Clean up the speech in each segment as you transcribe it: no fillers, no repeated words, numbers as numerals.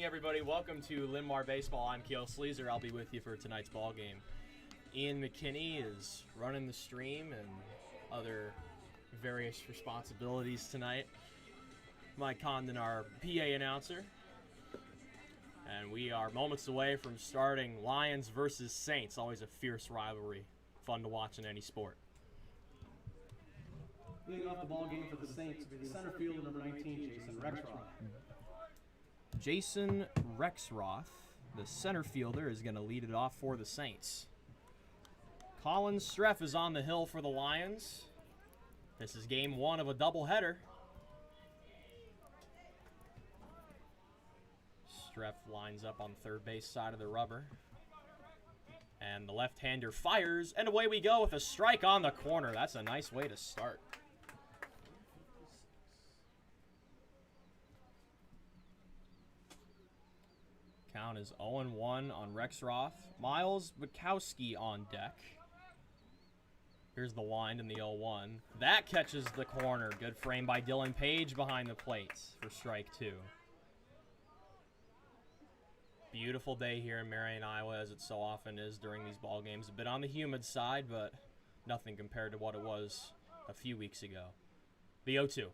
evening, everybody. Welcome to Linn-Mar Baseball. I'm Keel Sleazer. I'll be with you for tonight's ball game. Ian McKinney is running the stream and other various responsibilities tonight. Mike Condon, our PA announcer. And we are moments away from starting Lions versus Saints. Always a fierce rivalry. Fun to watch in any sport. Leading off the ball game for the Saints will be the center fielder, number 19, Jason Rexroth. Jason Rexroth, the center fielder, is going to lead it off for the Saints. Colin Streff is on the hill for the Lions. This is game one of a doubleheader. Streff lines up on third base side of the rubber. And the left-hander fires, and away we go with a strike on the corner. That's a nice way to start. Count is 0-1 on Rexroth. Miles Bukowski on deck. Here's the wind in the 0-1. That catches the corner. Good frame by Dylan Page behind the plate for strike two. Beautiful day here in Marion, Iowa, as it so often is during these ball games. A bit on the humid side, but nothing compared to what it was a few weeks ago. The 0-2.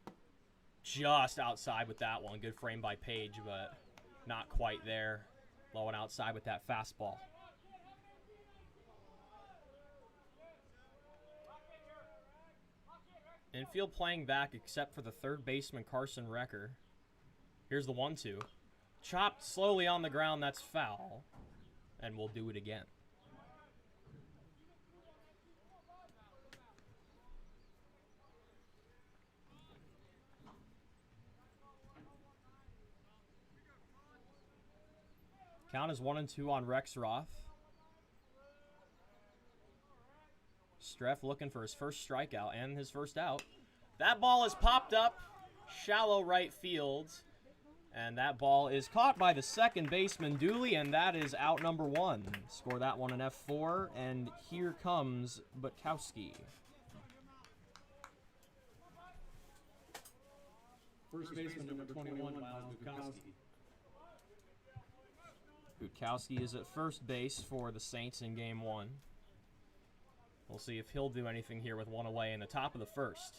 Just outside with that one. Good frame by Page, but not quite there. Low and outside with that fastball. Infield playing back except for the third baseman, Carson Recker. Here's the 1-2. Chopped slowly on the ground, that's foul. And we'll do it again. Count is 1-2 on Rexroth. Streff looking for his first strikeout and his first out. That ball is popped up, shallow right field. And that ball is caught by the second baseman, Dooley, and that is out number one. Score that one an F4, and here comes Bukowski. First baseman, number 21, Miles Bukowski. Bukowski is at first base for the Saints in game one. We'll see if he'll do anything here with one away in the top of the first.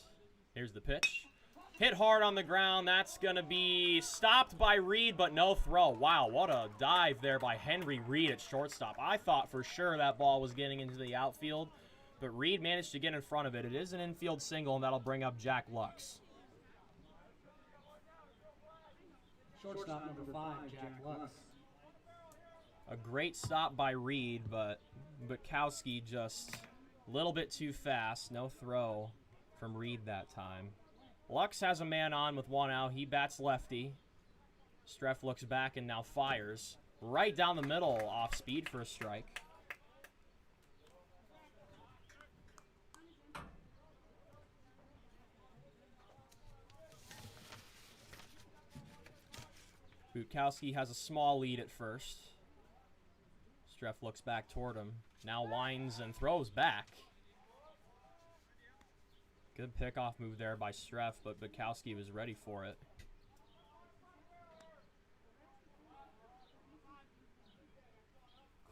Here's the pitch. Hit hard on the ground. That's going to be stopped by Reed, but no throw. Wow, what a dive there by Henry Reed at shortstop. I thought for sure that ball was getting into the outfield, but Reed managed to get in front of it. It is an infield single, and that'll bring up Jack Lux. Shortstop, number 5, Jack Lux. A great stop by Reed, but Bukowski just a little bit too fast. No throw from Reed that time. Lux has a man on with one out. He bats lefty. Streff looks back and now fires. Right down the middle, off speed for a strike. Bukowski has a small lead at first. Streff looks back toward him. Now winds and throws back. Good pickoff move there by Streff, but Bukowski was ready for it.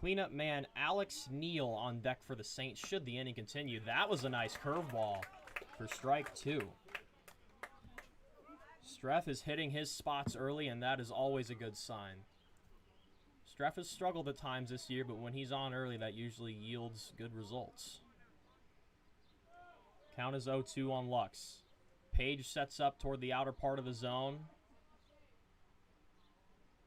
Cleanup man Alex Neal on deck for the Saints should the inning continue. That was a nice curveball for strike two. Streff is hitting his spots early, and that is always a good sign. Streff has struggled at times this year, but when he's on early, that usually yields good results. Count is 0-2 on Lux. Page sets up toward the outer part of the zone.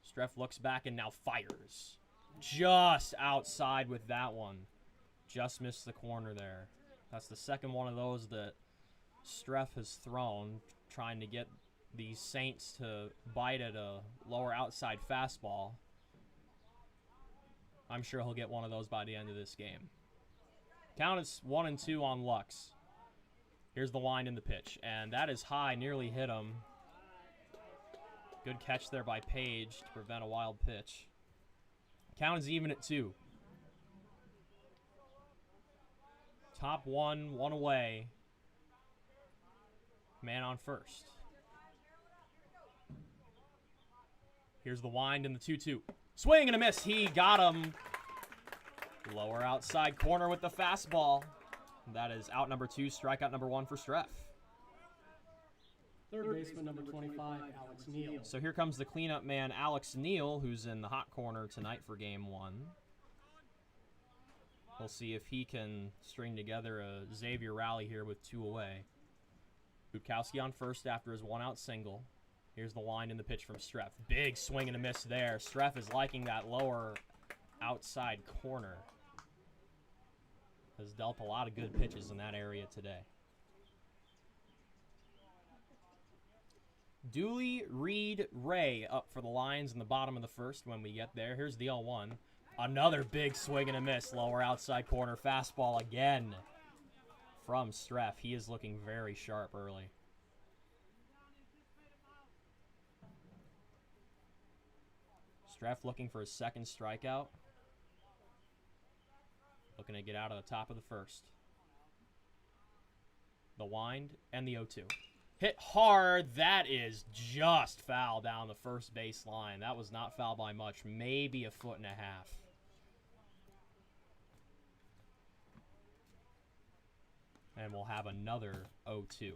Streff looks back and now fires. Just outside with that one. Just missed the corner there. That's the second one of those that Streff has thrown, trying to get the Saints to bite at a lower outside fastball. I'm sure he'll get one of those by the end of this game. Count is 1-2 on Lux. Here's the wind in the pitch, and that is high, nearly hit him. Good catch there by Page to prevent a wild pitch. Count is even at 2. Top one, one away. Man on first. Here's the wind and the 2-2. Swing and a miss. He got him. Lower outside corner with the fastball. That is out number 2, strikeout number 1 for Streff. Third baseman, number 25, Alex Neal. So here comes the cleanup man, Alex Neal, who's in the hot corner tonight for game 1. We'll see if he can string together a Xavier rally here with 2 away. Butkowski on first after his 1-out single. Here's the line and the pitch from Streff. Big swing and a miss there. Streff is liking that lower outside corner. Has dealt a lot of good pitches in that area today. Dooley, Reed, Ray up for the Lions in the bottom of the first when we get there. Here's the 0-1. Another big swing and a miss. Lower outside corner fastball again from Streff. He is looking very sharp early. Streff looking for his second strikeout. Looking to get out of the top of the first. The wind and the 0-2. Hit hard. That is just foul down the first base line. That was not foul by much. Maybe a foot and a half. And we'll have another 0-2.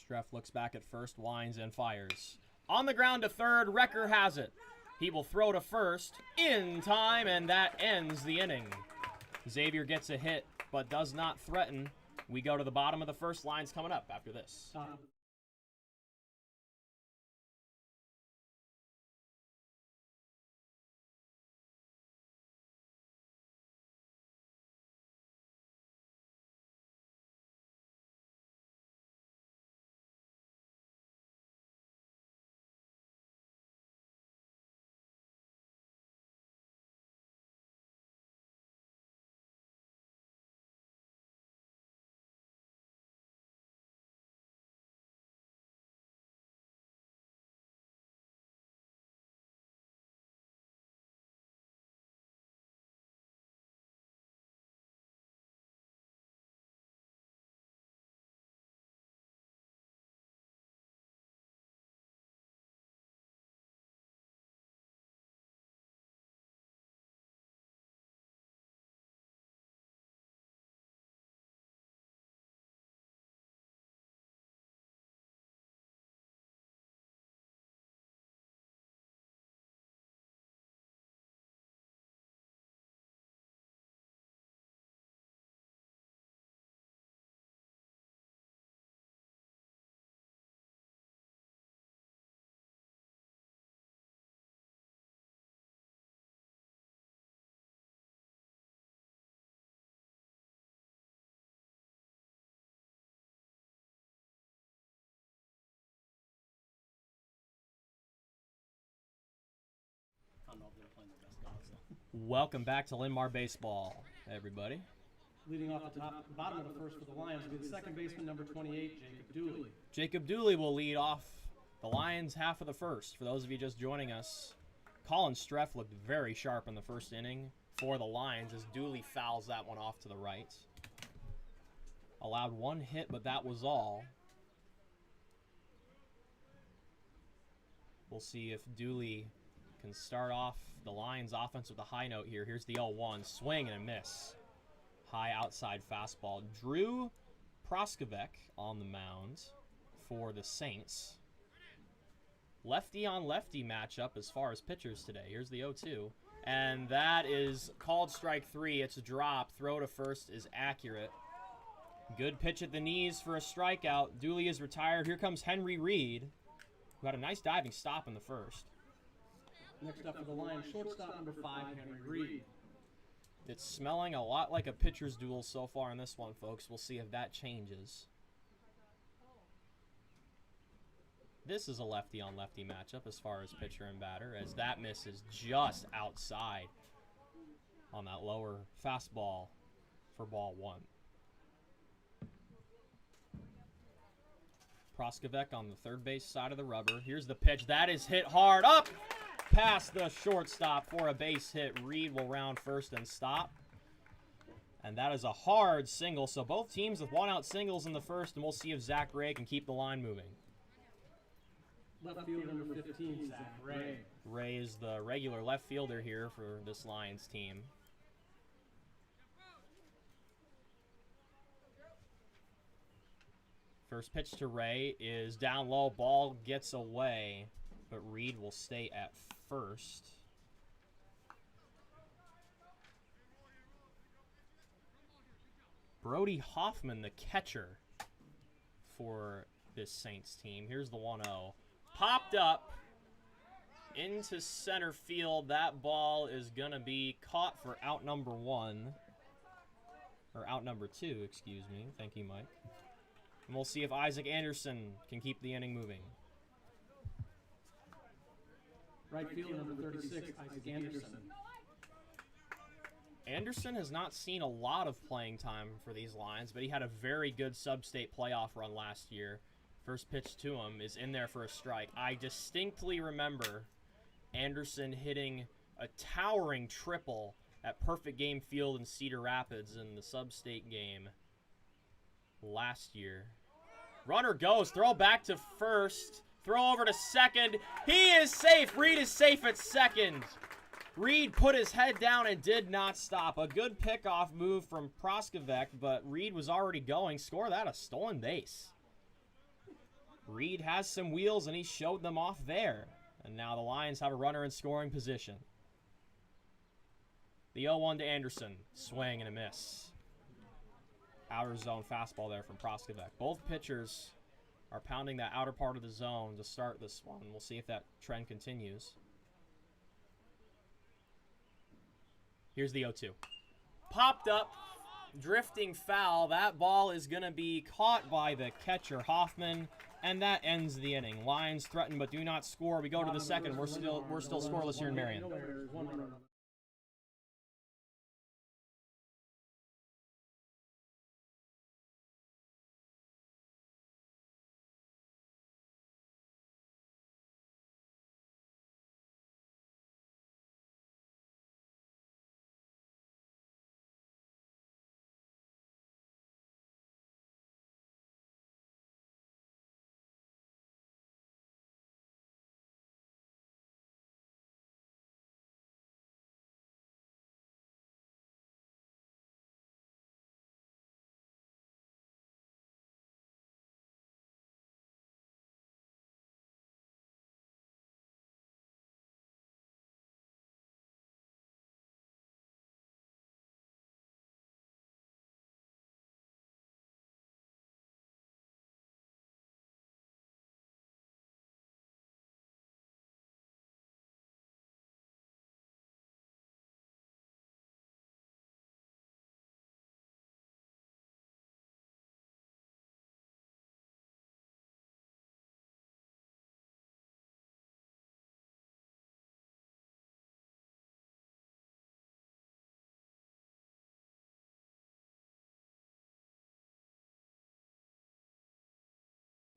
Streff looks back at first, winds, and fires. On the ground to third, Recker has it. He will throw to first in time, and that ends the inning. Xavier gets a hit, but does not threaten. We go to the bottom of the first. Lines coming up after this. Welcome back to Linn-Mar Baseball, everybody. Leading off at the bottom of the first for the Lions will be the second baseman, number 28, Jacob Dooley. Jacob Dooley will lead off the Lions half of the first. For those of you just joining us, Colin Streff looked very sharp in the first inning for the Lions as Dooley fouls that one off to the right. Allowed 1 hit, but that was all. We'll see if Dooley can start off the Lions offense with a high note here. Here's the 0-1. Swing and a miss. High outside fastball. Drew Proskovic on the mound for the Saints. Lefty on lefty matchup as far as pitchers today. Here's the 0-2. And that is called strike 3. It's a drop. Throw to first is accurate. Good pitch at the knees for a strikeout. Dooley is retired. Here comes Henry Reed, who had a nice diving stop in the first. Next up for the Lions, shortstop number 5, Henry Reed. It's smelling a lot like a pitcher's duel so far in this one, folks. We'll see if that changes. This is a lefty-on-lefty matchup as far as pitcher and batter, as that miss is just outside on that lower fastball for ball 1. Proskovic on the third base side of the rubber. Here's the pitch. That is hit hard up past the shortstop for a base hit. Reed will round first and stop. And that is a hard single. So both teams with one-out singles in the first, and we'll see if Zach Ray can keep the line moving. Left field number 15, Zach Ray. Ray is the regular left fielder here for this Lions team. First pitch to Ray is down low. Ball gets away, but Reed will stay at first. Brody Hoffman, the catcher for this Saints team. Here's the 1-0. Popped up into center field. That ball is going to be caught for out number 1. Or out number 2, excuse me. Thank you, Mike. And we'll see if Isaac Anderson can keep the inning moving. Right field number 36, Isaac Anderson. Anderson has not seen a lot of playing time for these Lions, but he had a very good sub-state playoff run last year. First pitch to him is in there for a strike. I distinctly remember Anderson hitting a towering triple at Perfect Game Field in Cedar Rapids in the sub-state game last year. Runner goes, throw back to first, throw over to second. He is safe. Reed is safe at second. Reed put his head down and did not stop. A good pickoff move from Proskovic, but Reed was already going. Score that, a stolen base. Reed has some wheels, and he showed them off there. And now the Lions have a runner in scoring position. The 0-1 to Anderson. Swing and a miss. Outer zone fastball there from Proskovic. Both pitchers are pounding that outer part of the zone to start this one. We'll see if that trend continues. Here's the 0-2. Popped up, drifting foul. That ball is going to be caught by the catcher, Hoffman, and that ends the inning. Lions threaten but do not score. We go to the second. We're still scoreless here in Marion.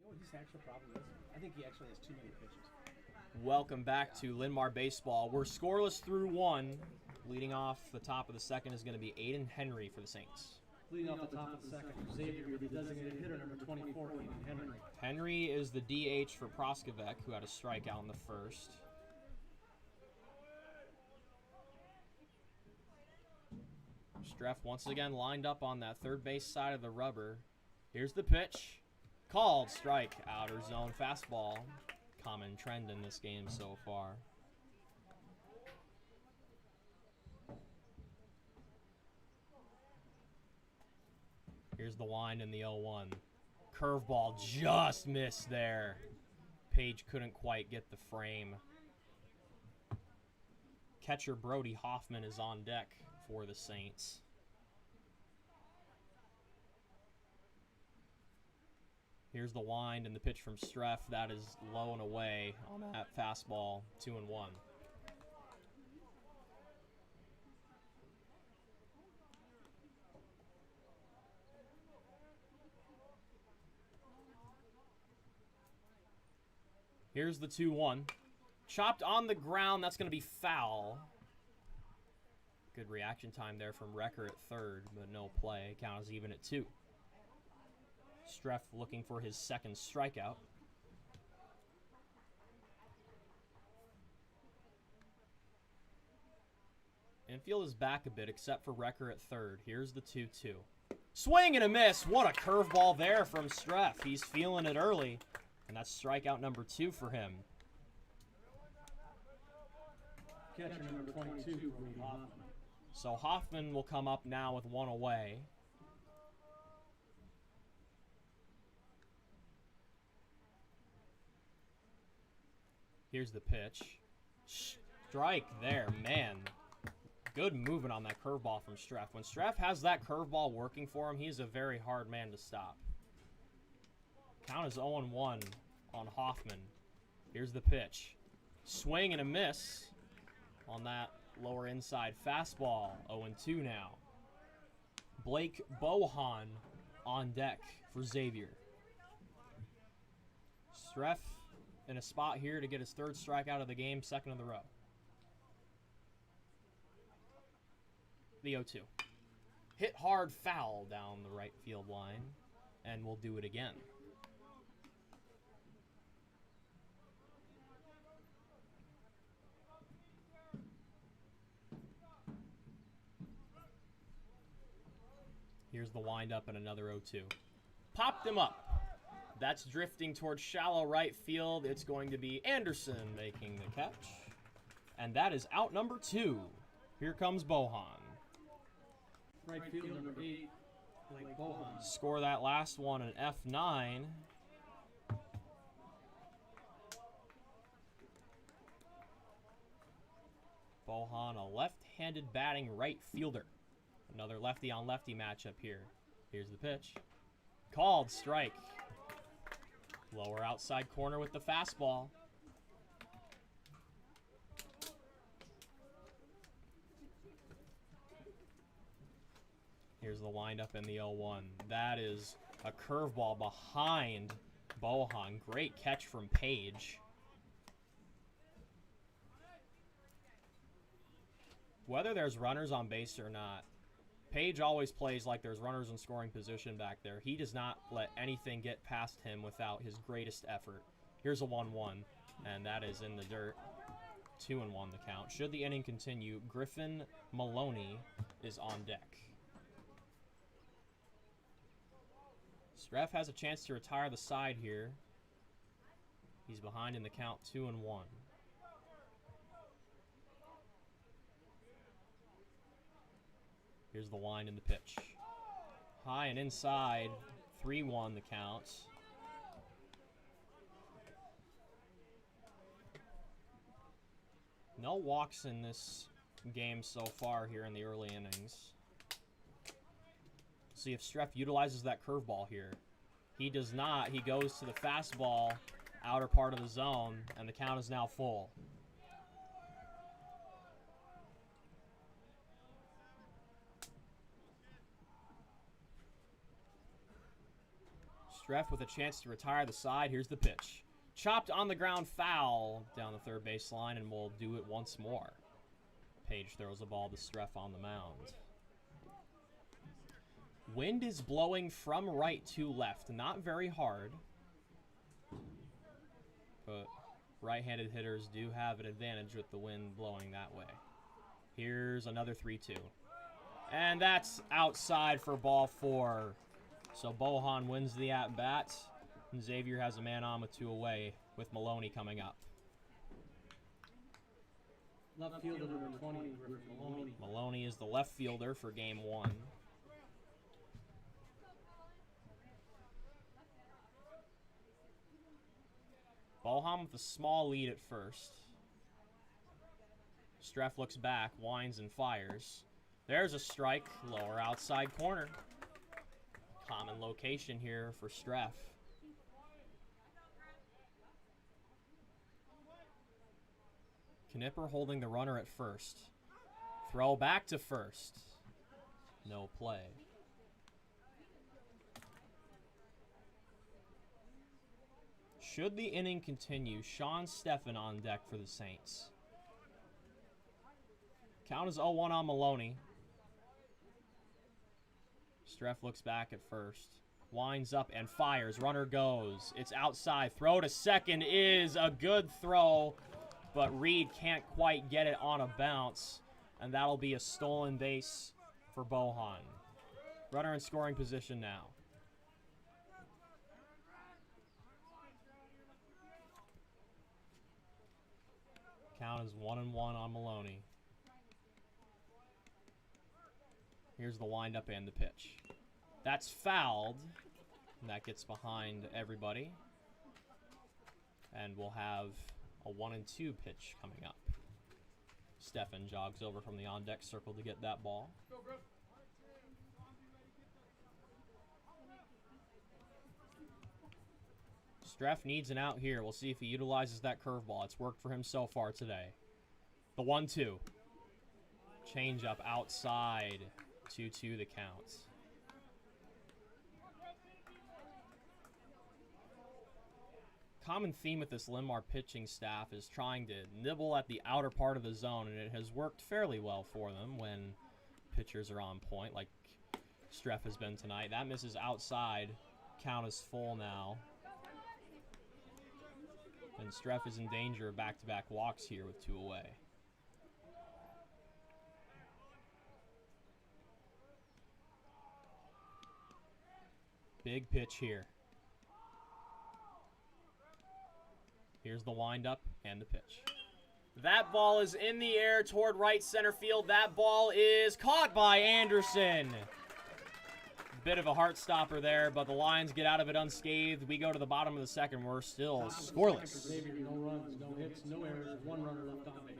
What his actual problem is? I think he actually has too many pitches. Welcome back to Linn-Mar Baseball. We're scoreless through 1. Leading off the top of the second is going to be Aiden Henry for the Saints. Leading off the top of the second, Xavier with the designated hitter number 24, Aiden Henry. Henry is the DH for Proskovic, who had a strikeout in the first. Streff once again lined up on that third base side of the rubber. Here's the pitch. Called strike. Outer zone fastball. Common trend in this game so far. Here's the wind in the 0-1. Curveball just missed there. Page couldn't quite get the frame. Catcher Brody Hoffman is on deck for the Saints. Here's the wind and the pitch from Streff. That is low and away on that fastball. 2-1. Here's the 2-1. Chopped on the ground. That's going to be foul. Good reaction time there from Recker at third, but no play. Count is even at 2. Streff looking for his second strikeout. Infield is back a bit, except for Recker at third. Here's the 2-2. Swing and a miss. What a curveball there from Streff. He's feeling it early, and that's strikeout number 2 for him. Catcher number 22, Lee Hoffman. So Hoffman will come up now with 1 away. Here's the pitch. Strike there, man. Good movement on that curveball from Streff. When Streff has that curveball working for him, he's a very hard man to stop. Count is 0-1 on Hoffman. Here's the pitch. Swing and a miss on that lower inside fastball. 0-2 now. Blake Bohan on deck for Xavier. Streff in a spot here to get his 3rd strikeout of the game, 2nd of the row. The 0-2. Hit hard foul down the right field line, and we'll do it again. Here's the windup and another 0-2. Popped him up. That's drifting towards shallow right field. It's going to be Anderson making the catch. And that is out number 2. Here comes Bohan. Right field number 8, Blake Bohan. Score that last one an F9. Bohan, a left-handed batting right fielder. Another lefty-on-lefty matchup here. Here's the pitch. Called strike. Lower outside corner with the fastball. Here's the windup in the 0-1. That is a curveball behind Bohan. Great catch from Page. Whether there's runners on base or not, Page always plays like there's runners in scoring position back there. He does not let anything get past him without his greatest effort. Here's a 1-1, and that is in the dirt. 2-1 the count. Should the inning continue, Griffin Maloney is on deck. Streff has a chance to retire the side here. He's behind in the count, 2-1. Here's the wind and the pitch. High and inside, 3-1 the count. No walks in this game so far here in the early innings. See if Streff utilizes that curveball here. He does not. He goes to the fastball, outer part of the zone, and the count is now full. Streff with a chance to retire the side. Here's the pitch. Chopped on the ground, foul down the third base line, and we'll do it once more. Page throws the ball to Streff on the mound. Wind is blowing from right to left. Not very hard, but right-handed hitters do have an advantage with the wind blowing that way. Here's another 3-2. And that's outside for ball 4. So Bohan wins the at-bat, and Xavier has a man on with 2 away with Maloney coming up. Left fielder number 20, Griffin Maloney. Maloney is the left fielder for game 1. Bohan with a small lead at first. Streff looks back, winds and fires. There's a strike, lower outside corner. Common location here for Streff. Knipper holding the runner at first. Throw back to first. No play. Should the inning continue, Sean Steffen on deck for the Saints. Count is 0-1 on Maloney. Streff looks back at first. Winds up and fires. Runner goes. It's outside. Throw to second is a good throw, but Reed can't quite get it on a bounce, and that'll be a stolen base for Bohan. Runner in scoring position now. Count is 1-1 on Maloney. Here's the windup and the pitch. That's fouled. And that gets behind everybody. And we'll have a 1-2 pitch coming up. Stefan jogs over from the on-deck circle to get that ball. Streff needs an out here. We'll see if he utilizes that curveball. It's worked for him so far today. The 1-2. Change up outside. 2-2 the count. Common theme with this Linn-Mar pitching staff is trying to nibble at the outer part of the zone, and it has worked fairly well for them when pitchers are on point, like Streff has been tonight. That misses outside. Count is full now. And Streff is in danger of back-to-back walks here with 2 away. Big pitch here. Here's the windup and the pitch. That ball is in the air toward right center field. That ball is caught by Anderson. Bit of a heart stopper there, but the Lions get out of it unscathed. We go to the bottom of the second. We're still scoreless. Xavier, no runs, no hits, no errors, 1 runner left on base.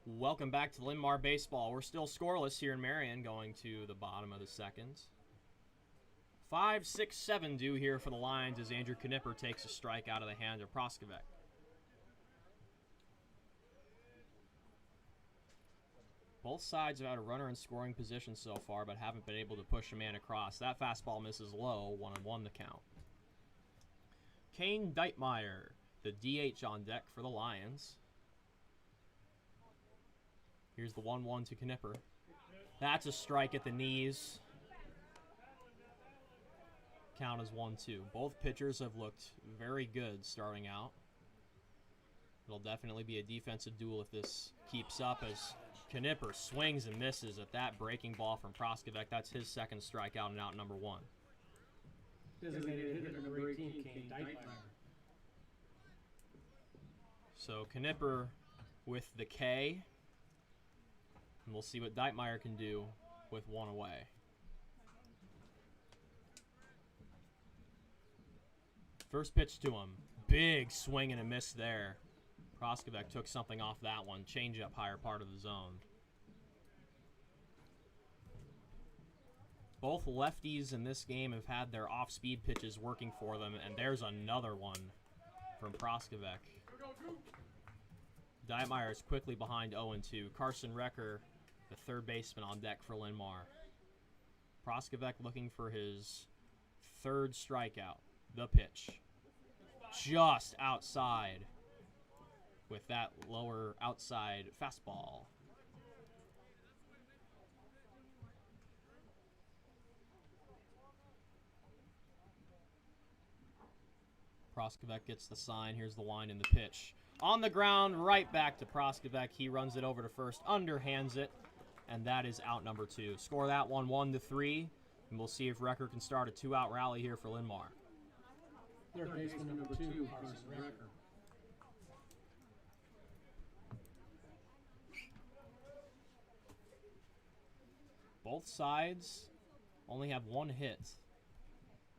Welcome back to Linn-Mar Baseball. We're still scoreless here in Marion, going to the bottom of the second. 5, 6, 7 due here for the Lions as Andrew Knipper takes a strike out of the hand of Proskovic. Both sides have had a runner in scoring position so far, but haven't been able to push a man across. That fastball misses low, 1-1 the count. Kane Deitmeyer, the DH on deck for the Lions. Here's the 1-1 to Knipper. That's a strike at the knees. Count is 1-2. Both pitchers have looked very good starting out. It'll definitely be a defensive duel if this keeps up as Knipper swings and misses at that breaking ball from Proskovic. That's his second strikeout and out number 1. Designated hitter number 18, Kane Deitmeyer. So Knipper with the K. And we'll see what Deitmeyer can do with 1 away. First pitch to him. Big swing and a miss there. Proskovic took something off that one. Change up higher part of the zone. Both lefties in this game have had their off-speed pitches working for them, and there's another one from Proskovic. Deitmeyer is quickly behind 0-2. Carson Recker, the third baseman on deck for Linn-Mar. Proskovic looking for his third strikeout. The pitch. just outside with that lower outside fastball. Proskovic gets the sign. Here's the wind and the pitch. On the ground, right back to Proskovic. He runs it over to first, underhands it, and that is out number 2. Score that one 1-3, and we'll see if Recker can start a 2-out rally here for Linn-Mar. Third baseman number 2, Carson Recker. Both sides only have one hit.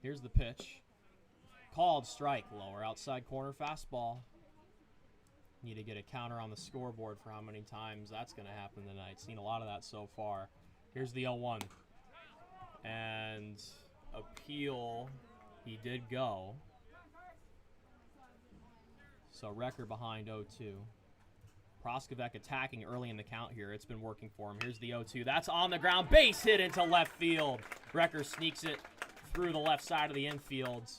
Here's the pitch. Called strike, lower outside corner fastball. Need to get a counter on the scoreboard for how many times that's going to happen tonight. Seen a lot of that so far. Here's the 0-1. And appeal, he did go. So Recker behind 0-2. Proskovic attacking early in the count here. It's been working for him. Here's the 0-2. That's on the ground. Base hit into left field. Recker sneaks it through the left side of the infield.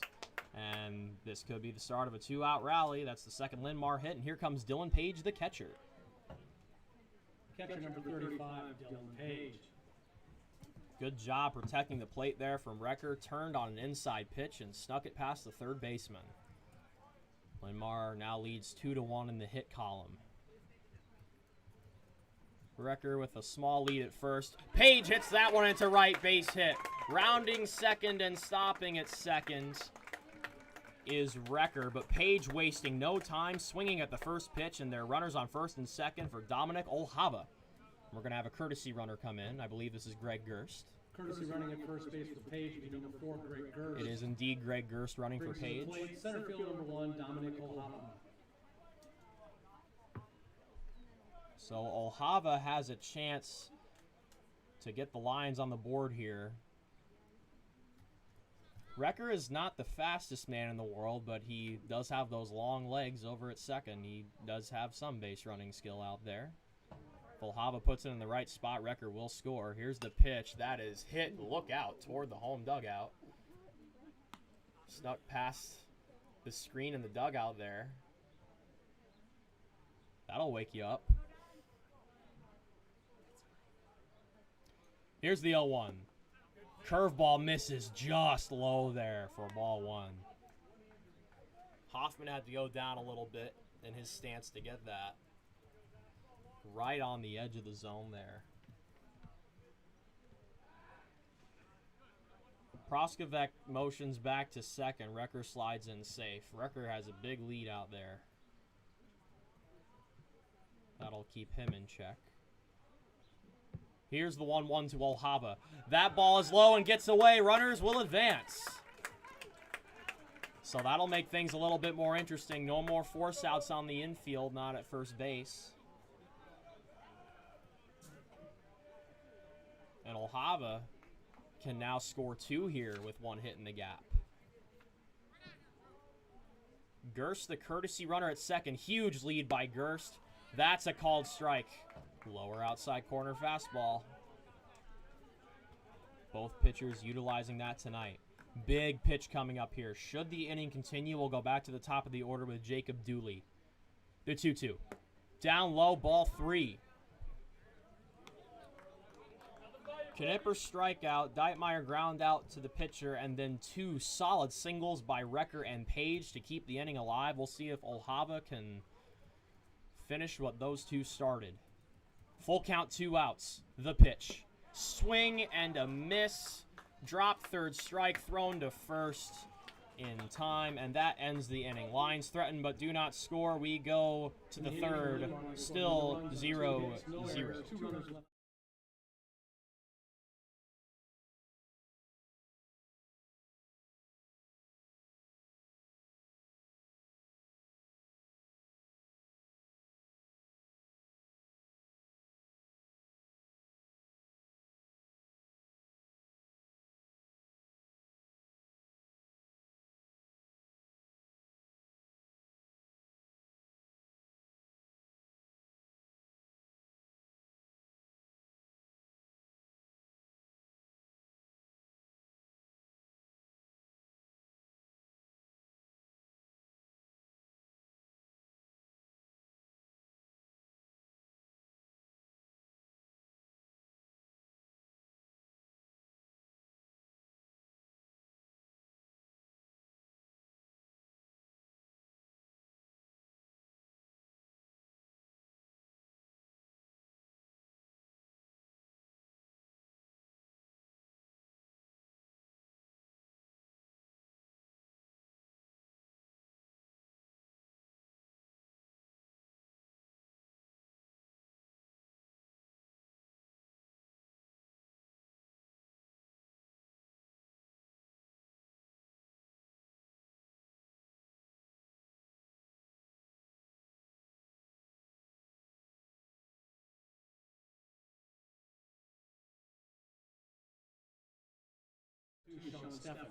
And this could be the start of a 2-out rally. That's the second Linn-Mar hit. And here comes Dylan Page, the catcher. Catcher number 35, Dylan Page. Good job protecting the plate there from Recker. Turned on an inside pitch and snuck it past the third baseman. Linn-Mar now leads 2-1 in the hit column. Recker with a small lead at first. Page hits that one into right, base hit. Rounding second and stopping at second is Recker, but Page wasting no time, swinging at the first pitch, and their runners on first and second for Dominic Olhava. We're going to have a courtesy runner come in. I believe this is Greg Gerst. Courtesy running at first base for Page, number 4, Greg Gerst. It is indeed Greg Gerst running for Page. Center field number 1, Dominic Olhava. So Olhava has a chance to get the Lions on the board here. Recker is not the fastest man in the world, but he does have those long legs over at second. He does have some base running skill out there. If Olhava puts it in the right spot, Recker will score. Here's the pitch. That is hit. Look out toward the home dugout. Snuck past the screen in the dugout there. That'll wake you up. Here's the 0-1. Curveball misses just low there for ball 1. Hoffman had to go down a little bit in his stance to get that. Right on the edge of the zone there. Proskovic motions back to second. Recker slides in safe. Recker has a big lead out there. That'll keep him in check. Here's the 1-1 to Olhava. That ball is low and gets away. Runners will advance. So that'll make things a little bit more interesting. No more force outs on the infield, not at first base. And Olhava can now score 2 here with 1 hit in the gap. Gerst, the courtesy runner at second. Huge lead by Gerst. That's a called strike. Lower outside corner fastball. Both pitchers utilizing that tonight. Big pitch coming up here. Should the inning continue, we'll go back to the top of the order with Jacob Dooley. The 2-2. Down low, ball 3. Knipper strikeout. Dietmeyer ground out to the pitcher, and then 2 solid singles by Recker and Page to keep the inning alive. We'll see if Olhava can finish what those 2 started. Full count, 2 outs. The pitch. Swing and a miss. Drop third strike, thrown to first in time, and that ends the inning. Lions threaten but do not score. We go to the third, still 0-0. Sean Steffen.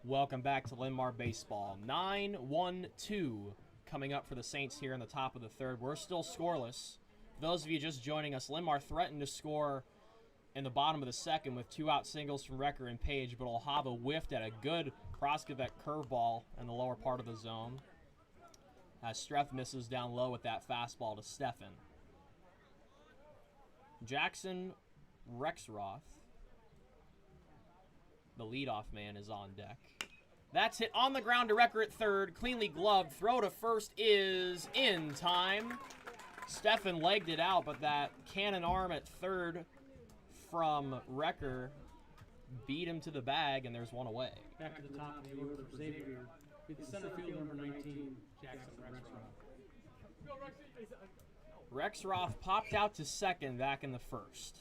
Welcome back to Linn-Mar Baseball. 9-1-2 coming up for the Saints here in the top of the third. We're still scoreless. For those of you just joining us, Linn-Mar threatened to score in the bottom of the second with 2-out singles from Recker and Page, but Olhava whiffed at a good Proskovic curveball in the lower part of the zone as Streff misses down low with that fastball to Steffen. Jackson Rexroth, the leadoff man, is on deck. That's hit on the ground to Recker at third. Cleanly gloved. Throw to first is in time. Steffen legged it out, but that cannon arm at third from Recker beat him to the bag, and there's one away. Back to the top of the order for Xavier. With the center fielder, number 19, Jackson Rexroth. Rexroth popped out to second back in the first.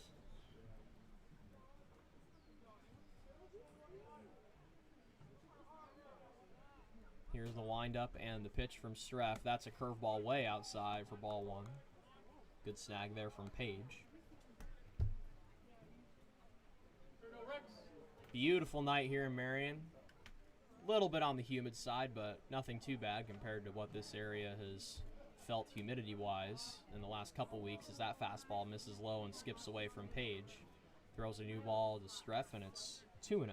Here's the windup and the pitch from Streff. That's a curveball way outside for ball one. Good snag there from Page. Beautiful night here in Marion. A little bit on the humid side, but nothing too bad compared to what this area has felt humidity-wise in the last couple weeks as that fastball misses low and skips away from Page. Throws a new ball to Streff, and it's 2-0.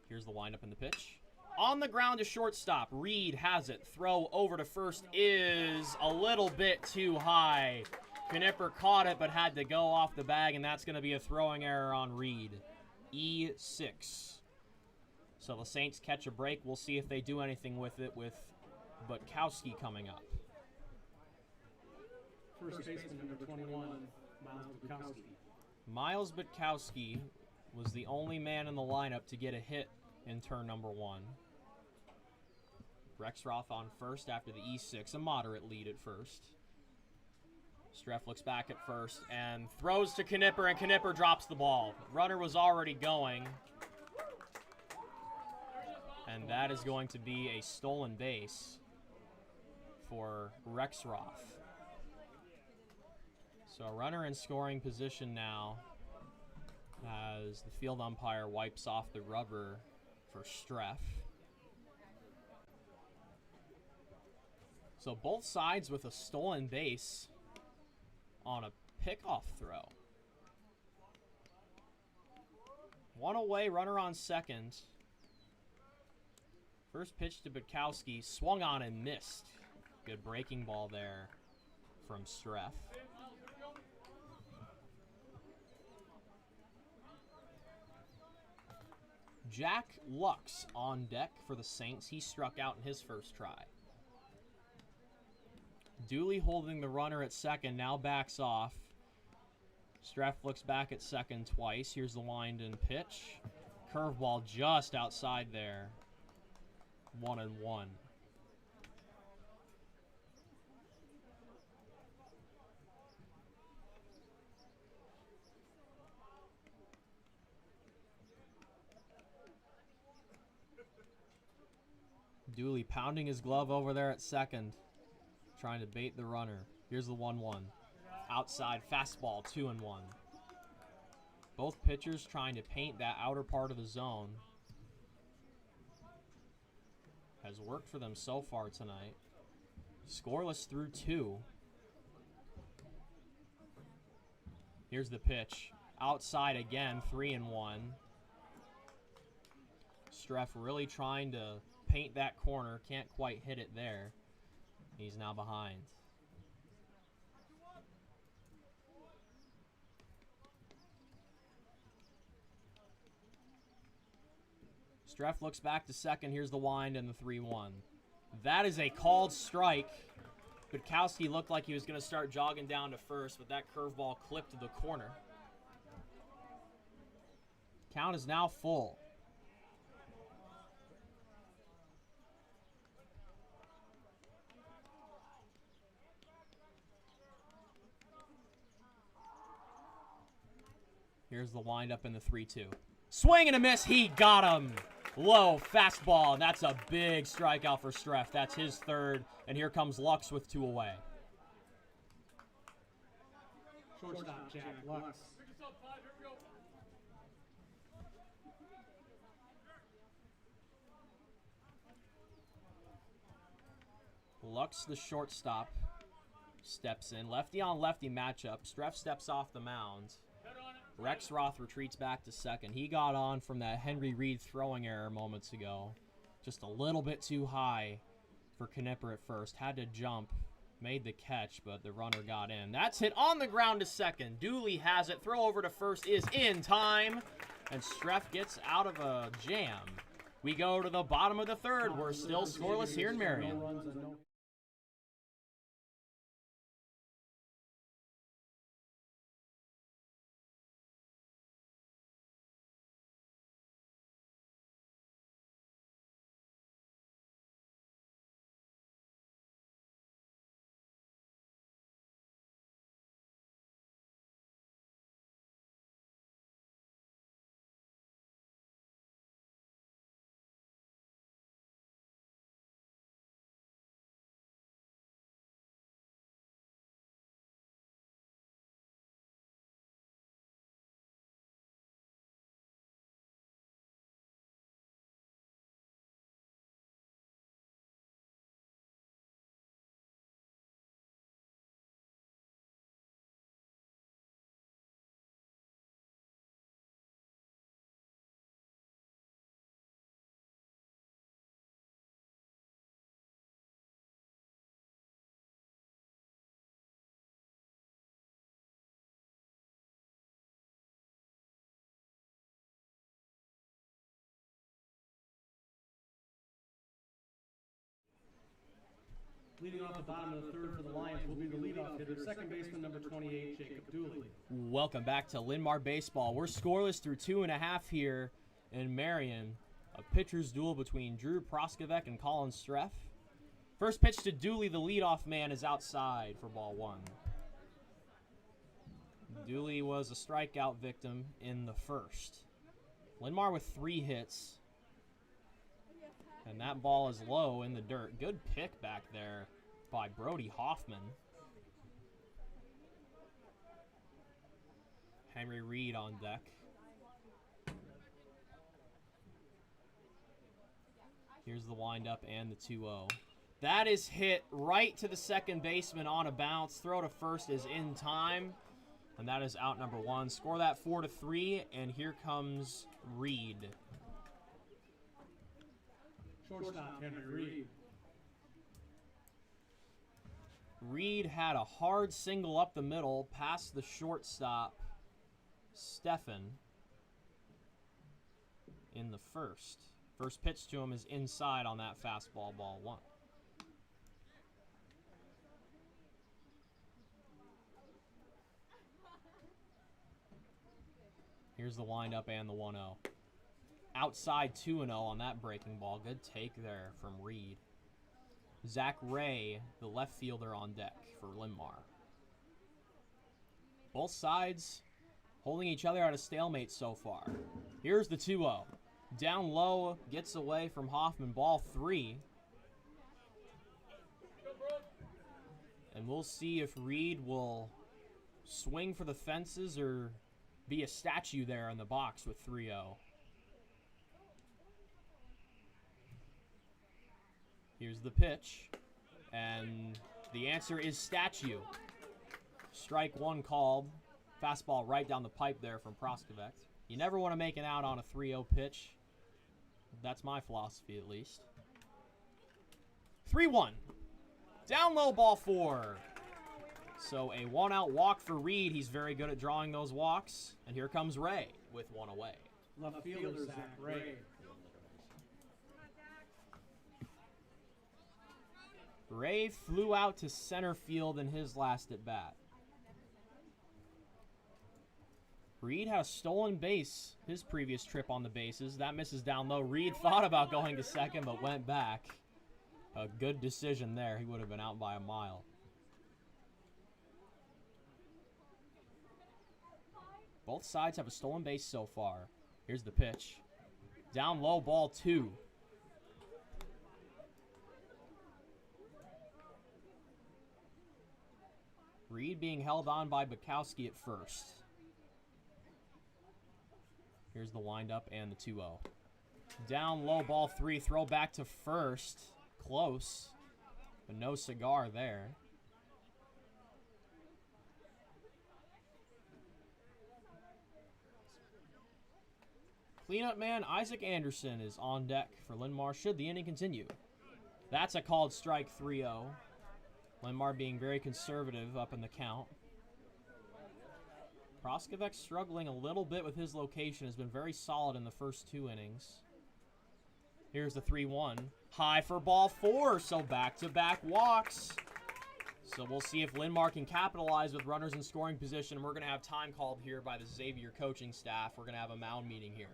Here's the windup and the pitch. On the ground to shortstop. Reed has it. Throw over to first is a little bit too high. Knipper caught it but had to go off the bag, and that's going to be a throwing error on Reed. E6. So the Saints catch a break. We'll see if they do anything with it with Butkowski coming up. First baseman, number 21, Miles Butkowski. Miles Butkowski was the only man in the lineup to get a hit in turn number one. Rexroth on first after the E6, a moderate lead at first. Streff looks back at first and throws to Knipper, and Knipper drops the ball. Runner was already going. And that is going to be a stolen base for Rexroth. So a runner in scoring position now as the field umpire wipes off the rubber for Streff. So both sides with a stolen base on a pickoff throw. One away, runner on second. First pitch to Butkowski, swung on and missed. Good breaking ball there from Streff. Jack Lux on deck for the Saints. He struck out in his first try. Dooley holding the runner at second, now backs off. Streff looks back at second twice. Here's the wind and pitch. Curveball just outside there. 1-1. Dooley pounding his glove over there at second, trying to bait the runner. Here's the 1-1. Outside fastball, 2-1. Both pitchers trying to paint that outer part of the zone. Has worked for them so far tonight. Scoreless through 2. Here's the pitch. Outside again, 3-1. Streff really trying to paint that corner. Can't quite hit it there. He's now behind. Streff looks back to second. Here's the wind and the 3-1. That is a called strike. Butkowski looked like he was going to start jogging down to first, but that curveball clipped to the corner. Count is now full. Here's the windup in the 3-2. Swing and a miss. He got him. Low fastball, and that's a big strikeout for Streff. That's his third, and here comes Lux with 2 away. Shortstop, Jack Lux. Lux, the shortstop, steps in. Lefty on lefty matchup. Streff steps off the mound. Rex Roth retreats back to second. He got on from that Henry Reed throwing error moments ago. Just a little bit too high for Knipper at first. Had to jump. Made the catch, but the runner got in. That's hit on the ground to second. Dooley has it. Throw over to first is in time. And Streff gets out of a jam. We go to the bottom of the third. We're still scoreless here in Marion. Leading off the bottom of the third for the Lions will be the leadoff hitter, second baseman number 28, Jacob Dooley. Welcome back to Linn-Mar Baseball. We're scoreless through 2.5 here in Marion. A pitcher's duel between Drew Proskovic and Colin Streff. First pitch to Dooley, the leadoff man, is outside for ball 1. Dooley was a strikeout victim in the first. Linn-Mar with 3 hits. And that ball is low in the dirt. Good pick back there by Brody Hoffman. Henry Reed on deck. Here's the windup and the 2-0. That is hit right to the second baseman on a bounce. Throw to first is in time. And that is out number 1. Score that 4-3, and here comes Reed. Shortstop, Henry Reed. Reed had a hard single up the middle past the shortstop, Stefan, in the first. First pitch to him is inside on that fastball, ball 1. Here's the windup and the 1-0. Outside 2-0 on that breaking ball. Good take there from Reed. Zach Ray, the left fielder, on deck for Linn-Mar. Both sides holding each other at a stalemate so far. Here's the 2-0. Down low, gets away from Hoffman, ball 3. And we'll see if Reed will swing for the fences or be a statue there in the box with 3-0. Here's the pitch, and the answer is statue. Strike 1 called. Fastball right down the pipe there from Proskovic. You never want to make an out on a 3-0 pitch. That's my philosophy, at least. 3-1. Down low, ball 4. So a 1-out walk for Reed. He's very good at drawing those walks. And here comes Ray with 1 away. Left fielder, Zach Ray. Ray flew out to center field in his last at bat. Reed had a stolen base his previous trip on the bases. That misses down low. Reed thought about going to second but went back. A good decision there. He would have been out by a mile. Both sides have a stolen base so far. Here's the pitch. Down low, ball 2. Reed being held on by Bukowski at first. Here's the windup and the 2-0. Down low, ball 3. Throw back to first. Close, but no cigar there. Cleanup man Isaac Anderson is on deck for Linn-Mar should the inning continue. That's a called strike 3-0. Linn-Mar being very conservative up in the count. Proskovic struggling a little bit with his location, has been very solid in the first 2 innings. Here's the 3-1. High for ball 4, so back-to-back walks. So we'll see if Linn-Mar can capitalize with runners in scoring position. We're going to have time called here by the Xavier coaching staff. We're going to have a mound meeting here.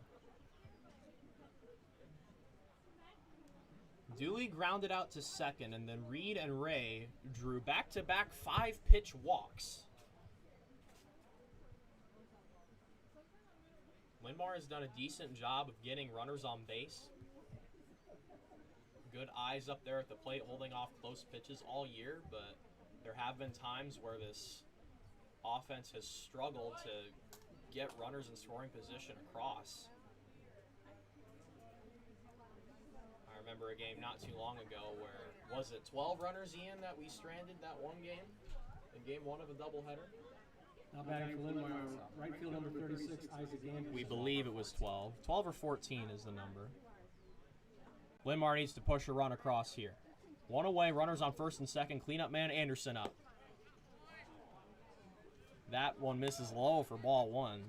Dooley grounded out to second, and then Reed and Ray drew back-to-back 5-pitch walks. Linn-Mar has done a decent job of getting runners on base. Good eyes up there at the plate holding off close pitches all year, but there have been times where this offense has struggled to get runners in scoring position across. I remember a game not too long ago where, was it 12 runners, Ian, that we stranded that one game? In game 1 of a doubleheader? Now batting for Linn-Mar, right field number 36, Isaac Anderson. We believe it was 12. 12 or 14 is the number. Linn-Mar needs to push a run across here. 1 away, runners on first and second. Cleanup man Anderson up. That one misses low for ball 1.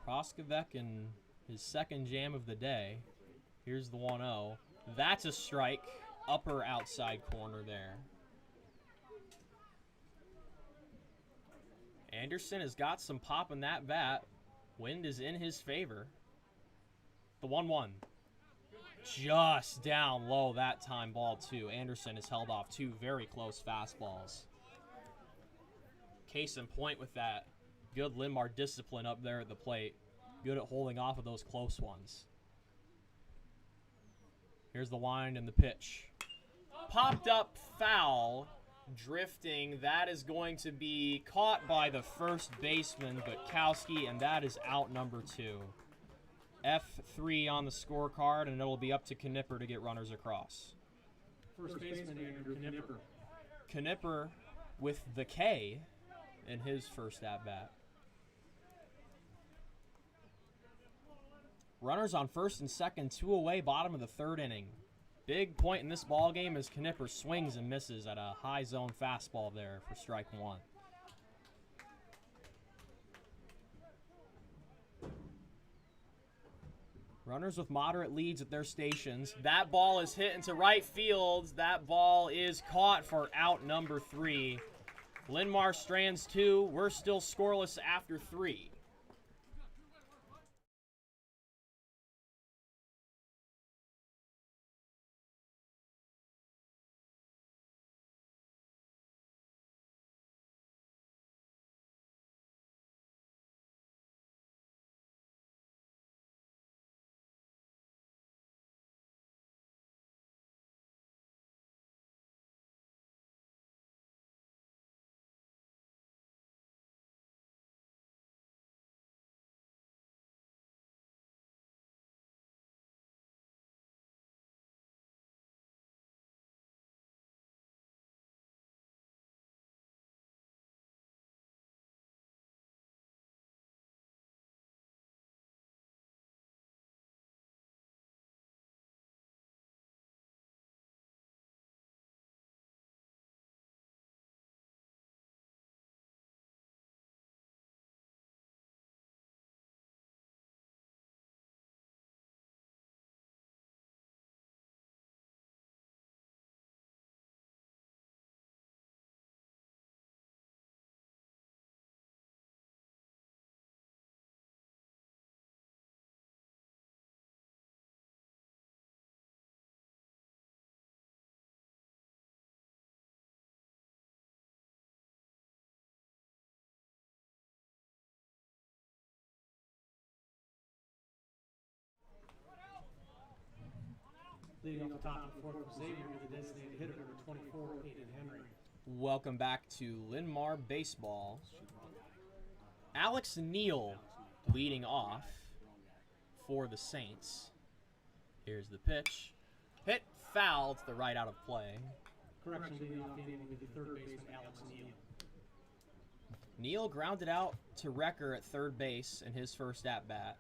Proskovic in his second jam of the day. Here's the 1-0. That's a strike. Upper outside corner there. Anderson has got some pop in that bat. Wind is in his favor. The 1-1. Just down low that time, ball 2. Anderson has held off 2 very close fastballs. Case in point with that. Good Linn-Mar discipline up there at the plate. Good at holding off of those close ones. Here's the wind and the pitch. Popped up foul. Drifting. That is going to be caught by the first baseman, Bukowski, and that is out number 2. F3 on the scorecard, and it'll be up to Knipper to get runners across. First baseman, Andrew Knipper. Knipper with the K in his first at-bat. Runners on first and second, 2 away, bottom of the 3rd inning. Big point in this ball game as Knipper swings and misses at a high zone fastball there for strike 1. Runners with moderate leads at their stations. That ball is hit into right field. That ball is caught for out number 3. Linn-Mar strands 2. We're still scoreless after 3. Leading off the top of the fourth was Xavier, the designated hitter, number 24, Aiden Henry. Welcome back to Linn-Mar Baseball. Alex Neal leading off for the Saints. Here's the pitch. Hit foul to the right, out of play. Correction, leading off the inning will be the third baseman, Alex Neal. Neal grounded out to Recker at third base in his first at-bat.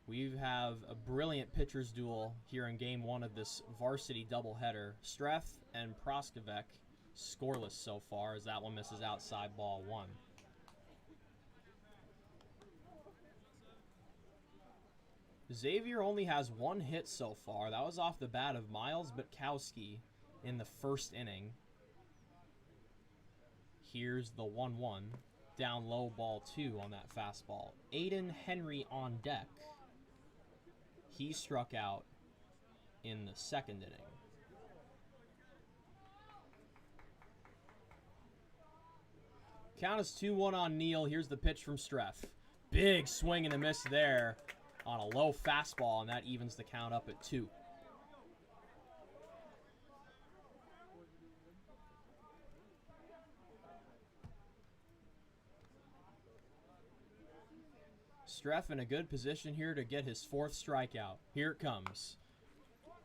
We have a brilliant pitcher's duel here in Game 1 of this varsity doubleheader. Streff and Proskovic scoreless so far, as that one misses outside, ball 1. Xavier only has 1 hit so far. That was off the bat of Miles Butkowski in the first inning. Here's the 1-1. Down low, ball 2 on that fastball. Aiden Henry on deck. He struck out in the second inning. Count is 2-1 on Neal. Here's the pitch from Streff. Big swing and a miss there on a low fastball, and that evens the count up at 2. Streff in a good position here to get his 4th strikeout. Here it comes.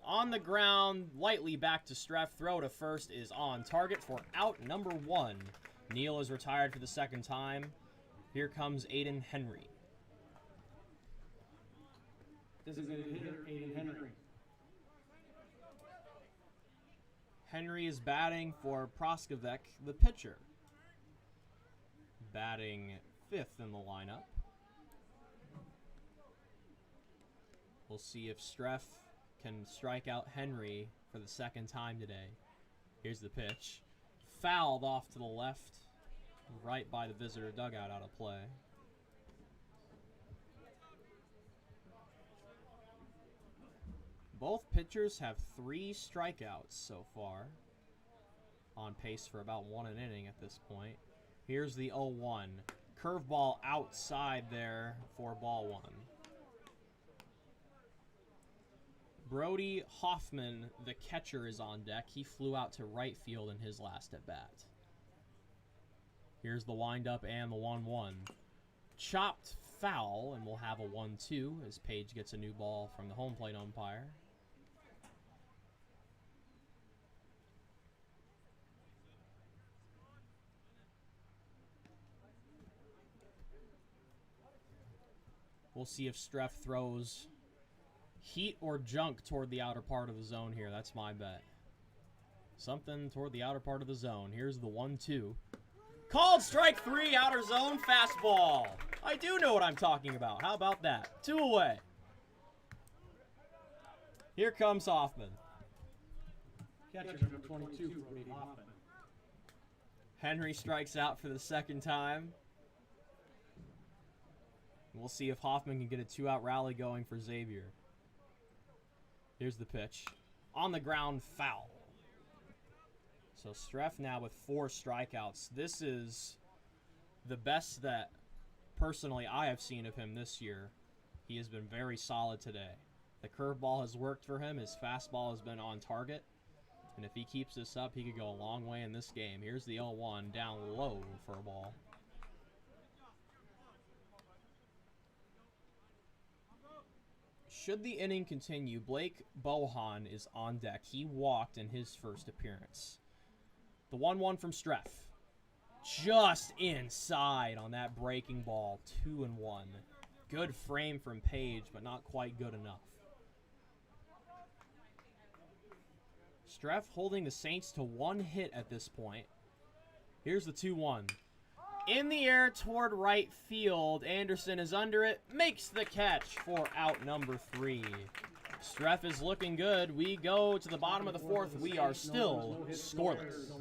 On the ground, lightly back to Streff. Throw to first is on target for out number 1. Neal is retired for the second time. Here comes Aiden Henry. Designated hitter, Aiden Henry. Henry is batting for Proskovic, the pitcher. Batting 5th in the lineup. We'll see if Streff can strike out Henry for the second time today. Here's the pitch. Fouled off to the left, right by the visitor dugout, out of play. Both pitchers have 3 strikeouts so far. On pace for about 1 an inning at this point. Here's the 0-1. Curveball outside there for ball 1. Brody Hoffman, the catcher, is on deck. He flew out to right field in his last at-bat. Here's the windup and the 1-1. Chopped foul, and we'll have a 1-2 as Page gets a new ball from the home plate umpire. We'll see if Streff throws heat or junk toward the outer part of the zone here. That's my bet. Something toward the outer part of the zone. Here's the 1-2. Called strike 3, outer zone fastball. I do know what I'm talking about. How about that? 2 away. Here comes Hoffman. Catcher, number 22, Brody Hoffman. Henry strikes out for the second time. We'll see if Hoffman can get a 2-out rally going for Xavier. Here's the pitch. On the ground, foul. So Streff now with 4 strikeouts. This is the best that, personally, I have seen of him this year. He has been very solid today. The curveball has worked for him. His fastball has been on target. And if he keeps this up, he could go a long way in this game. Here's the 0-1, down low for a ball. Should the inning continue, Blake Bohan is on deck. He walked in his first appearance. The 1-1 from Streff. Just inside on that breaking ball. 2-1. Good frame from Page, but not quite good enough. Streff holding the Saints to 1 hit at this point. Here's the 2-1. In the air toward right field. Anderson is under it. Makes the catch for out number 3. Streff is looking good. We go to the bottom of the 4th. We are still scoreless.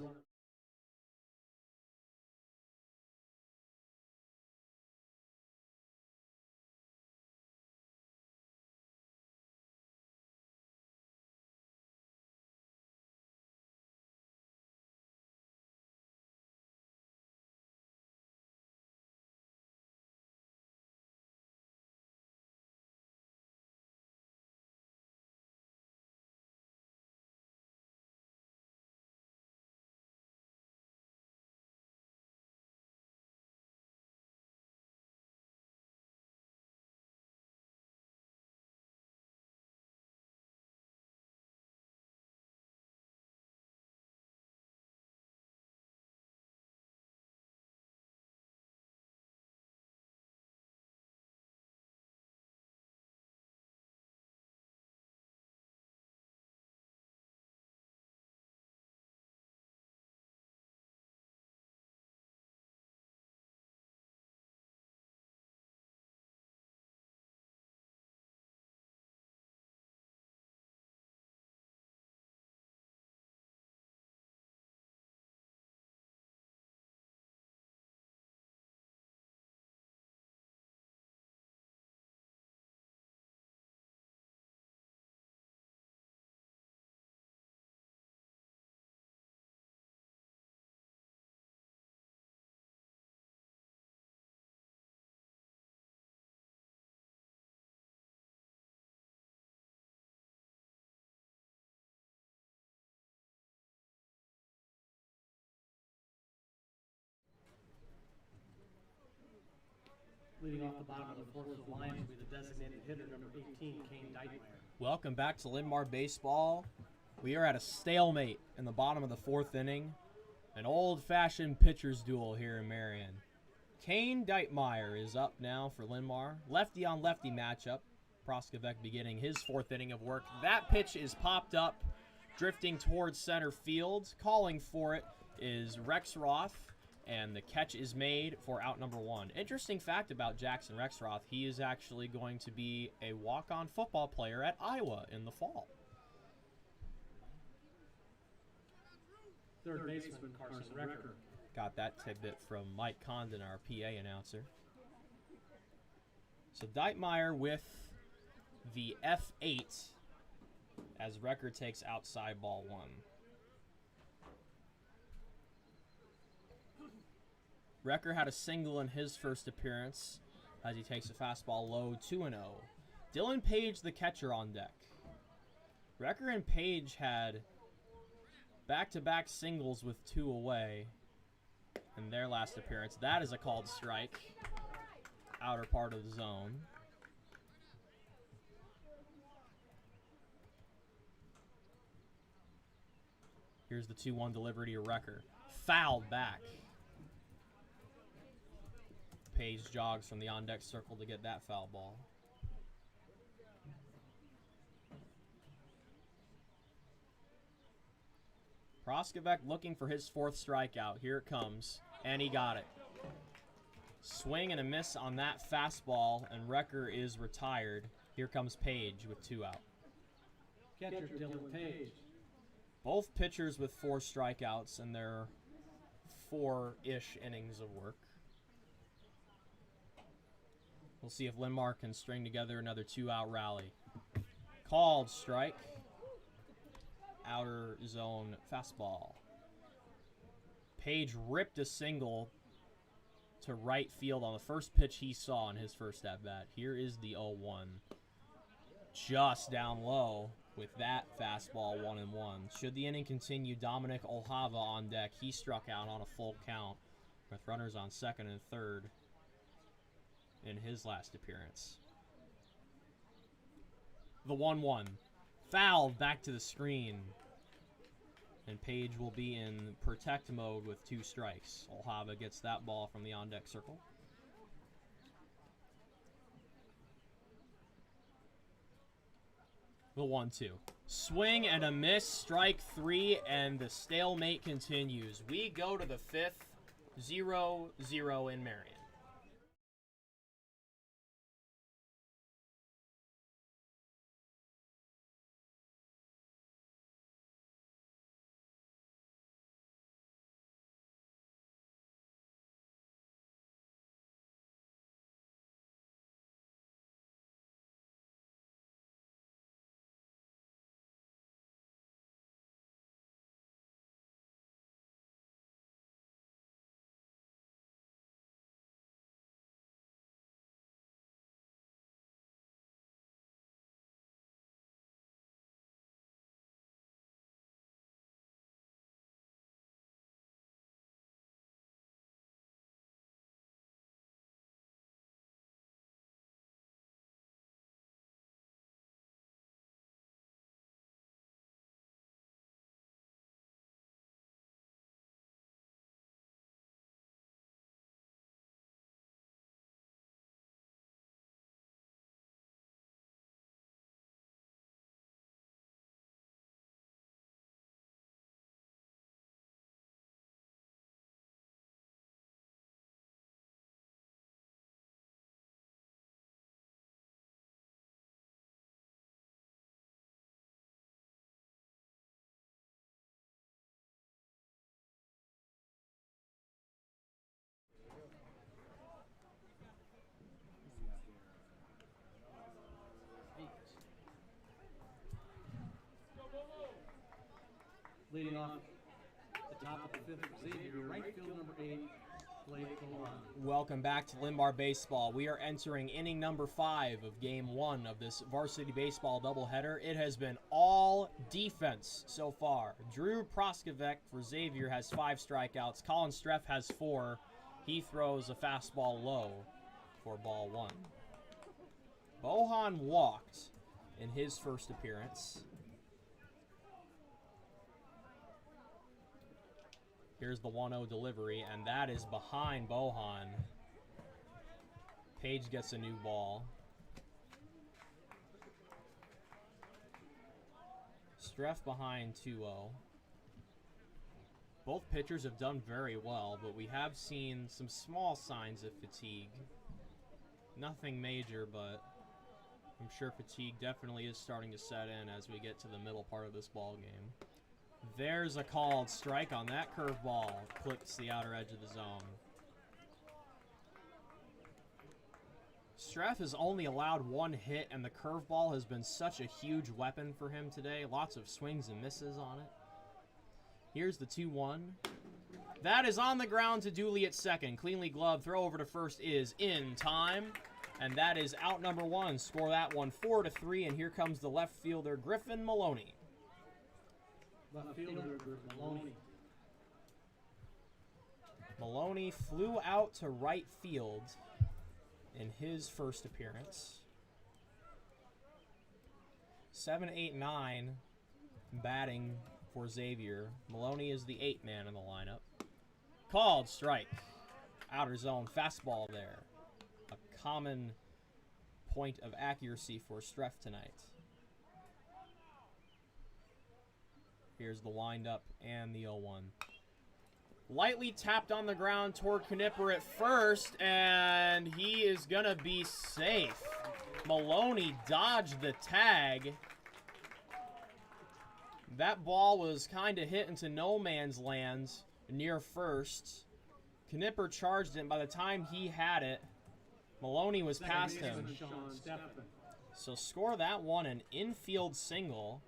Leading off the bottom of the fourth for the Lions will be the designated hitter, number 18, Kane Deitmeyer. Welcome back to Linn-Mar Baseball. We are at a stalemate in the bottom of the fourth inning. An old-fashioned pitcher's duel here in Marion. Kane Deitmeyer is up now for Linn-Mar. Lefty-on-lefty matchup. Proskovic beginning his fourth inning of work. That pitch is popped up, drifting towards center field. Calling for it is Rexroth, and the catch is made for out number one. Interesting fact about Jackson Rexroth, he is actually going to be a walk-on football player at Iowa in the fall. Third baseman, Carson Recker. Got that tidbit from Mike Condon, our PA announcer. So Deitmeyer with the F8 as Recker takes outside ball one. Recker had a single in his first appearance as he takes a fastball low 2-0. Dylan Page, the catcher, on deck. Recker and Page had back-to-back singles with 2 away in their last appearance. That is a called strike. Outer part of the zone. Here's the 2-1 delivery to Recker. Fouled back. Page jogs from the on-deck circle to get that foul ball. Proskovic looking for his 4th strikeout. Here it comes, and he got it. Swing and a miss on that fastball, and Recker is retired. Here comes Page with 2 out. Catcher, Dylan Page. Both pitchers with 4 strikeouts in their 4-ish innings of work. We'll see if Linn-Mar can string together another 2-out rally. Called strike. Outer zone fastball. Page ripped a single to right field on the first pitch he saw in his first at-bat. Here is the 0-1. Just down low with that fastball 1-1. Should the inning continue, Dominic Olhava on deck. He struck out on a full count with runners on second and third in his last appearance. The 1-1. Fouled back to the screen. And Page will be in protect mode with 2 strikes. Olhava gets that ball from the on-deck circle. The 1-2. Swing and a miss, strike 3, and the stalemate continues. We go to the 5th, 0-0 in Marion. Leading off the top of the 5th for Xavier, right field number 8, Blake Golan. Welcome back to Linn-Mar Baseball. We are entering inning number 5 of Game 1 of this Varsity Baseball doubleheader. It has been all defense so far. Drew Proskovic for Xavier has 5 strikeouts. Colin Streff has 4. He throws a fastball low. for ball 1. Bohan walked in his first appearance. Here's the 1-0 delivery, and that is behind Bohan. Page gets a new ball. Streff behind 2-0. Both pitchers have done very well, but we have seen some small signs of fatigue. Nothing major, but I'm sure fatigue definitely is starting to set in as we get to the middle part of this ball game. There's a called strike on that curveball. Clips the outer edge of the zone. Streff has only allowed 1 hit, and the curveball has been such a huge weapon for him today. Lots of swings and misses on it. Here's the 2-1. That is on the ground to Dooley at second. Cleanly gloved. Throw over to first is in time. And that is out number 1. Score that one 4-3, and here comes the left fielder, Griffin Maloney. Left fielder, Maloney. Maloney flew out to right field in his first appearance. 7, 8, 9 batting for Xavier. Maloney is the 8th man in the lineup. Called strike. Outer zone fastball there. A common point of accuracy for Streff tonight. Here's the windup and the 0-1. Lightly tapped on the ground toward Knipper at first, and he is going to be safe. Maloney dodged the tag. That ball was kind of hit into no man's land near first. Knipper charged it. By the time he had it, Maloney was past him. So score that one, an infield single.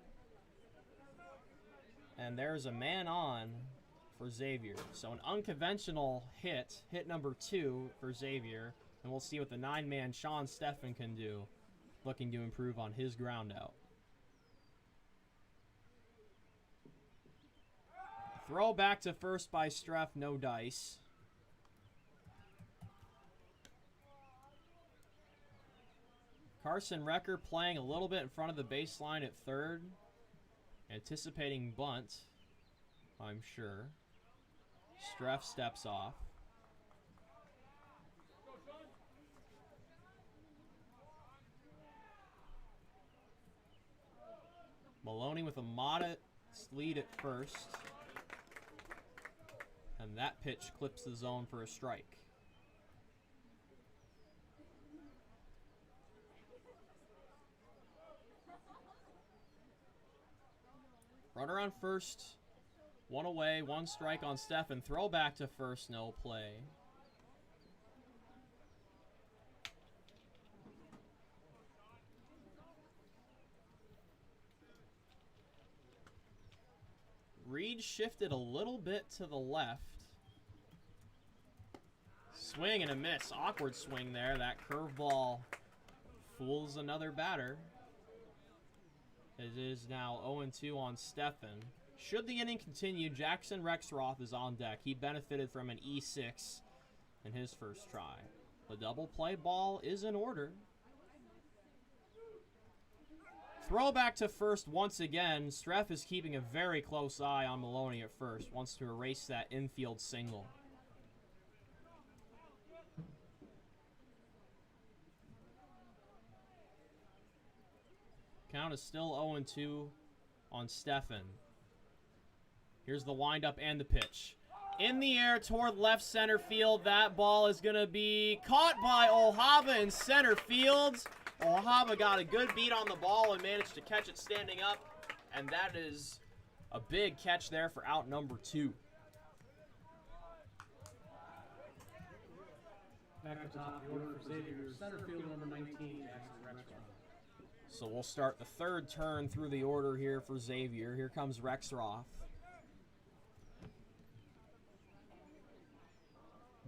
And there's a man on for Xavier. So an unconventional hit number 2 for Xavier. And we'll see what the 9-man Sean Steffen can do, looking to improve on his ground out. Throw back to first by Streff, no dice. Carson Recker playing a little bit in front of the baseline at third. Anticipating bunt, I'm sure. Streff steps off. Maloney with a modest lead at first. And that pitch clips the zone for a strike. Runner on first. 1 away, 1 strike on Steffen. Throw back to first, no play. Reed shifted a little bit to the left. Swing and a miss. Awkward swing there. That curveball fools another batter. It is now 0-2 on Steffen. Should the inning continue, Jackson Rexroth is on deck. He benefited from an E6 in his first try. The double play ball is in order. Throw back to first once again. Streff is keeping a very close eye on Maloney at first. Wants to erase that infield single. Count is still 0-2 on Steffen. Here's the windup and the pitch. In the air toward left center field. That ball is going to be caught by Olhava in center field. Olhava got a good beat on the ball and managed to catch it standing up. And that is a big catch there for out number 2. Back at the top of the order for Xavier, center field number 19, Jackson Rexroth. So we'll start the third turn through the order here for Xavier. Here comes Rexroth.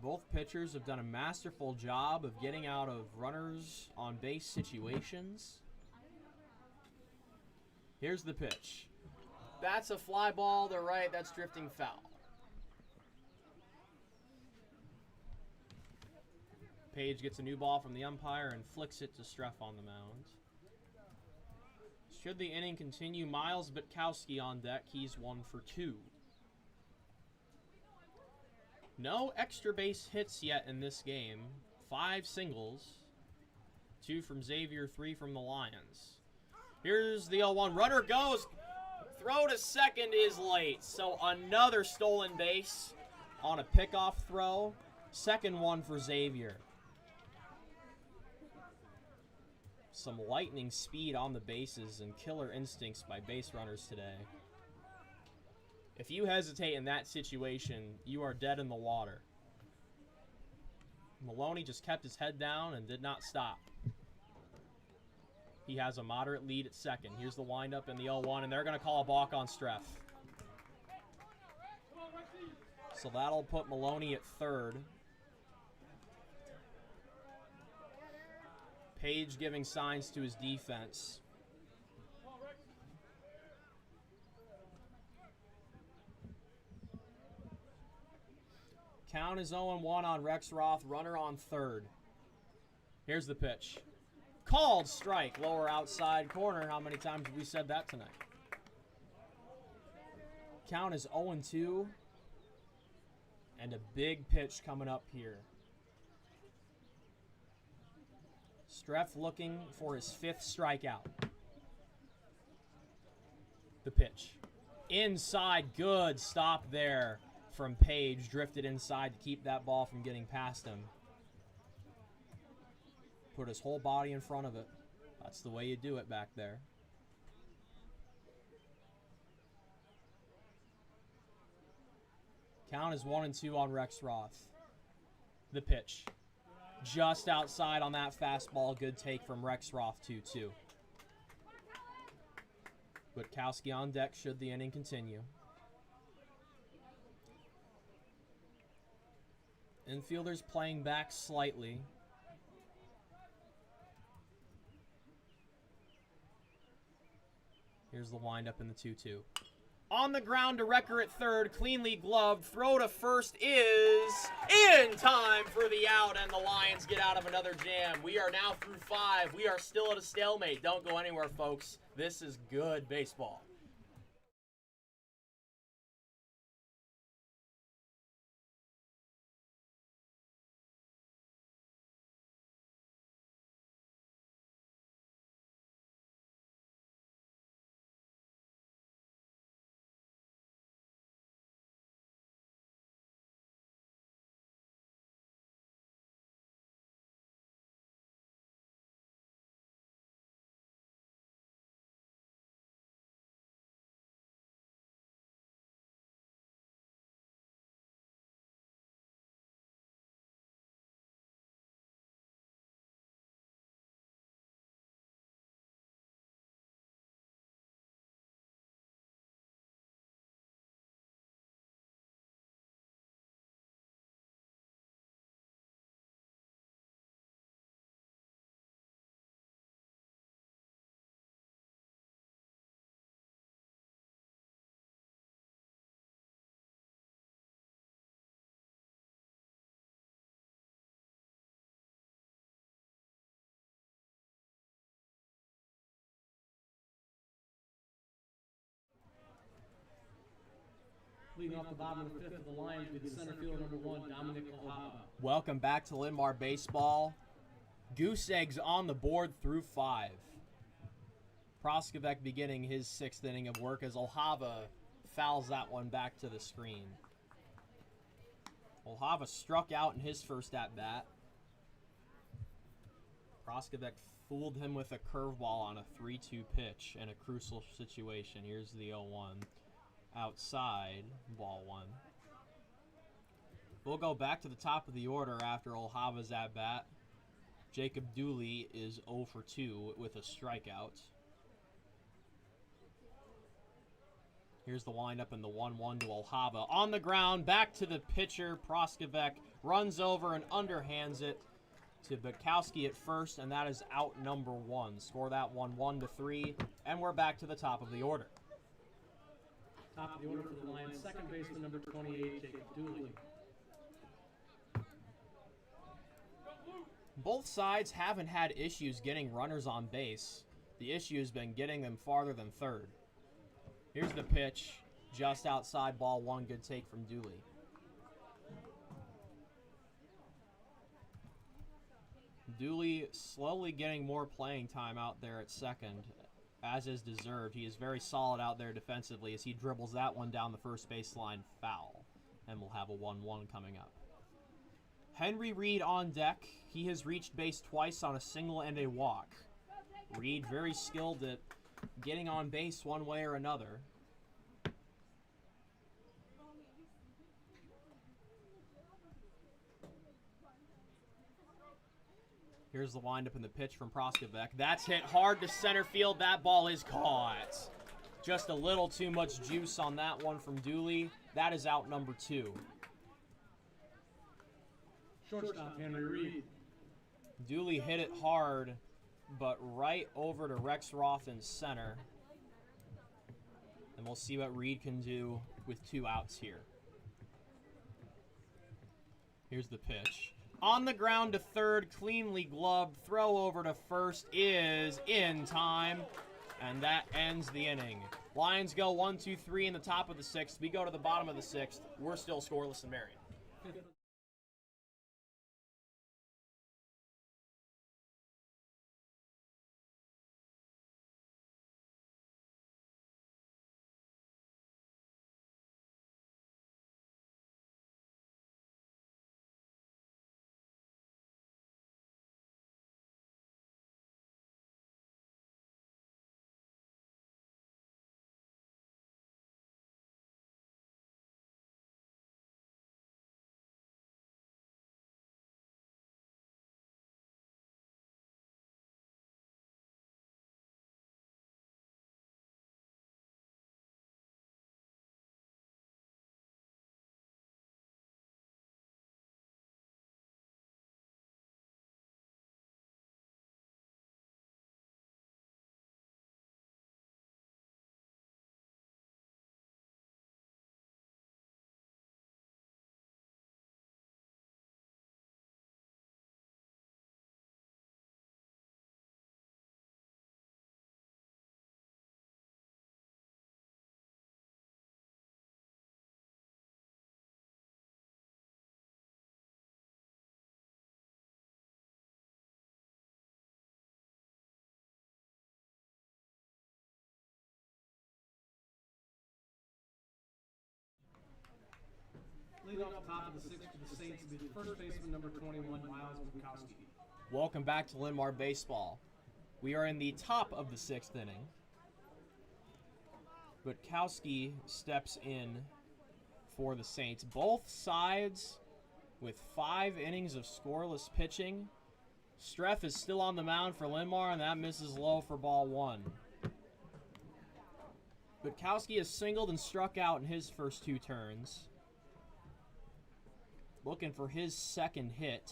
Both pitchers have done a masterful job of getting out of runners on base situations. Here's the pitch. That's a fly ball to right. That's drifting foul. Page gets a new ball from the umpire and flicks it to Streff on the mound. Should the inning continue, Miles Bitkowski on deck. He's 1 for 2. No extra base hits yet in this game. 5 singles. 2 from Xavier, 3 from the Lions. Here's the 0-1. Runner goes. Throw to second is late. So another stolen base on a pickoff throw. Second one for Xavier. Some lightning speed on the bases and killer instincts by base runners today. If you hesitate in that situation, you are dead in the water. Maloney just kept his head down and did not stop. He has a moderate lead at second. Here's the windup in the 0-1, and they're going to call a balk on Streff. So that'll put Maloney at third. Page giving signs to his defense. Count is 0-1 on Rex Roth. Runner on third. Here's the pitch. Called strike. Lower outside corner. How many times have we said that tonight? Count is 0-2. And a big pitch coming up here. Streff looking for his 5th strikeout. The pitch. Inside. Good stop there from Page. Drifted inside to keep that ball from getting past him. Put his whole body in front of it. That's the way you do it back there. Count is 1-2 on Rex Roth. The pitch. Just outside on that fastball. Good take from Rex Roth, 2-2. Bitkowski on deck should the inning continue. Infielders playing back slightly. Here's the windup in the 2-2. On the ground to Recker at third, cleanly gloved. Throw to first is in time for the out, and the Lions get out of another jam. We are now through 5. We are still at a stalemate. Don't go anywhere, folks. This is good baseball. Leading off the bottom of the 5th of the Lions with the center fielder number 1, Dominic Ohaba. Welcome back to Linn-Mar Baseball. Goose eggs on the board through 5. Proskovic beginning his 6th inning of work as Ohaba fouls that one back to the screen. Ohaba struck out in his first at-bat. Proskovic fooled him with a curveball on a 3-2 pitch in a crucial situation. Here's the 0-1. Outside, ball 1. We'll go back to the top of the order after Ohaba's at-bat. Jacob Dooley is 0 for 2 with a strikeout. Here's the windup and the 1-1 to Ohaba. On the ground, back to the pitcher. Proskovic runs over and underhands it to Bitkowski at first, and that is out number 1. Score that one 1-3, and we're back to the top of the order. Top of the order for the Lions, second baseman number 28, Jacob Dooley. Both sides haven't had issues getting runners on base. The issue has been getting them farther than third. Here's the pitch, just outside ball one. Good take from Dooley. Dooley slowly getting more playing time out there at second, as is deserved. He is very solid out there defensively as he dribbles that one down the first baseline, foul. And we'll have a 1-1 coming up. Henry Reed on deck. He has reached base twice on a single and a walk. Reed very skilled at getting on base one way or another. Here's the windup in the pitch from Proskovic. That's hit hard to center field. That ball is caught. Just a little too much juice on that one from Dooley. That is out number 2. Shortstop, Henry Reed. Dooley hit it hard, but right over to Rex Roth in center. And we'll see what Reed can do with 2 outs here. Here's the pitch. On the ground to third, cleanly gloved. Throw over to first is in time. And that ends the inning. Lions go 1-2-3 in the top of the 6th. We go to the bottom of the 6th. We're still scoreless in Marion. Leading off the top of the 6th for the Saints will be the first baseman, number 21, Miles Bukowski. Welcome back to Linn-Mar Baseball. We are in the top of the 6th inning. Bukowski steps in for the Saints. Both sides with 5 innings of scoreless pitching. Streff is still on the mound for Linn-Mar, and that misses low for ball 1. Bukowski has singled and struck out in his first 2 turns. Looking for his second hit.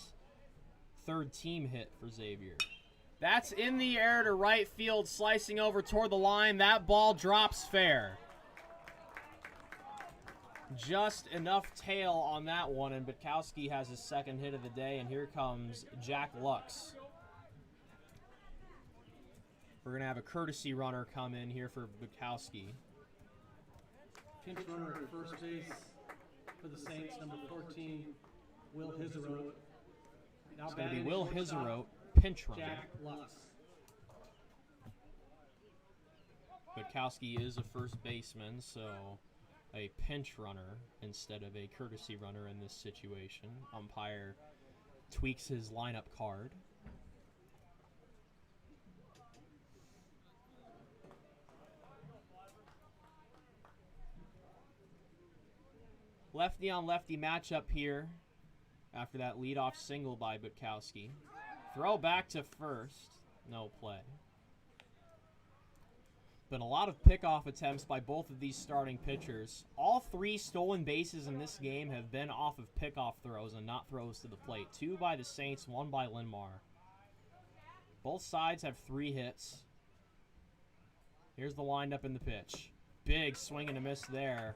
3rd team hit for Xavier. That's in the air to right field, slicing over toward the line. That ball drops fair. Just enough tail on that one, and Bukowski has his second hit of the day, and here comes Jack Lux. We're going to have a courtesy runner come in here for Bukowski. Pinch runner at first base for the Saints, number 14, Will Hiserow. It's going to be Will Hiserow, pinch runner. Jack Lux. Bukowski is a first baseman, so a pinch runner instead of a courtesy runner in this situation. Umpire tweaks his lineup card. Lefty on lefty matchup here after that leadoff single by Bukowski. Throw back to first. No play. Been a lot of pickoff attempts by both of these starting pitchers. All 3 stolen bases in this game have been off of pickoff throws and not throws to the plate. 2 by the Saints, 1 by Linn-Mar. Both sides have 3 hits. Here's the windup in the pitch. Big swing and a miss there.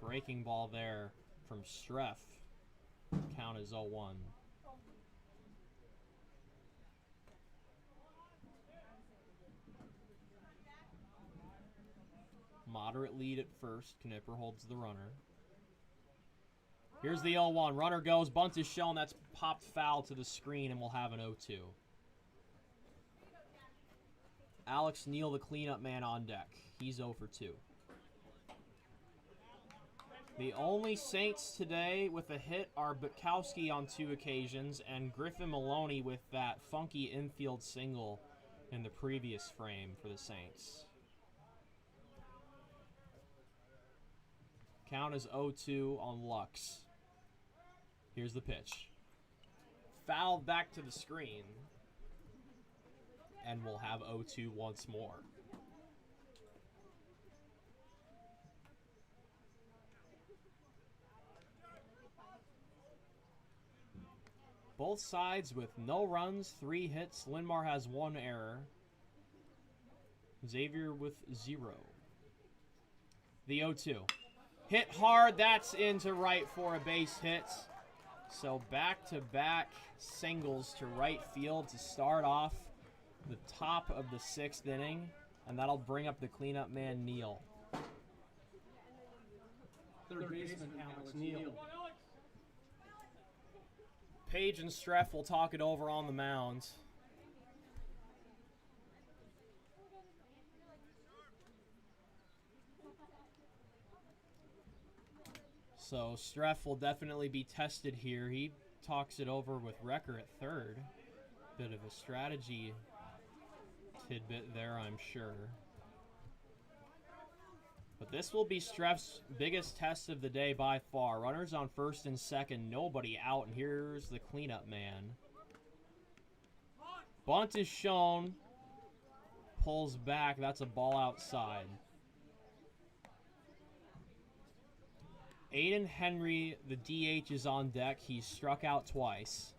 Breaking ball there from Streff. Count is 0-1. Moderate lead at first. Knipper holds the runner. Here's the 0-1. Runner goes. Bunt is shown. That's popped foul to the screen, and we'll have an 0-2. Alex Neal, the cleanup man, on deck. He's 0 for 2. The only Saints today with a hit are Bukowski on 2 occasions and Griffin Maloney with that funky infield single in the previous frame for the Saints. Count is 0-2 on Lux. Here's the pitch. Fouled back to the screen. And we'll have 0-2 once more. Both sides with no runs, 3 hits. Linn-Mar has 1 error. Xavier with 0. The 0-2. Hit hard, that's into right for a base hit. So back-to-back singles to right field to start off the top of the 6th inning, and that'll bring up the cleanup man, Neal. Third baseman, Alex Neal. Page and Streff will talk it over on the mound. So Streff will definitely be tested here. He talks it over with Recker at third. Bit of a strategy tidbit there, I'm sure. But this will be Streff's biggest test of the day by far. Runners on first and second, nobody out, and here's the cleanup man. Bunt is shown. Pulls back, that's a ball outside. Aiden Henry, the DH, is on deck. He's struck out twice.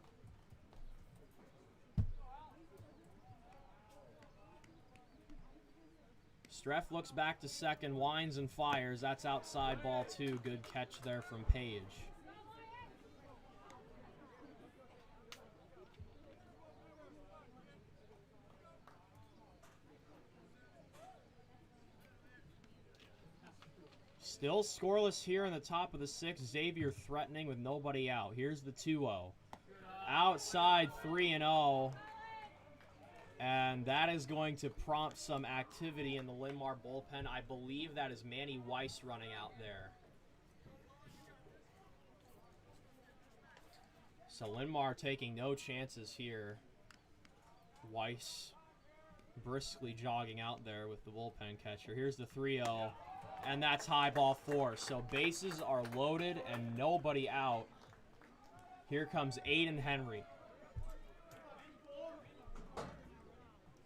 Streff looks back to second, winds and fires. That's outside, ball 2. Good catch there from Page. Still scoreless here in the top of the 6th. Xavier threatening with nobody out. Here's the 2-0. Outside 3-0. And that is going to prompt some activity in the Linn-Mar bullpen. I believe that is Manny Weiss running out there. So Linn-Mar taking no chances here. Weiss briskly jogging out there with the bullpen catcher. Here's the 3-0. And that's high, ball 4. So bases are loaded and nobody out. Here comes Aiden Henry.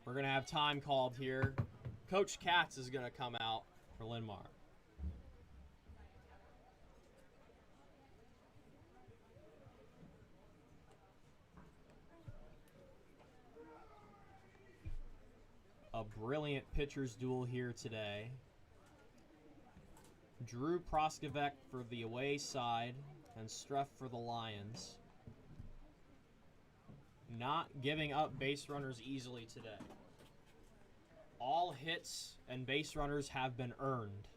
We're going to have time called here. Coach Katz is going to come out for Linn-Mar. A brilliant pitcher's duel here today. Drew Proskovic for the away side and Streff for the Lions. Not giving up base runners easily today. All hits and base runners have been earned.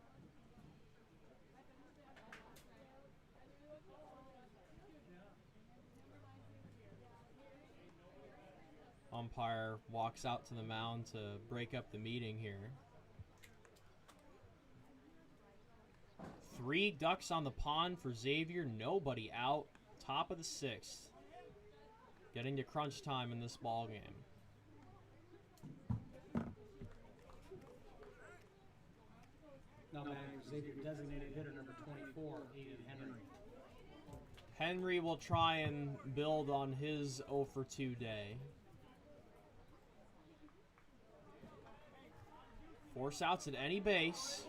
Umpire walks out to the mound to break up the meeting here. 3 ducks on the pond for Xavier, nobody out. Top of the 6th. Getting to crunch time in this ball game. Now back for Xavier designated hitter number 24, Aiden Henry. Henry will try and build on his 0 for 2 day. Force outs at any base.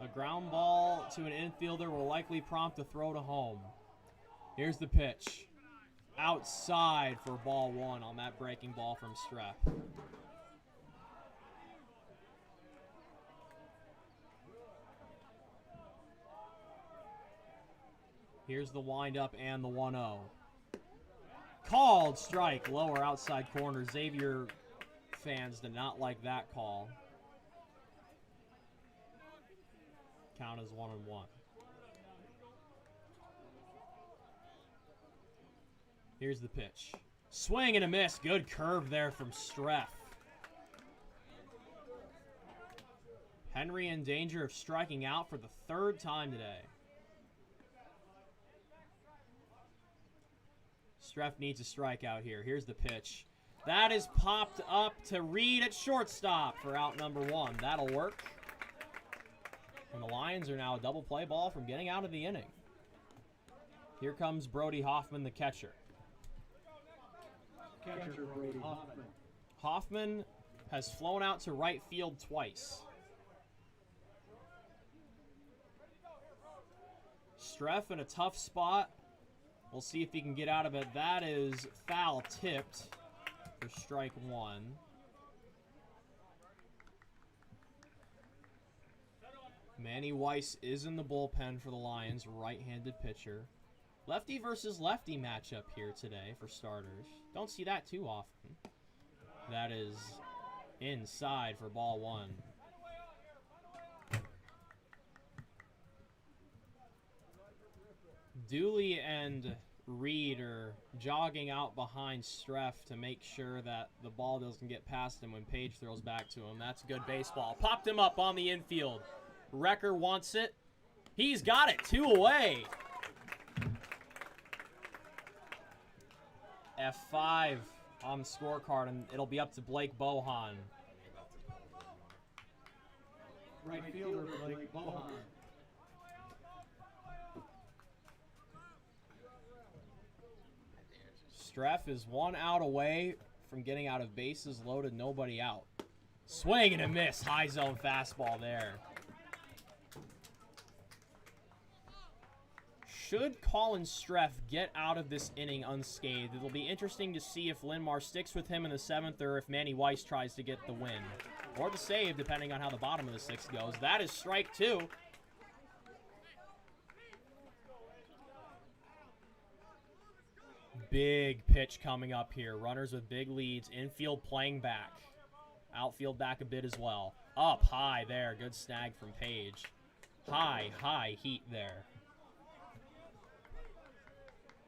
A ground ball to an infielder will likely prompt a throw to home. Here's the pitch. Outside for ball 1 on that breaking ball from Streff. Here's the windup and the 1-0. Called strike, lower outside corner. Xavier fans did not like that call. count is 1-1. Here's the pitch. Swing and a miss. Good curve there from Streff. Henry in danger of striking out for the 3rd time today. Streff needs a strikeout here. Here's the pitch. That is popped up to Reed at shortstop for out number 1. That'll work. And the Lions are now a double play ball from getting out of the inning. Here comes Brody Hoffman, the catcher. Catcher Brody Hoffman. Hoffman has flown out to right field twice. Streff in a tough spot. We'll see if he can get out of it. That is foul tipped for strike 1. Manny Weiss is in the bullpen for the Lions, right-handed pitcher. Lefty versus lefty matchup here today for starters. Don't see that too often. That is inside for ball 1. Dooley and Reed are jogging out behind Streff to make sure that the ball doesn't get past him when Page throws back to him. That's good baseball. Popped him up on the infield. Wrecker wants it. He's got it. 2 away. F5 on the scorecard, and it'll be up to Blake Bohan. Right fielder Blake Bohan. Streff is 1 out away from getting out of bases loaded, nobody out. Swing and a miss. High zone fastball there. Should Colin Streff get out of this inning unscathed? It'll be interesting to see if Linn-Mar sticks with him in the 7th or if Manny Weiss tries to get the win. Or the save, depending on how the bottom of the 6th goes. That is strike 2. Big pitch coming up here. Runners with big leads. Infield playing back. Outfield back a bit as well. Up high there. Good snag from Page. High heat there.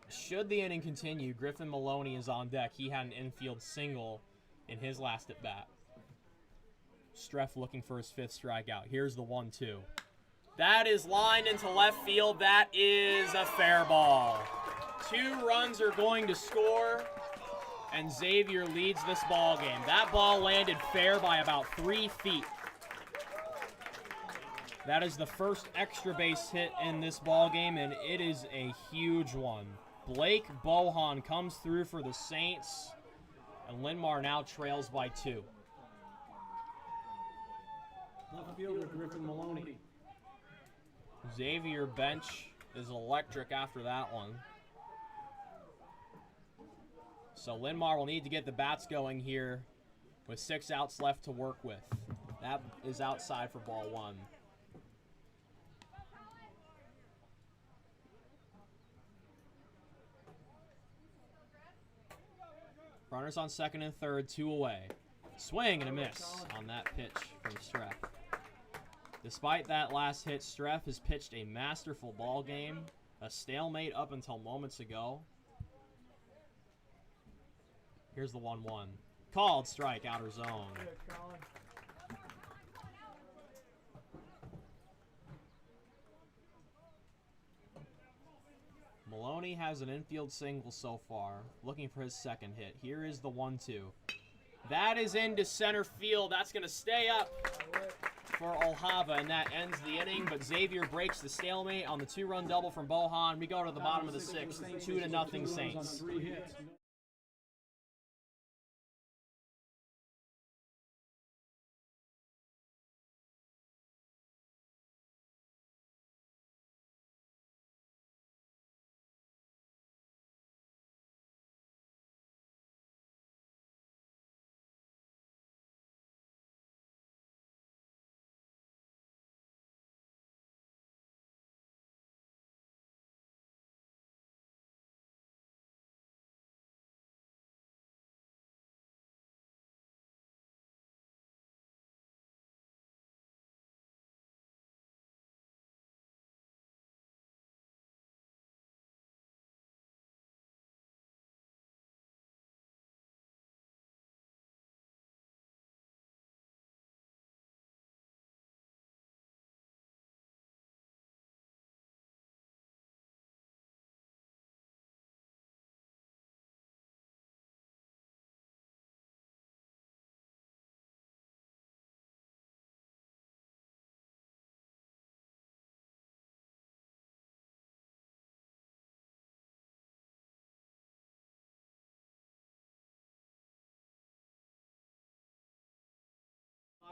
Should the inning continue, Griffin Maloney is on deck. He had an infield single in his last at bat. Streff looking for his 5th strikeout. Here's the 1-2. That is lined into left field. That is a fair ball. 2 runs are going to score, and Xavier leads this ball game. That ball landed fair by about 3 feet. That is the first extra base hit in this ball game, and it is a huge one. Blake Bohan comes through for the Saints, and Linn-Mar now trails by 2. Left fielder Griffin Maloney. Xavier bench is electric after that one. So Linn-Mar will need to get the bats going here with 6 outs left to work with. That is outside for ball 1. Runners on 2nd and 3rd, 2 away. Swing and a miss on that pitch from Streff. Despite that last hit, Streff has pitched a masterful ball game, a stalemate up until moments ago. Here's the 1-1. Called strike, outer zone. Maloney has an infield single so far, looking for his 2nd hit. Here is the 1-2. That is into center field. That's going to stay up for Olhava, and that ends the inning. But Xavier breaks the stalemate on the 2-run double from Bohan. We go to the bottom of the 6th, 2-0 Saints.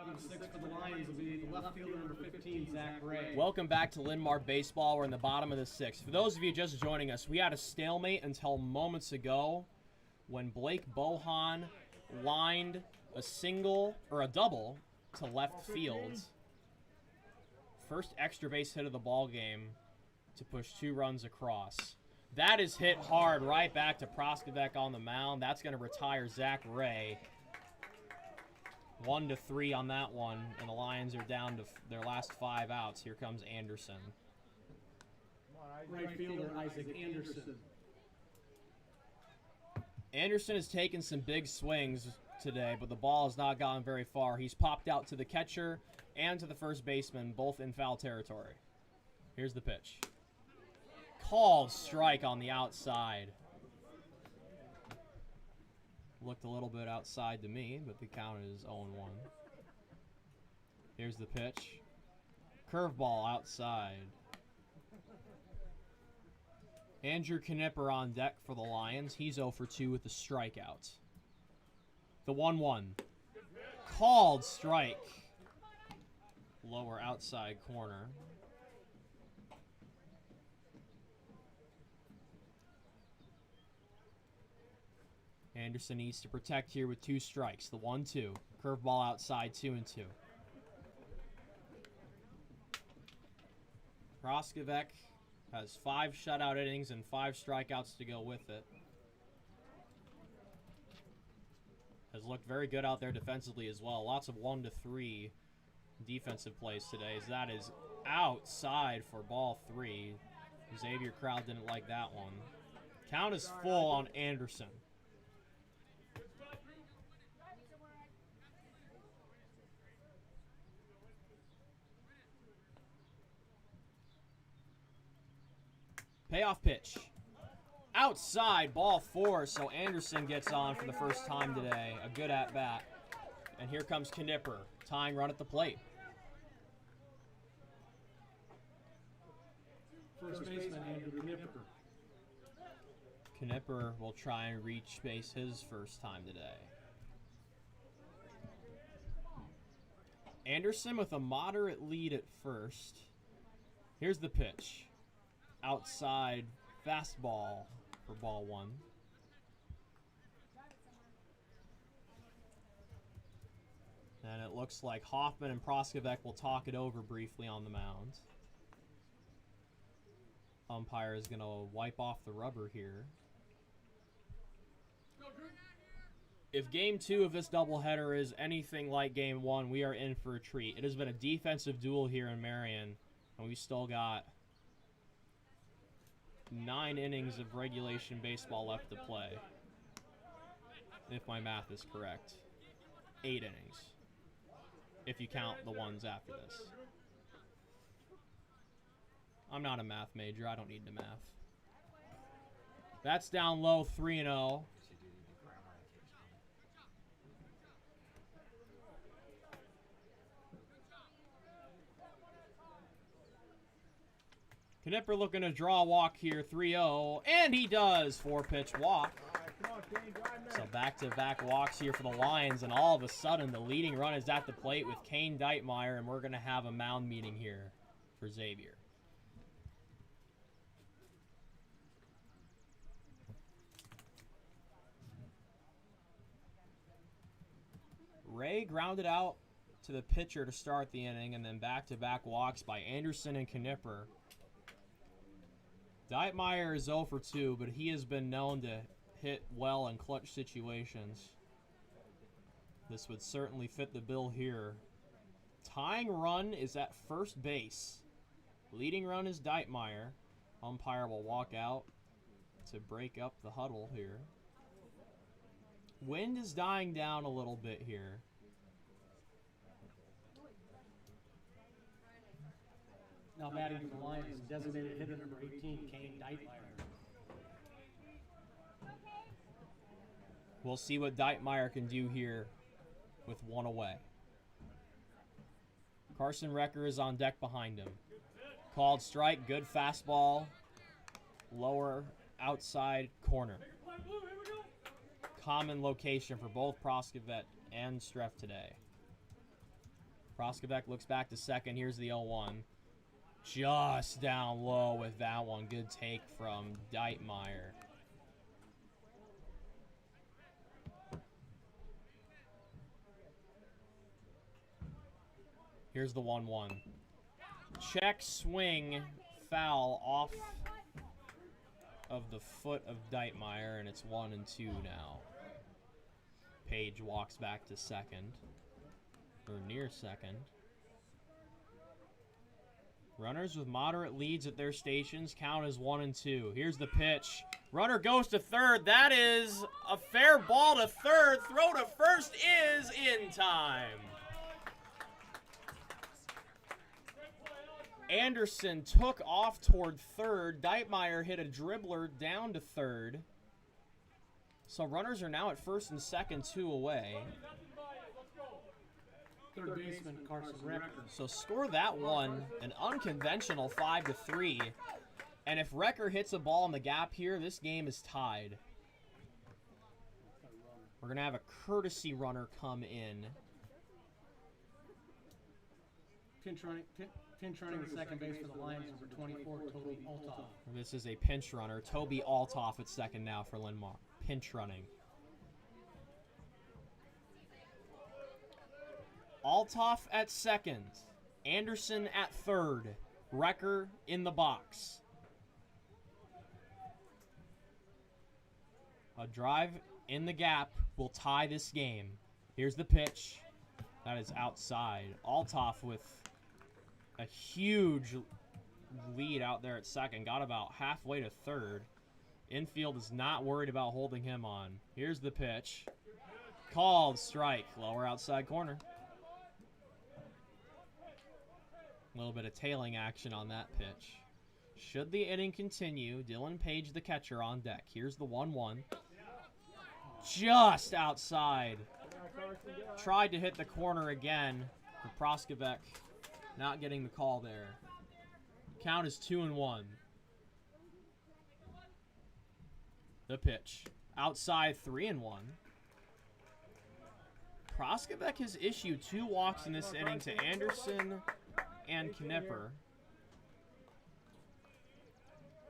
Number 6 for the Lions will be the left fielder, number 15, Zach Ray. Welcome back to Linn-Mar Baseball. We're in the bottom of the 6th. For those of you just joining us, we had a stalemate until moments ago when Blake Bohan lined a single or a double to left field. First extra base hit of the ball game to push 2 runs across. That is hit hard right back to Proskovic on the mound. That's going to retire Zach Ray. 1-3 on that one, and the Lions are down to their last 5 outs. Here comes Anderson. Right fielder, Isaac Anderson. Anderson has taken some big swings today, but the ball has not gone very far. He's popped out to the catcher and to the first baseman, both in foul territory. Here's the pitch. Called strike on the outside. Looked a little bit outside to me, but the count is 0-1. Here's the pitch. Curveball outside. Andrew Knipper on deck for the Lions. He's 0 for 2 with the strikeout. The 1-1. Called strike. Lower outside corner. Anderson needs to protect here with 2 strikes. The 1-2. Curveball outside, 2-2. Proskovic has 5 shutout innings and 5 strikeouts to go with it. Has looked very good out there defensively as well. Lots of 1-3 defensive plays today. As that is outside for ball 3. Xavier crowd didn't like that one. Count is full on Anderson. Payoff pitch. Outside, ball 4, so Anderson gets on for the first time today. A good at-bat. And here comes Knipper, tying run at the plate. First baseman, Andrew Knipper. Knipper will try and reach base his first time today. Anderson with a moderate lead at first. Here's the pitch. Outside fastball for ball 1. And it looks like Hoffman and Proskovic will talk it over briefly on the mound. Umpire is going to wipe off the rubber here. If game 2 of this doubleheader is anything like game 1, we are in for a treat. It has been a defensive duel here in Marion, and we still got 9 innings of regulation baseball left to play, if my math is correct. 8 innings, if you count the ones after this. I'm not a math major. I don't need to math. That's down low, 3-0. Knipper looking to draw a walk here, 3-0, and he does. 4-pitch walk. So back-to-back walks here for the Lions, and all of a sudden the leading run is at the plate with Kane Deitmeyer, and we're going to have a mound meeting here for Xavier. Ray grounded out to the pitcher to start the inning, and then back-to-back walks by Anderson and Knipper. Deitmeyer is 0 for 2, but he has been known to hit well in clutch situations. This would certainly fit the bill here. Tying run is at first base. Leading run is Deitmeyer. Umpire will walk out to break up the huddle here. Wind is dying down a little bit here. Now batting for the Lions, designated hitter number 18, Kane Deitmeyer. We'll see what Deitmeyer can do here with 1 away. Carson Recker is on deck behind him. Called strike, good fastball, lower outside corner. Common location for both Proskovic and Streff today. Proskovic looks back to second. Here's the 0-1. Just down low with that one. Good take from Linn-Mar. Here's the 1-1. Check, swing, foul off of the foot of Linn-Mar, and it's 1 and 2 now. Page walks back to second, or near second. Runners with moderate leads at their stations count as 1 and 2. Here's the pitch. Runner goes to third. That is a fair ball to third. Throw to first is in time. Anderson took off toward third. Linn-Mar hit a dribbler down to third. So runners are now at first and second, 2 away. Third baseman Carson Recker. So score that one, an unconventional 5-3. And if Recker hits a ball in the gap here, this game is tied. We're going to have a courtesy runner come in. Pinch running the second base for the Lions, number 24, Toby Altoff. This is a pinch runner. Toby Altoff at second now for Linn-Mar. Pinch running. Altoff at second. Anderson at third. Recker in the box. A drive in the gap will tie this game. Here's the pitch. That is outside. Altoff with a huge lead out there at second. Got about halfway to third. Infield is not worried about holding him on. Here's the pitch. Called strike. Lower outside corner. A little bit of tailing action on that pitch. Should the inning continue, Dylan Page, the catcher, on deck. Here's the 1-1. Just outside. Tried to hit the corner again for Proskovic. Not getting the call there. Count is 2-1. The pitch. Outside 3-1. Proskovic has issued 2 walks in this inning to Anderson and Knipper.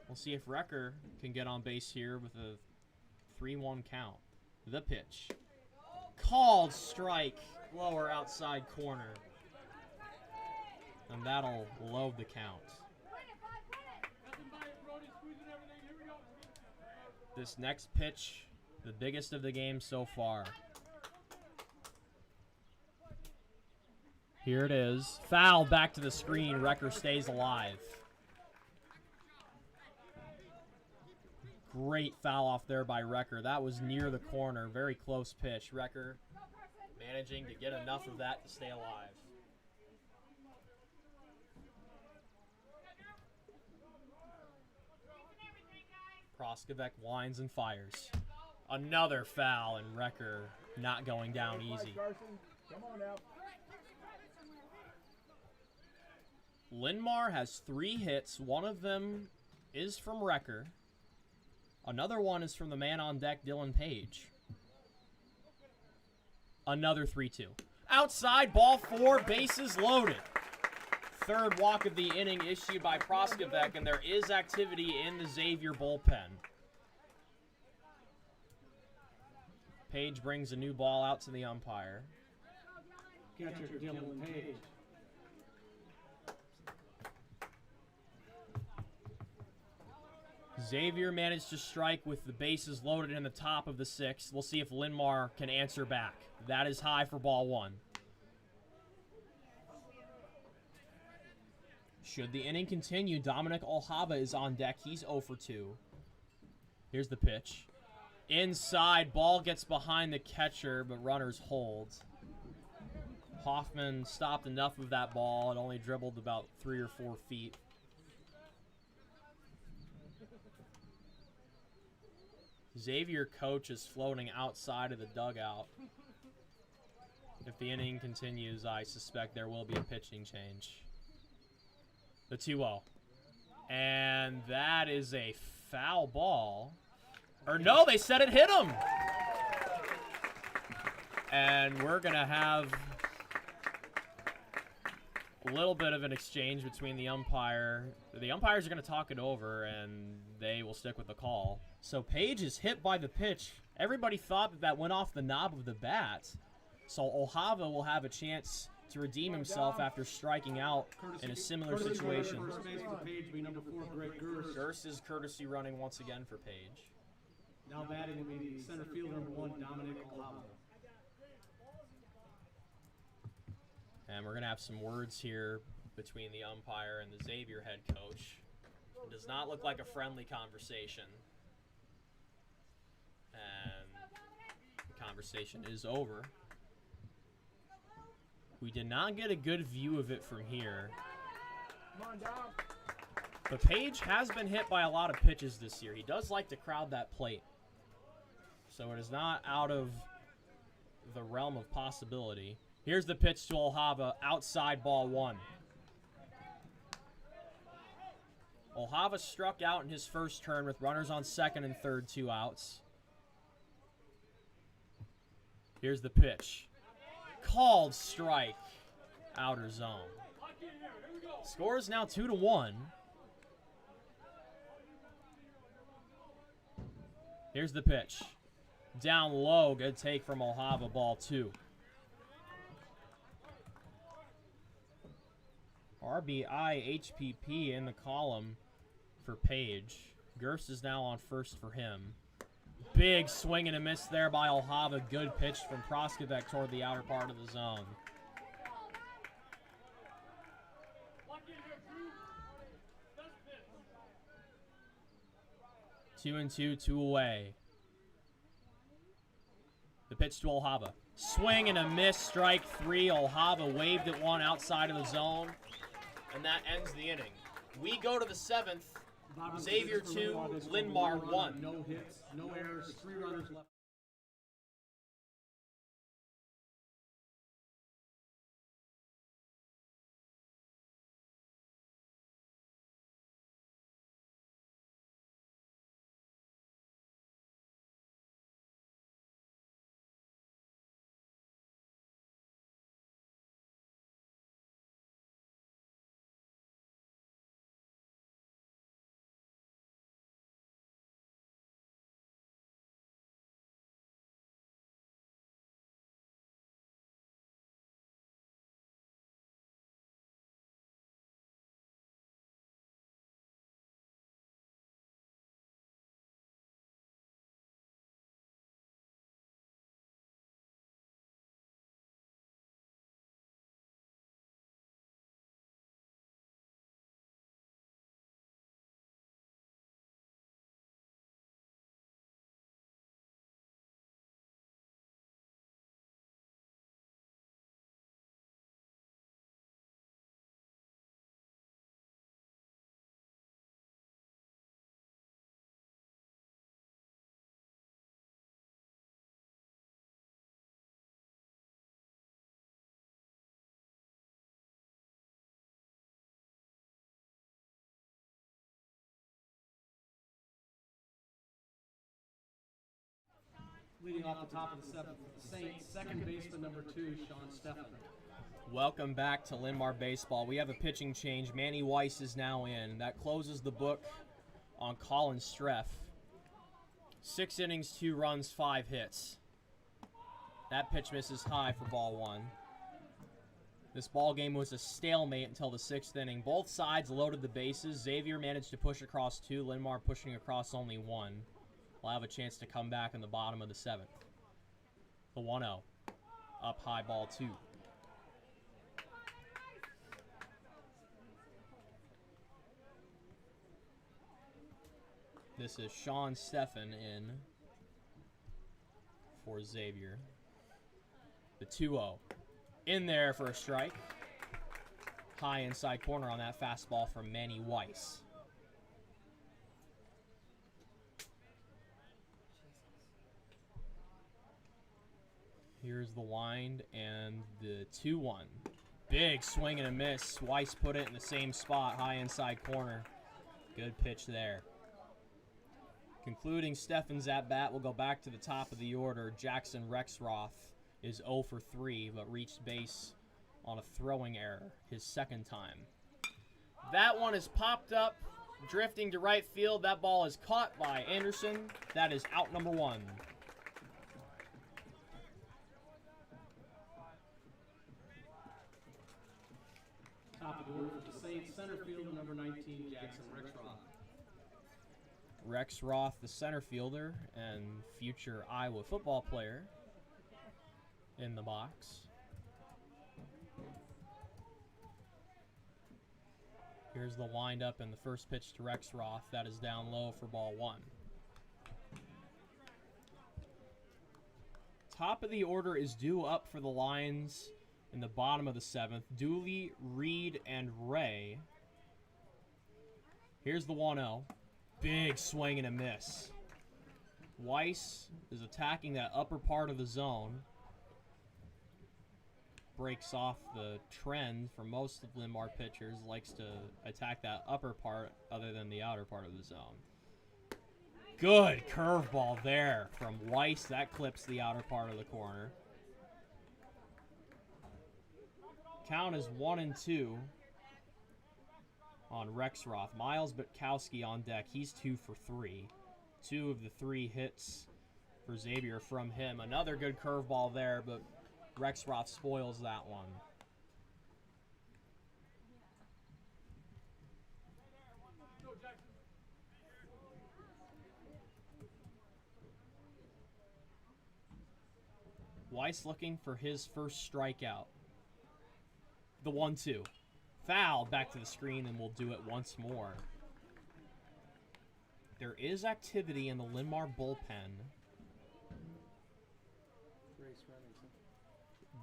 We'll see if Recker can get on base here with a 3-1 count. The pitch. Called strike. Lower outside corner. And that'll load the count. This next pitch, the biggest of the game so far. Here it is. Foul back to the screen. Recker stays alive. Great foul off there by Recker. That was near the corner. Very close pitch. Recker managing to get enough of that to stay alive. Proskovic winds and fires. Another foul, and Recker not going down easy. Come on now. Linn-Mar has 3 hits. One of them is from Recker. Another one is from the man on deck, Dylan Page. Another 3-2. Outside, ball 4, bases loaded. Third walk of the inning issued by Proskovic, and there is activity in the Xavier bullpen. Page brings a new ball out to the umpire. Catcher Dylan Page. Xavier managed to strike with the bases loaded in the top of the 6th. We'll see if Linn-Mar can answer back. That is high for ball 1. Should the inning continue, Dominic Alhaba is on deck. He's 0 for 2. Here's the pitch. Inside, ball gets behind the catcher, but runners hold. Hoffman stopped enough of that ball. It only dribbled about 3 or 4 feet. Xavier coach is floating outside of the dugout. If the inning continues, I suspect there will be a pitching change. The 2-0. And that is a foul ball. Or no, they said it hit him. And we're going to have A little bit of an exchange between the umpire. The umpires are going to talk it over, and they will stick with the call. So Page is hit by the pitch. Everybody thought that went off the knob of the bat. So Ohava will have a chance to redeem himself after striking out in a similar situation. First base for Page will be number 4, Greg Gers. Gers is courtesy running once again for Page. Now batting will be the center fielder, number 1, Dominic Ohava. And we're going to have some words here between the umpire and the Xavier head coach. It does not look like a friendly conversation. And the conversation is over. We did not get a good view of it from here. But Page has been hit by a lot of pitches this year. He does like to crowd that plate. So it is not out of the realm of possibility. Here's the pitch to Ohava, outside ball 1. Ohava struck out in his first turn with runners on second and third, 2 outs. Here's the pitch. Called strike, outer zone. Score is now 2-1. Here's the pitch. Down low, good take from Ohava, ball 2. RBI HPP in the column for Page. Gers is now on first for him. Big swing and a miss there by Ohava. Good pitch from Proskovic toward the outer part of the zone. Two and two away. The pitch to Ohava. Swing and a miss, strike 3. Ohava waved at one outside of the zone. And that ends the inning. We go to the 7th. Xavier 2, Linn-Mar 1. No hits, no errors, 3 runners left. Leading off the top of the 7th, the Saints, second baseman number 2, Sean Stephan. Welcome back to Linn-Mar Baseball. We have a pitching change. Manny Weiss is now in. That closes the book on Colin Streff. 6 innings, 2 runs, 5 hits. That pitch misses high for ball 1. This ball game was a stalemate until the 6th inning. Both sides loaded the bases. Xavier managed to push across 2. Linn-Mar pushing across only 1. We'll have a chance to come back in the bottom of the 7th. The 1-0. Up high, ball 2. This is Sean Stephan in for Xavier. The 2-0. In there for a strike. High inside corner on that fastball from Manny Weiss. Here's the wind and the 2-1. Big swing and a miss. Weiss put it in the same spot, high inside corner. Good pitch there. Concluding Stephan's at-bat, we'll go back to the top of the order. Jackson Rexroth is 0 for 3, but reached base on a throwing error, his second time. That one is popped up, drifting to right field. That ball is caught by Anderson. That is out number 1. Top of the order for the Saints, center fielder number 19, Jackson Rexroth. Rex Roth, the center fielder and future Iowa football player, in the box. Here's the windup and the first pitch to Rex Roth. That is down low for ball 1. Top of the order is due up for the Lions in the bottom of the 7th. Dooley, Reed, and Ray. Here's the 1-0. Big swing and a miss. Weiss is attacking that upper part of the zone. Breaks off the trend for most of Linn-Mar pitchers. Likes to attack that upper part other than the outer part of the zone. Good curveball there from Weiss. That clips the outer part of the corner. Count is 1-2 on Rexroth. Miles Butkowski on deck. He's 2 for 3. 2 of the 3 hits for Xavier from him. Another good curveball there, but Rexroth spoils that one. Weiss looking for his first strikeout. The 1-2. Foul back to the screen, and we'll do it once more. There is activity in the Linn-Mar bullpen.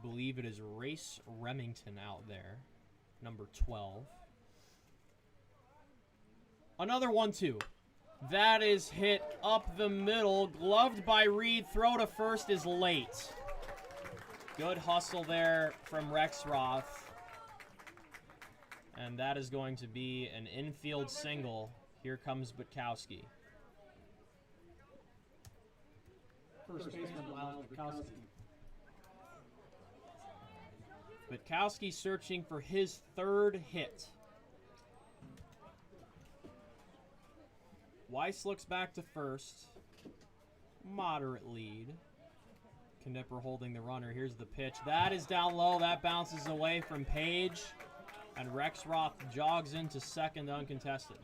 Believe it is Race Remington out there, number 12. Another 1-2. That is hit up the middle, gloved by Reed. Throw to first is late. Good hustle there from Rexroth. And that is going to be an infield single. Here comes Butkowski. First baseman Miles Butkowski. Butkowski searching for his 3rd hit. Weiss looks back to first. Moderate lead. Knipper holding the runner. Here's the pitch. That is down low. That bounces away from Page. And Rexroth jogs into second uncontested.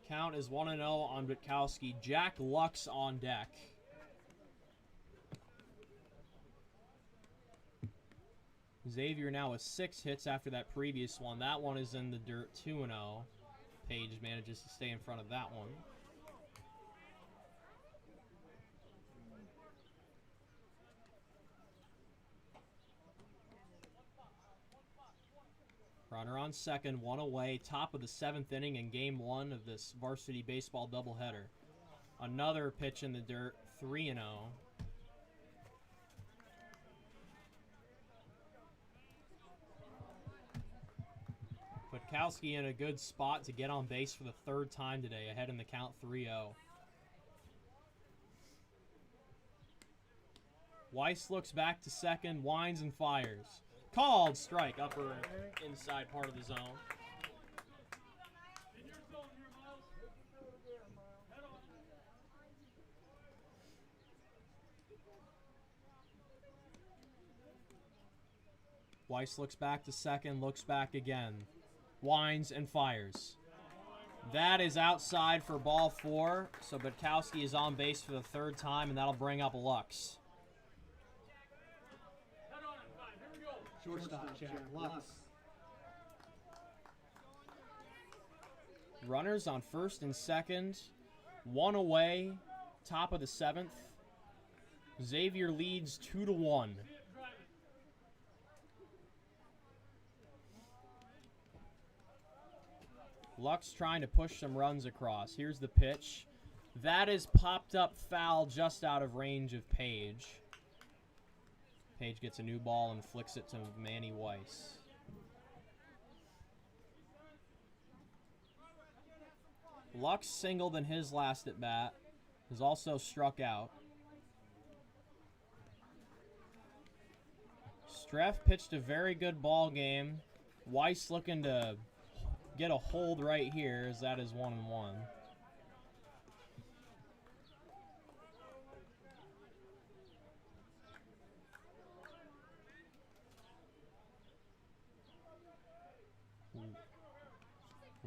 Count is 1-0 on Butkowski. Jack Lux on deck. Xavier now with 6 hits after that previous one. That one is in the dirt, 2-0. Page manages to stay in front of that one. Runner on second, 1 away, top of the 7th inning in game 1 of this varsity baseball doubleheader. Another pitch in the dirt, 3-0. Butkowski in a good spot to get on base for the 3rd time today, ahead in the count 3-0. Weiss looks back to second, winds and fires. Called strike, upper inside part of the zone. Weiss looks back to second, looks back again. Winds and fires. That is outside for ball 4, so Butkowski is on base for the 3rd time, and that'll bring up Lux. Shortstop, Jack Lux. Runners on first and second. 1 away. Top of the 7th. Xavier leads 2-1. Lux trying to push some runs across. Here's the pitch. That is popped up foul just out of range of Page. Page gets a new ball and flicks it to Manny Weiss. Lux singled in his last at bat. Was also struck out. Streff pitched a very good ball game. Weiss looking to get a hold right here, as that is 1-1.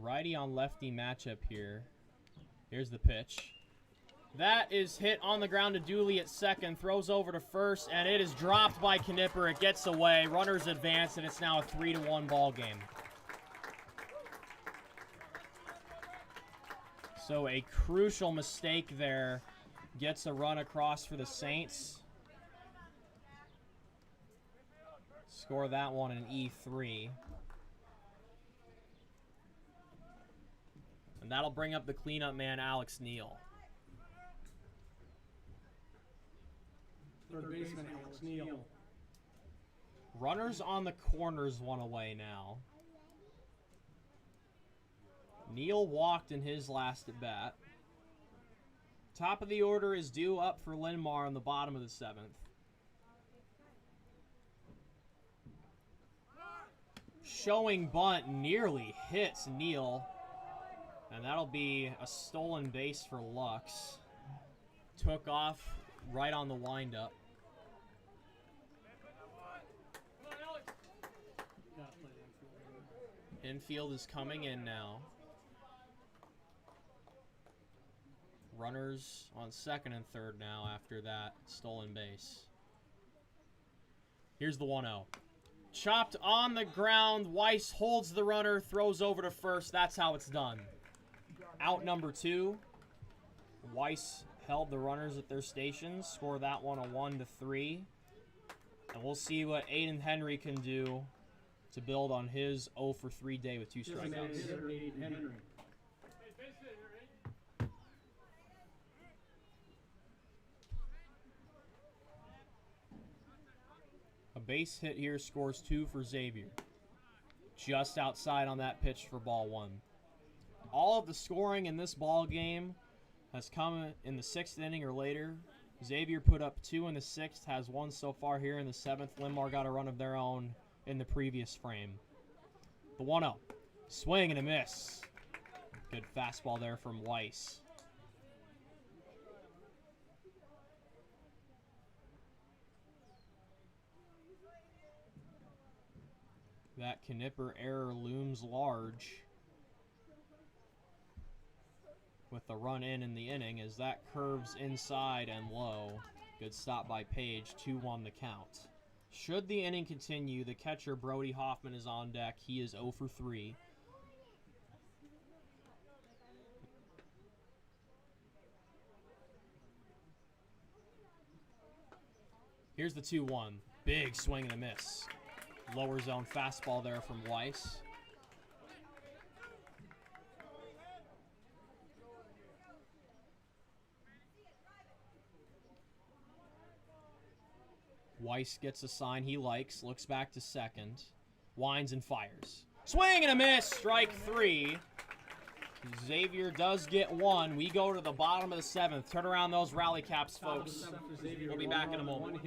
Righty on lefty matchup here. Here's the pitch. That is hit on the ground to Dooley at second. Throws over to first, and it is dropped by Knipper. It gets away. Runners advance, and it's now a 3-1 ball game. So a crucial mistake there gets a run across for the Saints. Score that one in E3. And that'll bring up the cleanup man, Alex Neal. Third baseman Alex Neal. Runners on the corners, one away now. Neal walked in his last at bat. Top of the order is due up for Linn-Mar on the bottom of the 7th. Showing bunt nearly hits Neal. And that'll be a stolen base for Lux. Took off right on the windup. Infield is coming in now. Runners on second and third now after that stolen base. Here's the 1-0. Chopped on the ground. Weiss holds the runner, throws over to first. That's how it's done. Out number 2. Weiss held the runners at their stations. Score that one a 1-3. And we'll see what Aiden Henry can do to build on his 0 for 3 day with 2 strikeouts. A base hit here scores 2 for Xavier. Just outside on that pitch for ball 1. All of the scoring in this ball game has come in the 6th inning or later. Xavier put up 2 in the 6th, has 1 so far here in the 7th. Linn-Mar got a run of their own in the previous frame. The 1-0. Swing and a miss. Good fastball there from Weiss. That Knipper error looms large. With the run in the inning as that curves inside and low. Good stop by Page, 2-1 the count. Should the inning continue, the catcher Brody Hoffman is on deck. He is 0 for 3. Here's the 2-1. Big swing and a miss. Lower zone fastball there from Weiss. Weiss gets a sign he likes, looks back to second, winds and fires. Swing and a miss, strike 3. Xavier does get 1. We go to the bottom of the 7th. Turn around those rally caps, folks. We'll be back in a moment.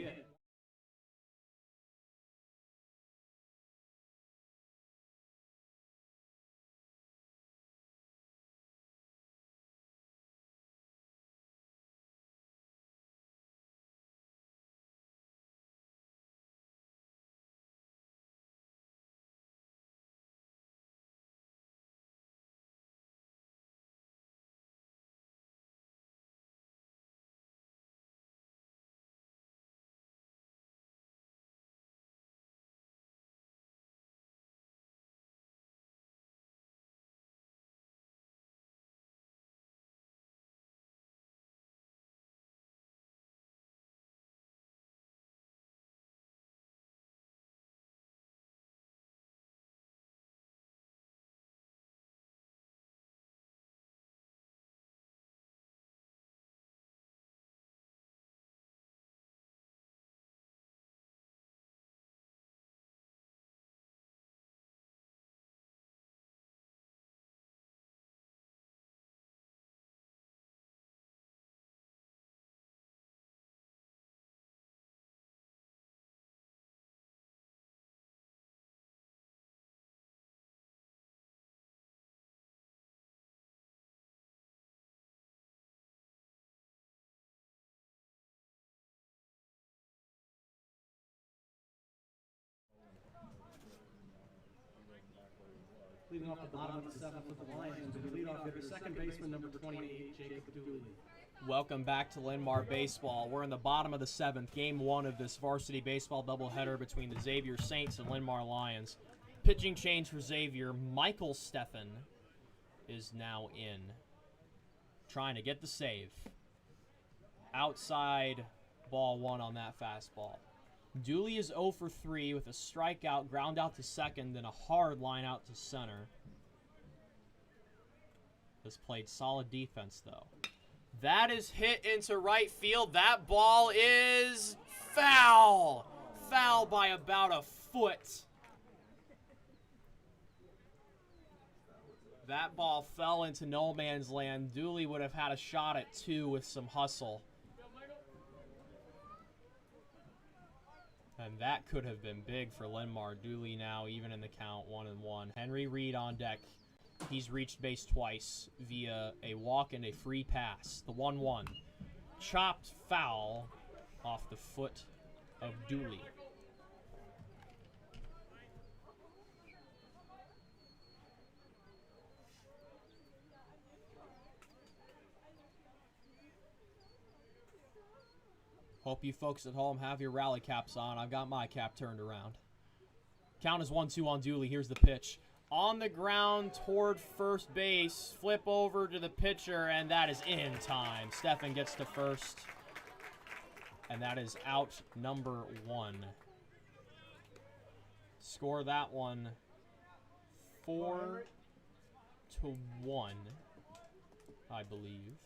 Leading off the bottom of the seventh with the Lions will be leadoff hitter, second baseman number 28, Jacob Dooley. Welcome back to Linn-Mar Baseball. We're in the bottom of the seventh, game one of this varsity baseball doubleheader between the Xavier Saints and Linn-Mar Lions. Pitching change for Xavier. Michael Steffen is now in, trying to get the save. Outside ball one on that fastball. Dooley is 0 for 3 with a strikeout, ground out to second, and a hard line out to center. Has played solid defense, though. That is hit into right field. That ball is foul. Foul by about a foot. That ball fell into no man's land. Dooley would have had a shot at 2 with some hustle. And that could have been big for Linn-Mar. Dooley now even in the count, 1-1. Henry Reed on deck. He's reached base twice via a walk and a free pass. The 1-1. Chopped foul off the foot of Dooley. Hope you folks at home have your rally caps on. I've got my cap turned around. Count is 1-2 on Dooley. Here's the pitch. On the ground toward first base. Flip over to the pitcher, and that is in time. Steffen gets to first. And that is out number 1. Score that one 4-1, I believe.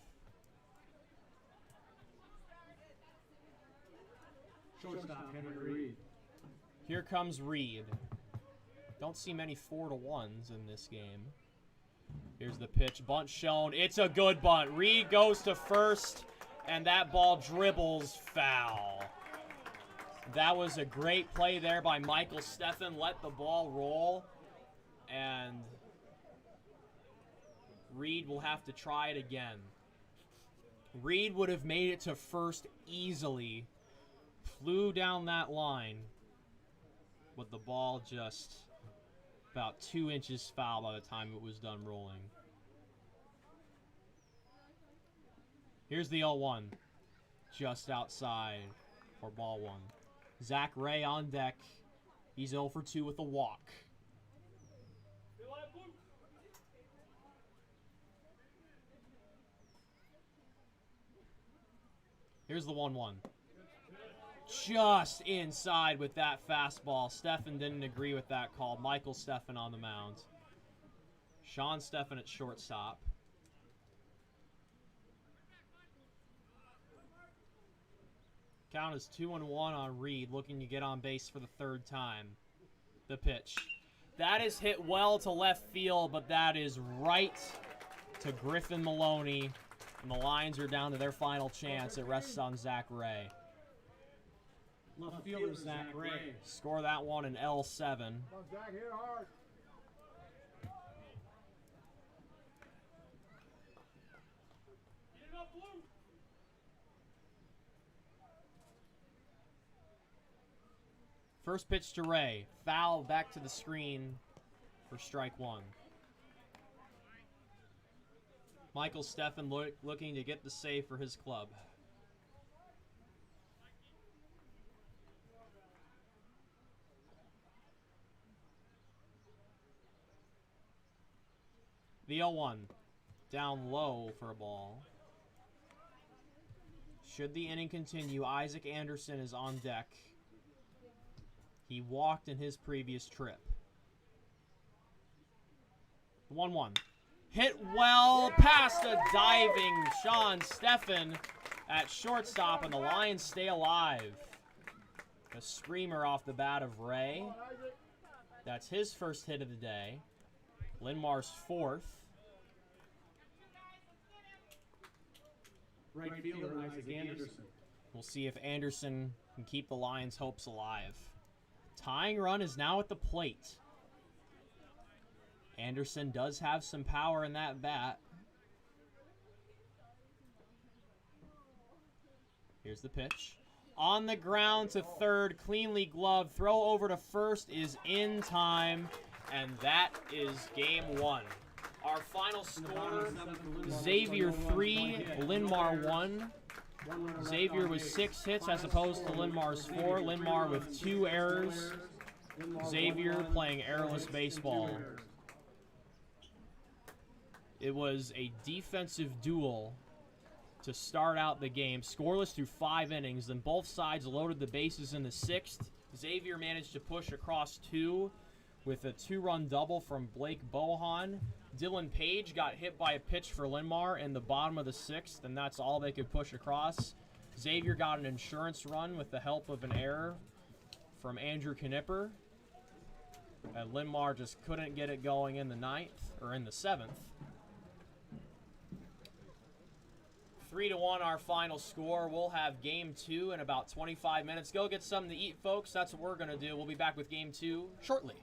Shortstop, Henry Reed. Here comes Reed. Don't see many 4-1s in this game. Here's the pitch. Bunt shown. It's a good bunt. Reed goes to first, and that ball dribbles foul. That was a great play there by Michael Steffen. Let the ball roll, and Reed will have to try it again. Reed would have made it to first easily. Flew down that line, but the ball just about 2 inches foul by the time it was done rolling. Here's the 0-1, just outside for ball 1. Zach Ray on deck. He's 0 for 2 with a walk. Here's the 1-1. Just inside with that fastball. Steffen didn't agree with that call. Michael Steffen on the mound. Sean Steffen at shortstop. Count is 2-1 on Reed, looking to get on base for the 3rd time. The pitch. That is hit well to left field, but that is right to Griffin Maloney. And the Lions are down to their final chance. It rests on Zach Ray. Left fielder, Zach Ray. Score that one in L7. Come on, Zach, hit hard. First pitch to Ray. Foul back to the screen for strike 1. Michael Steffen looking to get the save for his club. The 0-1, down low for a ball. Should the inning continue, Isaac Anderson is on deck. He walked in his previous trip. 1-1. Hit well past a diving Sean Steffen at shortstop, and the Lions stay alive. A screamer off the bat of Ray. That's his first hit of the day. Linn-Mar's 4th. Right fielder, Isaac Anderson. We'll see if Anderson can keep the Lions' hopes alive. Tying run is now at the plate. Anderson does have some power in that bat. Here's the pitch. On the ground to third, cleanly gloved. Throw over to first is in time. And that is game 1. Our final score, Xavier 3, Linn-Mar 1. Xavier with 6 hits as opposed to Linn-Mar's 4. Linn-Mar with 2 errors. Xavier playing errorless baseball. It was a defensive duel to start out the game. Scoreless through 5 innings. Then both sides loaded the bases in the 6th. Xavier managed to push across 2 with a 2-run double from Blake Bohan. Dylan Page got hit by a pitch for Linn-Mar in the bottom of the 6th, and that's all they could push across. Xavier got an insurance run with the help of an error from Andrew Knipper. And Linn-Mar just couldn't get it going in the 9th, or in the 7th. 3-1 our final score. We'll have game 2 in about 25 minutes. Go get something to eat, folks. That's what we're going to do. We'll be back with game 2 shortly.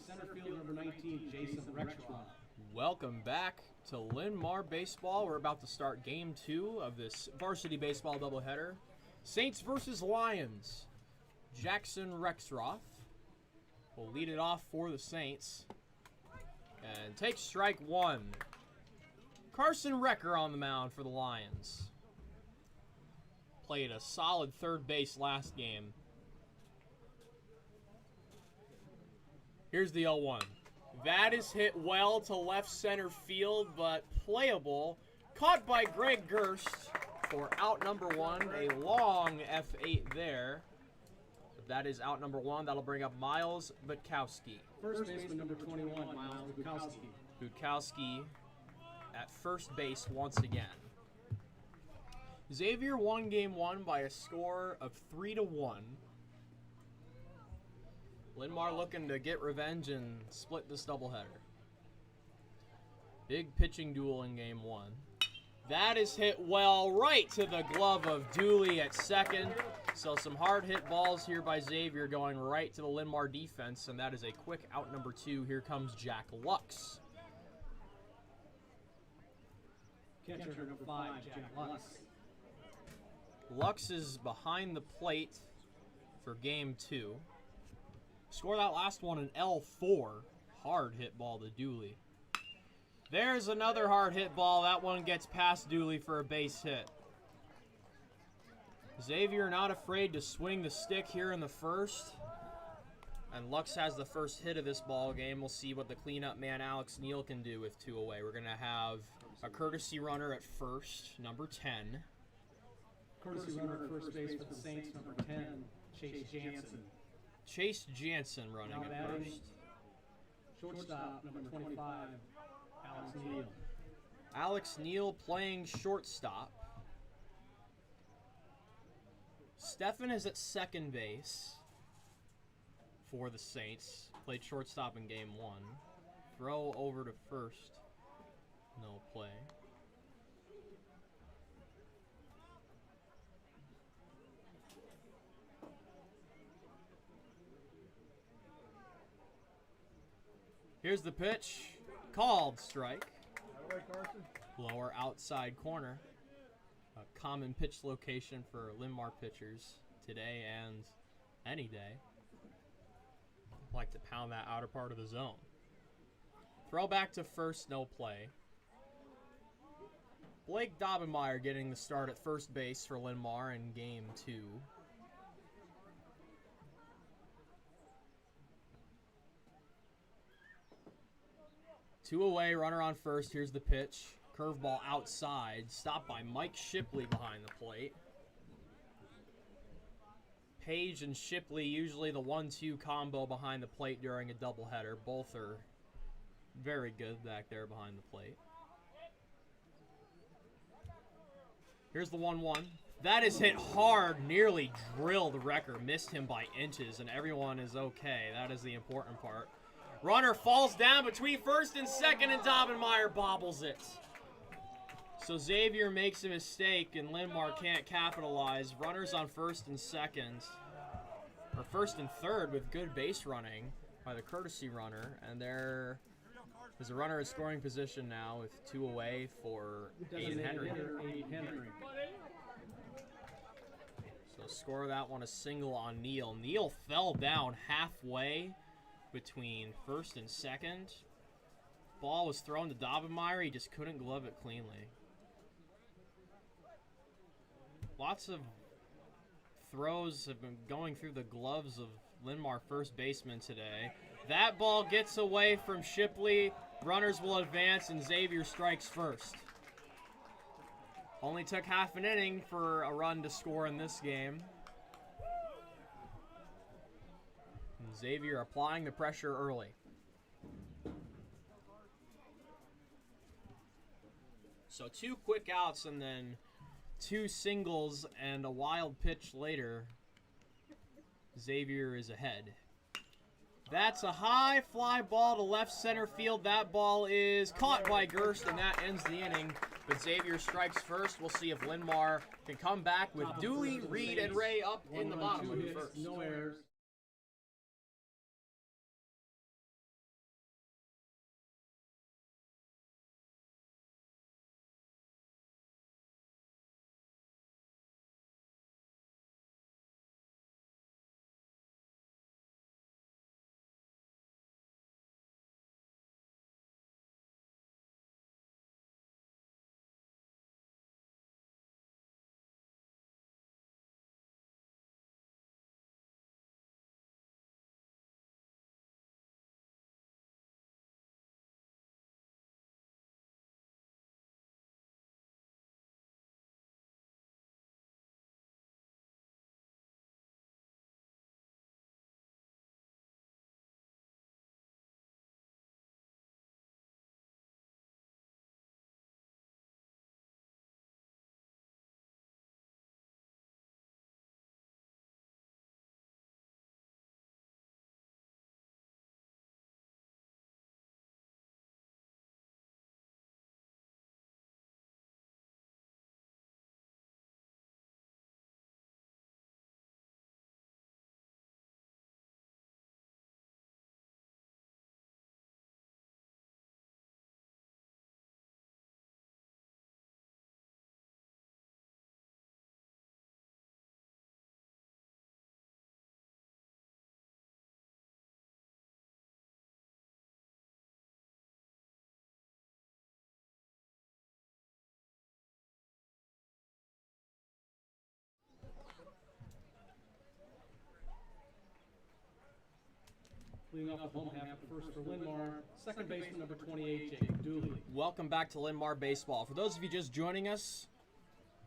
center field number 19, Jason Rexroth. Welcome back to Linn-Mar Baseball. We're about to start Game 2 of this Varsity Baseball doubleheader. Saints versus Lions. Jackson Rexroth will lead it off for the Saints. And take strike one. Carson Wrecker on the mound for the Lions. Played a solid third base last game. Here's the 0-1. That is hit well to left center field, but playable. Caught by Greg Gerst for out number one. A long F8 there. But that is out number one. That'll bring up Miles Butkowski. First baseman number 21, Miles Butkowski. Butkowski at first base once again. Xavier won game one by a score of 3-1. Linn-Mar looking to get revenge and split this doubleheader. Big pitching duel in game one. That is hit well right to the glove of Dooley at second. So some hard hit balls here by Xavier going right to the Linn-Mar defense, and that is a quick out number two. Here comes Jack Lux. Catcher number 5, Jack Lux. Lux is behind the plate for game two. Scored that last one an L4. Hard hit ball to Dooley. There's another hard hit ball. That one gets past Dooley for a base hit. Xavier not afraid to swing the stick here in the first. And Lux has the first hit of this ball game. We'll see what the cleanup man Alex Neal can do with two away. We're going to have a courtesy runner at first, number 10. Courtesy runner at first base for the Saints, number 10, Chase Jansen. Chase Jansen running Now at batting, first. shortstop, number 25, Alex Neal. Alex Neal playing shortstop. Stefan is at second base for the Saints. Played shortstop in game one. Throw over to first. No play. Here's the pitch. Called strike. That way, Carson. Lower outside corner. A common pitch location for Linn-Mar pitchers today and any day. Like to pound that outer part of the zone. Throw back to first, no play. Blake Dobbenmeyer getting the start at first base for Linn-Mar in game two. Two away, runner on first. Here's the pitch. Curveball outside. Stopped by Mike Shipley behind the plate. Page and Shipley, usually the 1-2 combo behind the plate during a doubleheader. Both are very good back there behind the plate. Here's the 1-1. That is hit hard, nearly drilled Wrecker. Missed him by inches, and everyone is okay. That is the important part. Runner falls down between first and second, and Dobbenmeyer bobbles it. So Xavier makes a mistake, and Linn-Mar can't capitalize. Runners on first and second, or first and third with good base running by the courtesy runner. And there is a runner in scoring position now with two away for Aiden Henry. So score that one a single on Neal. Neal fell down halfway between first and second. Ball was thrown to Dobbenmeyer. He just couldn't glove it cleanly. Lots of throws have been going through the gloves of Linn-Mar first baseman today. That ball gets away from Shipley. Runners will advance, and Xavier strikes first. Only took half an inning for a run to score in this game. And Xavier applying the pressure early. So two quick outs and then two singles and a wild pitch later. Xavier is ahead. That's a high fly ball to left center field. That ball is caught by Gerst, and that ends the inning. But Xavier strikes first. We'll see if Linn-Mar can come back with Dooley, Reed, and Ray up in the bottom of the first. No errors. Leading off the home half, first for Linn-Mar, second baseman number 28, Jacob Dooley. Welcome back to Linn-Mar Baseball. For those of you just joining us,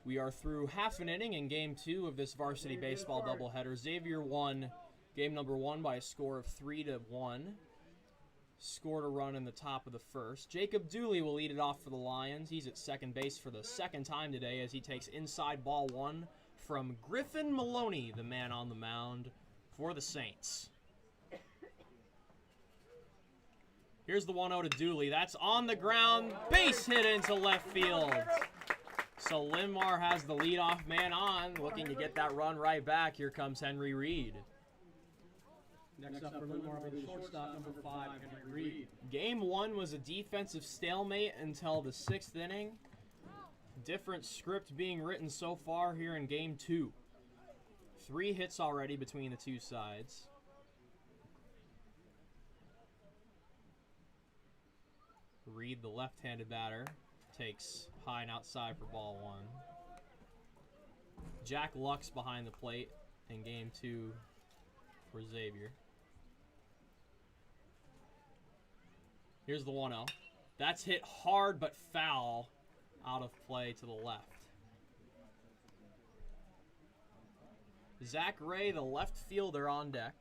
we are through half an inning in Game 2 of this Varsity Baseball doubleheader. Xavier won game number 1 by a score of 3-1. Scored a run in the top of the first. Jacob Dooley will lead it off for the Lions. He's at second base for the second time today as he takes inside ball 1 from Griffin Maloney, the man on the mound for the Saints. Here's the 1-0 to Dooley. That's on the ground. Base hit into left field. So Linn-Mar has the leadoff man on, looking to get that run right back. Here comes Henry Reed. Next up for Linn-Mar will be shortstop number 5, Henry Reed. Game 1 was a defensive stalemate until the 6th inning. Different script being written so far here in Game 2. 3 hits already between the two sides. Reed, the left-handed batter, takes high and outside for ball 1. Jack Lux behind the plate in Game 2 for Xavier. Here's the 1-0. That's hit hard but foul out of play to the left. Zach Ray, the left fielder, on deck.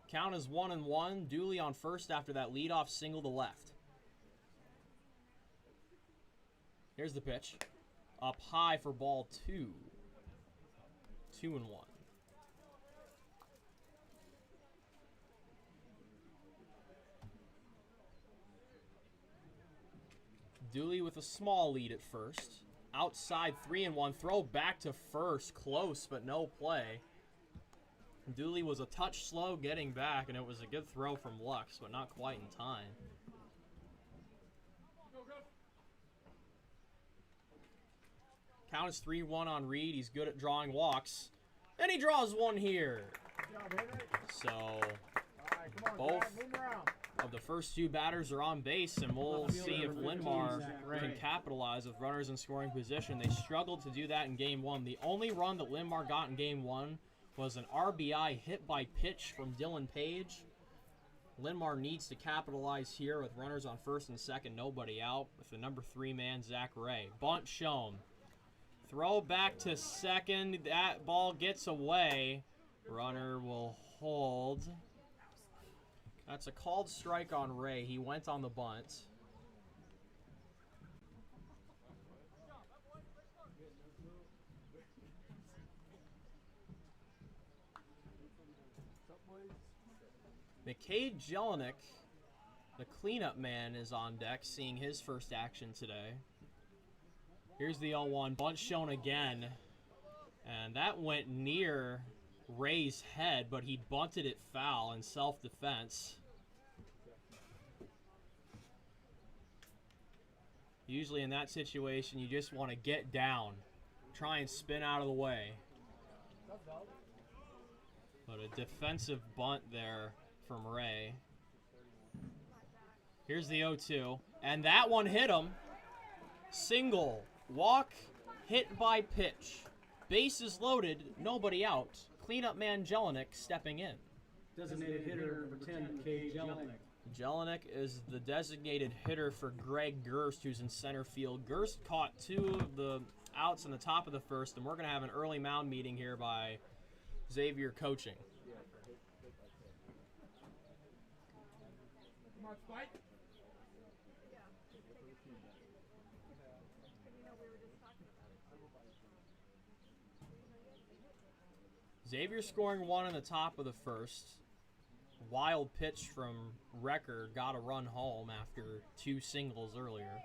Count is 1-1. Dooley on first after that leadoff single to left. Here's the pitch. Up high for ball 2. 2-1. Dooley with a small lead at first. Outside 3-1. Throw back to first. Close, but no play. Dooley was a touch slow getting back, and it was a good throw from Lux, but not quite in time. Count is 3-1 on Reed. He's good at drawing walks. And he draws one here. So both of the first 2 batters are on base, and we'll see if Linn-Mar can capitalize with runners in scoring position. They struggled to do that in Game 1. The only run that Linn-Mar got in Game 1 was an RBI hit by pitch from Dylan Page. Linn-Mar needs to capitalize here with runners on first and second, nobody out, with the number 3 man, Zach Ray. Bunt shown. Throw back to second. That ball gets away. Runner will hold. That's a called strike on Ray. He went on the bunt. Jelinek, the cleanup man, is on deck, seeing his first action today. Here's the 0-1. Bunt shown again. And that went near Ray's head, but he bunted it foul in self-defense. Usually in that situation, you just want to get down. Try and spin out of the way. But a defensive bunt there from Ray. Here's the 0-2. And that one hit him. Single. Walk. Hit by pitch. Bases loaded. Nobody out. Cleanup man Jelinek stepping in. Designated hitter number 10, Jelinek. Jelinek is the designated hitter for Greg Gerst, who's in center field. Gerst caught 2 of the outs in the top of the first, and we're going to have an early mound meeting here by Xavier coaching. Xavier scoring 1 in the top of the first. Wild pitch from Recker, got a run home after 2 singles earlier.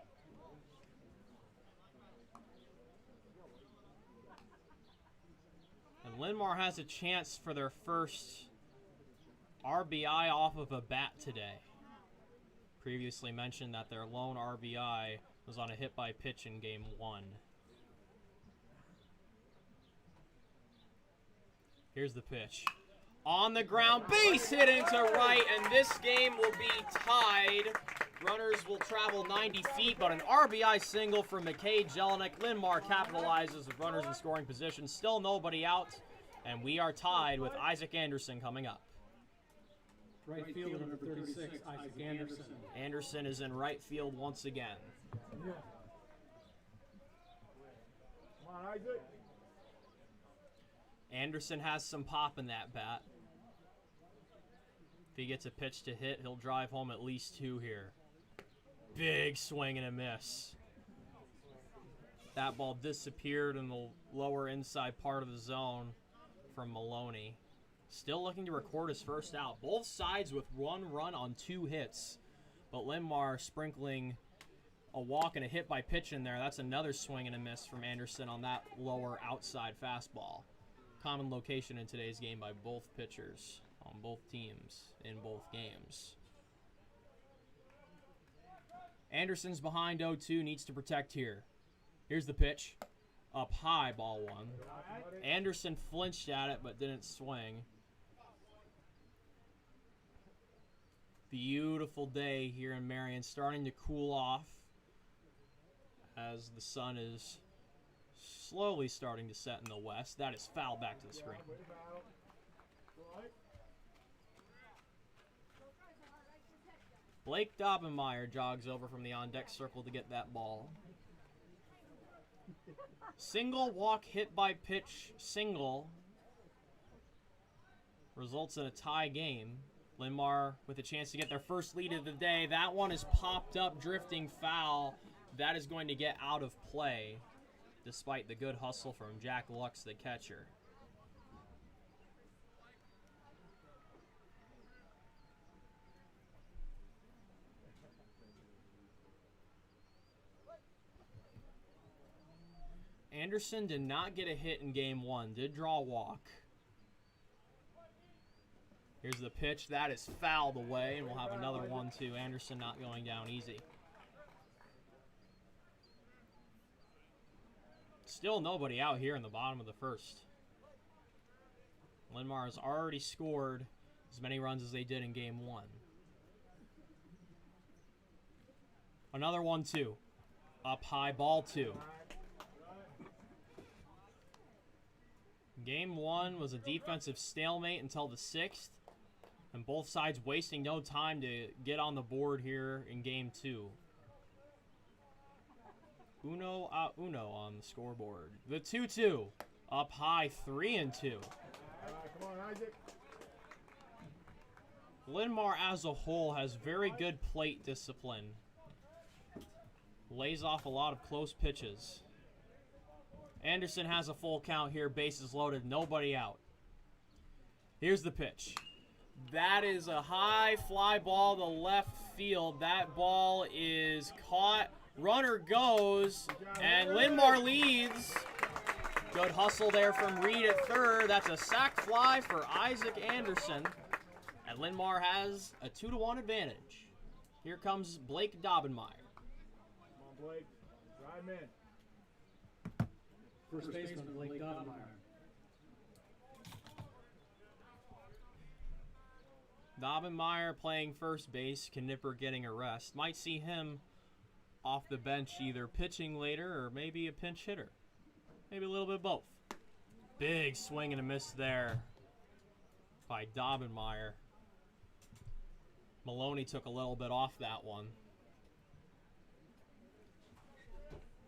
And Linn-Mar has a chance for their first RBI off of a bat today. Previously mentioned that their lone RBI was on a hit by pitch in Game 1. Here's the pitch. On the ground, base hit into right, and this game will be tied. Runners will travel 90 feet, but an RBI single from Jelinek. Linn-Mar capitalizes with runners in scoring position. Still nobody out, And we are tied with Isaac Anderson coming up. Right fielder number 36, Isaac Anderson. Anderson is in right field once again. Yeah. Come on, Isaac. Anderson has some pop in that bat. If he gets a pitch to hit, he'll drive home at least 2 here. Big swing and a miss. That ball disappeared in the lower inside part of the zone from Maloney. Still looking to record his first out. Both sides with 1 run on 2 hits. But Linn-Mar sprinkling a walk and a hit by pitch in there. That's another swing and a miss from Anderson on that lower outside fastball. Common location in today's game by both pitchers on both teams in both games. Anderson's behind 0-2, needs to protect here. Here's the pitch. Up high, ball 1. Anderson flinched at it but didn't swing. Beautiful day here in Marion, starting to cool off as the sun is slowly starting to set in the west. That is foul back to the screen. Blake Dobbenmeyer jogs over from the on-deck circle to get that ball. Single, walk, hit by pitch, single. Results in a tie game. Linn-Mar with a chance to get their first lead of the day. That one is popped up, drifting foul. That is going to get out of play, despite the good hustle from Jack Lux, the catcher. Anderson did not get a hit in game 1, did draw a walk. Here's the pitch. That is fouled away, and we'll have another 1-2. Anderson not going down easy. Still nobody out here in the bottom of the first. Linn-Mar has already scored as many runs as they did in game 1. Another 1-2. Up high, ball 2. Game 1 was a defensive stalemate until the 6th. And both sides wasting no time to get on the board here in game 2. Uno a uno on the scoreboard. The 2-2. Up high, 3-2. Come on, Isaac. Linn-Mar as a whole has very good plate discipline. Lays off a lot of close pitches. Anderson has a full count here, bases loaded, nobody out. Here's the pitch. That is a high fly ball to left field. That ball is caught. Runner goes, and Linn-Mar leads. Good hustle there from Reed at third. That's a sac fly for Isaac Anderson. And Linn-Mar has a 2-1 advantage. Here comes Blake Dobbenmeyer. Come on, Blake. Drive him in. First baseman, Blake Dobbenmeyer. Dobbenmeyer playing first base. Knipper getting a rest. Might see him off the bench, either pitching later or maybe a pinch hitter. Maybe a little bit of both. Big swing and a miss there by Dobbenmeyer. Maloney took a little bit off that one.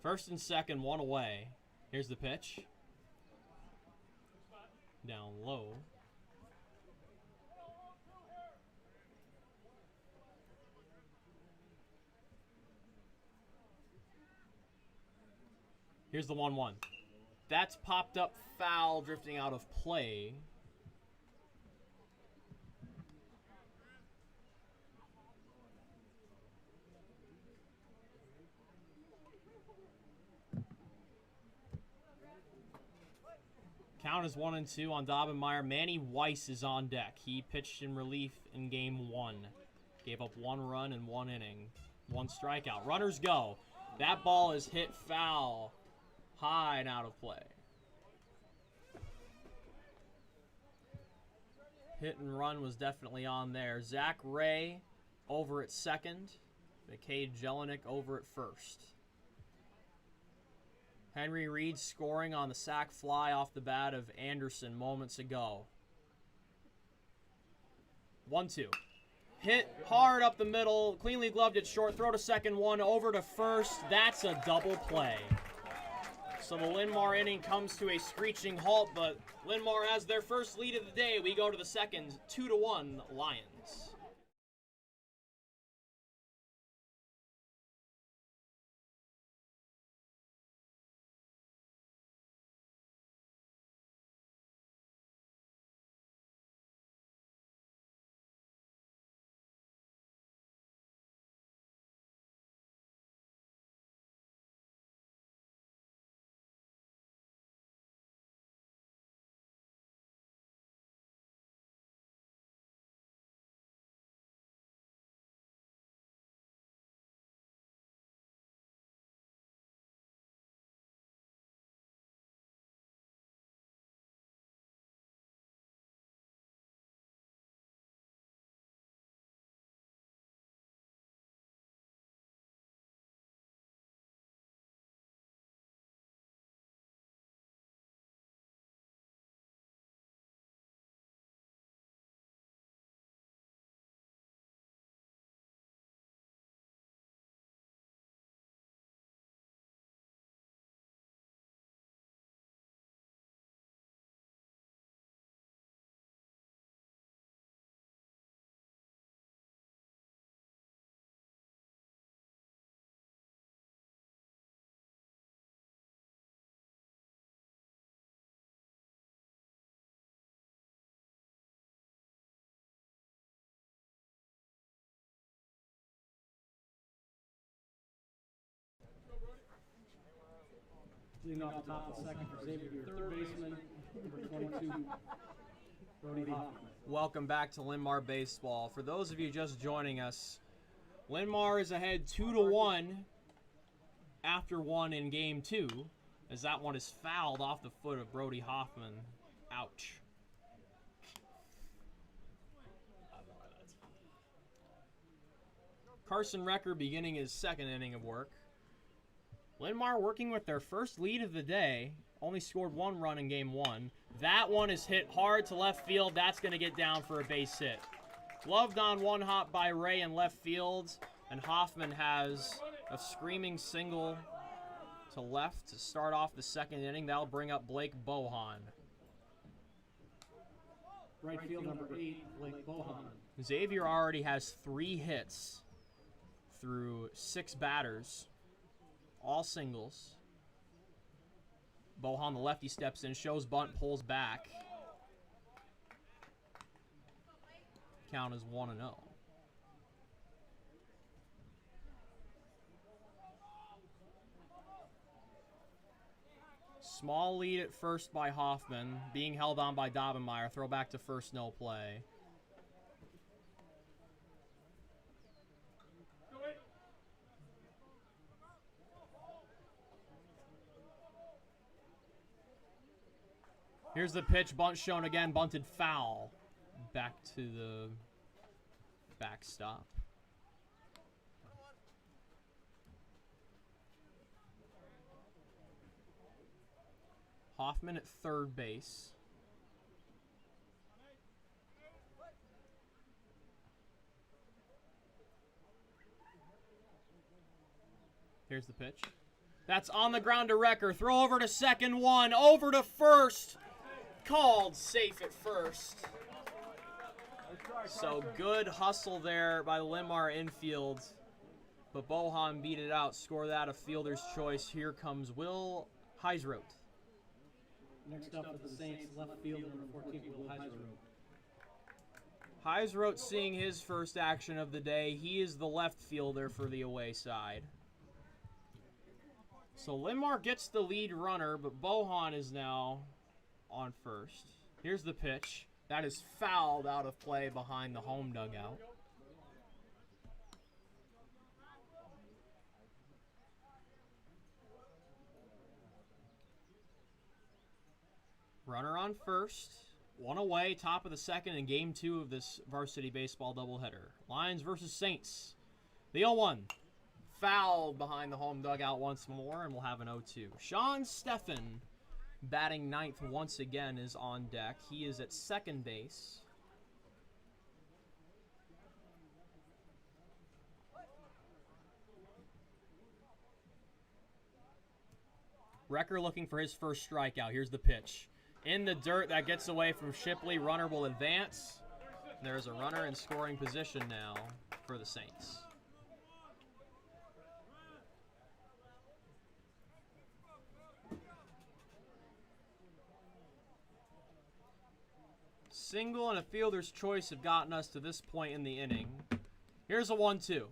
First and second, 1 away. Here's the pitch. Down low. Here's the 1-1. That's popped up foul, drifting out of play. Count is 1-2 on Dobbenmeyer. Manny Weiss is on deck. He pitched in relief in game 1. Gave up 1 run in 1 inning. 1 strikeout. Runners go. That ball is hit foul. High and out of play. Hit and run was definitely on there. Zach Ray over at second. McKay Jelinek over at first. Henry Reed scoring on the sac fly off the bat of Anderson moments ago. 1-2. Hit hard up the middle, cleanly gloved at short, throw to second, one over to first. That's a double play. So the Linn-Mar inning comes to a screeching halt, but Linn-Mar has their first lead of the day. We go to the second, 2-1 Lions. Leading off the top of the second for Xavier, your third baseman, number 22, Brody Hoffman. Welcome back to Linn-Mar Baseball. For those of you just joining us, Linn-Mar is ahead 2-1 after one in game two, as that one is fouled off the foot of Brody Hoffman. Ouch. Carson Recker beginning his second inning of work. Linn-Mar working with their first lead of the day. Only scored one run in game one. That one is hit hard to left field. That's going to get down for a base hit. Gloved on one hop by Ray in left field. And Hoffman has a screaming single to left to start off the second inning. That'll bring up Blake Bohan. Right field, number 8, Blake Bohan. Xavier already has 3 hits through 6 batters. All singles. Bohan, the lefty, steps in, shows bunt, pulls back. Count is 1-0. Small lead at first by Hoffman, being held on by Dobbenmeyer. Throw back to first, no play. Here's the pitch, bunt shown again, bunted foul. Back to the backstop. Hoffman at third base. Here's the pitch. That's on the ground to Recker. Throw over to second, one. Over to first. Called safe at first. So good hustle there by the Linn-Mar infield. But Bohan beat it out. Score that a fielder's choice. Here comes Will Heisroth. Next up for the Saints, left field, number 14, Will Heisroth. Heisroth seeing his first action of the day. He is the left fielder for the away side. So Linn-Mar gets the lead runner, but Bohan is now on first. Here's the pitch. That is fouled out of play behind the home dugout. Runner on first. One away, top of the second in game two of this varsity baseball doubleheader. Lions versus Saints. The 0-1. fouled behind the home dugout once more, and we'll have an 0-2. Sean Steffen, batting ninth once again, is on deck. He is at second base. Recker looking for his first strikeout. Here's the pitch. In the dirt, that gets away from Shipley. Runner will advance. There's a runner in scoring position now for the Saints. Single and a fielder's choice have gotten us to this point in the inning. Here's a 1-2.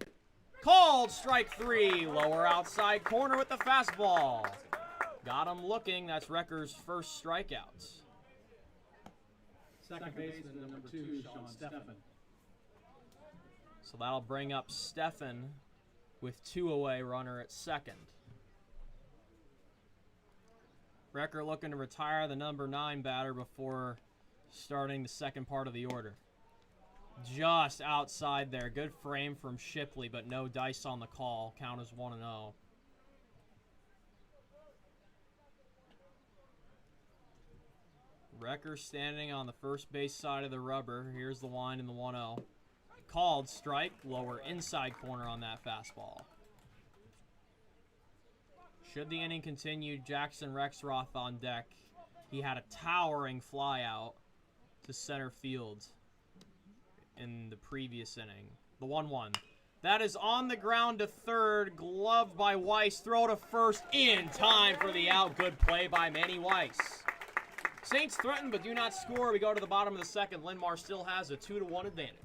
Called strike 3. Lower outside corner with the fastball. Got him looking. That's Recker's first strikeout. Second baseman, number 2, Sean Steffen. So that'll bring up Steffen with 2 away, runner at second. Recker looking to retire the number 9 batter before starting the second part of the order. Just outside there. Good frame from Shipley, but no dice on the call. Count is 1-0. Recker standing on the first base side of the rubber. Here's the line in the 1-0. Called strike, lower inside corner on that fastball. Should the inning continue, Jackson Rexroth on deck. He had a towering fly out to center field in the previous inning. The 1-1. That is on the ground to third, gloved by Weiss. Throw to first in time for the out. Good play by Manny Weiss. Saints threaten but do not score. We go to the bottom of the second. Linn-Mar still has a 2-1 advantage.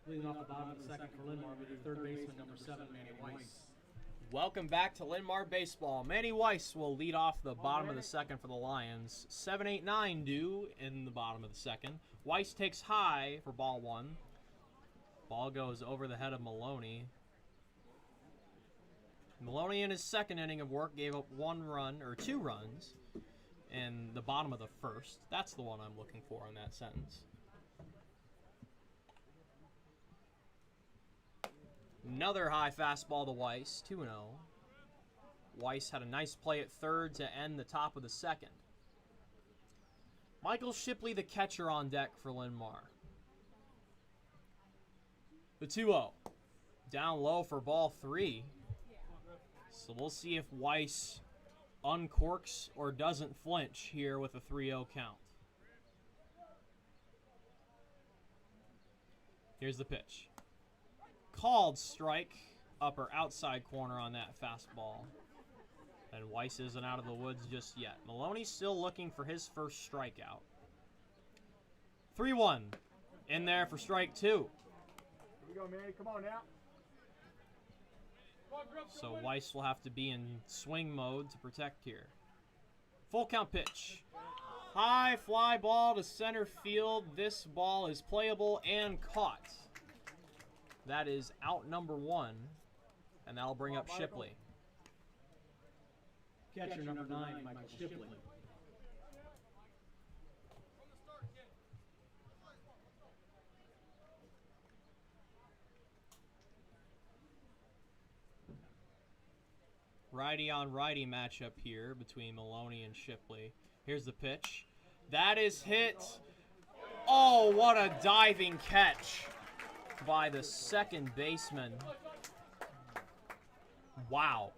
Leading off the bottom of the second for Linn-Mar, we do third baseman, number 7, Manny Weiss. Welcome back to Linn-Mar Baseball. Manny Weiss will lead off the bottom of the second for the Lions. 7-8-9 due in the bottom of the second. Weiss takes high for ball 1. Ball goes over the head of Maloney. Maloney in his second inning of work gave up 2 runs in the bottom of the first. That's the one I'm looking for in that sentence. Another high fastball to Weiss, 2-0. Weiss had a nice play at third to end the top of the second. Michael Shipley, the catcher, on deck for Linn-Mar. The 2-0. Down low for ball 3. So we'll see if Weiss uncorks or doesn't flinch here with a 3-0 count. Here's the pitch. Called strike, upper outside corner on that fastball. And Weiss isn't out of the woods just yet. Maloney's still looking for his first strikeout. 3-1. In there for strike 2. Here we go, Manny. Come on now. So Weiss will have to be in swing mode to protect here. Full count pitch. High fly ball to center field. This ball is playable and caught. That is out number 1, and that'll bring up Shipley. Catcher number 9, Michael Shipley. righty on righty matchup here between Maloney and Shipley. Here's the pitch. That is hit. Oh, what a diving catch by the second baseman. Wow.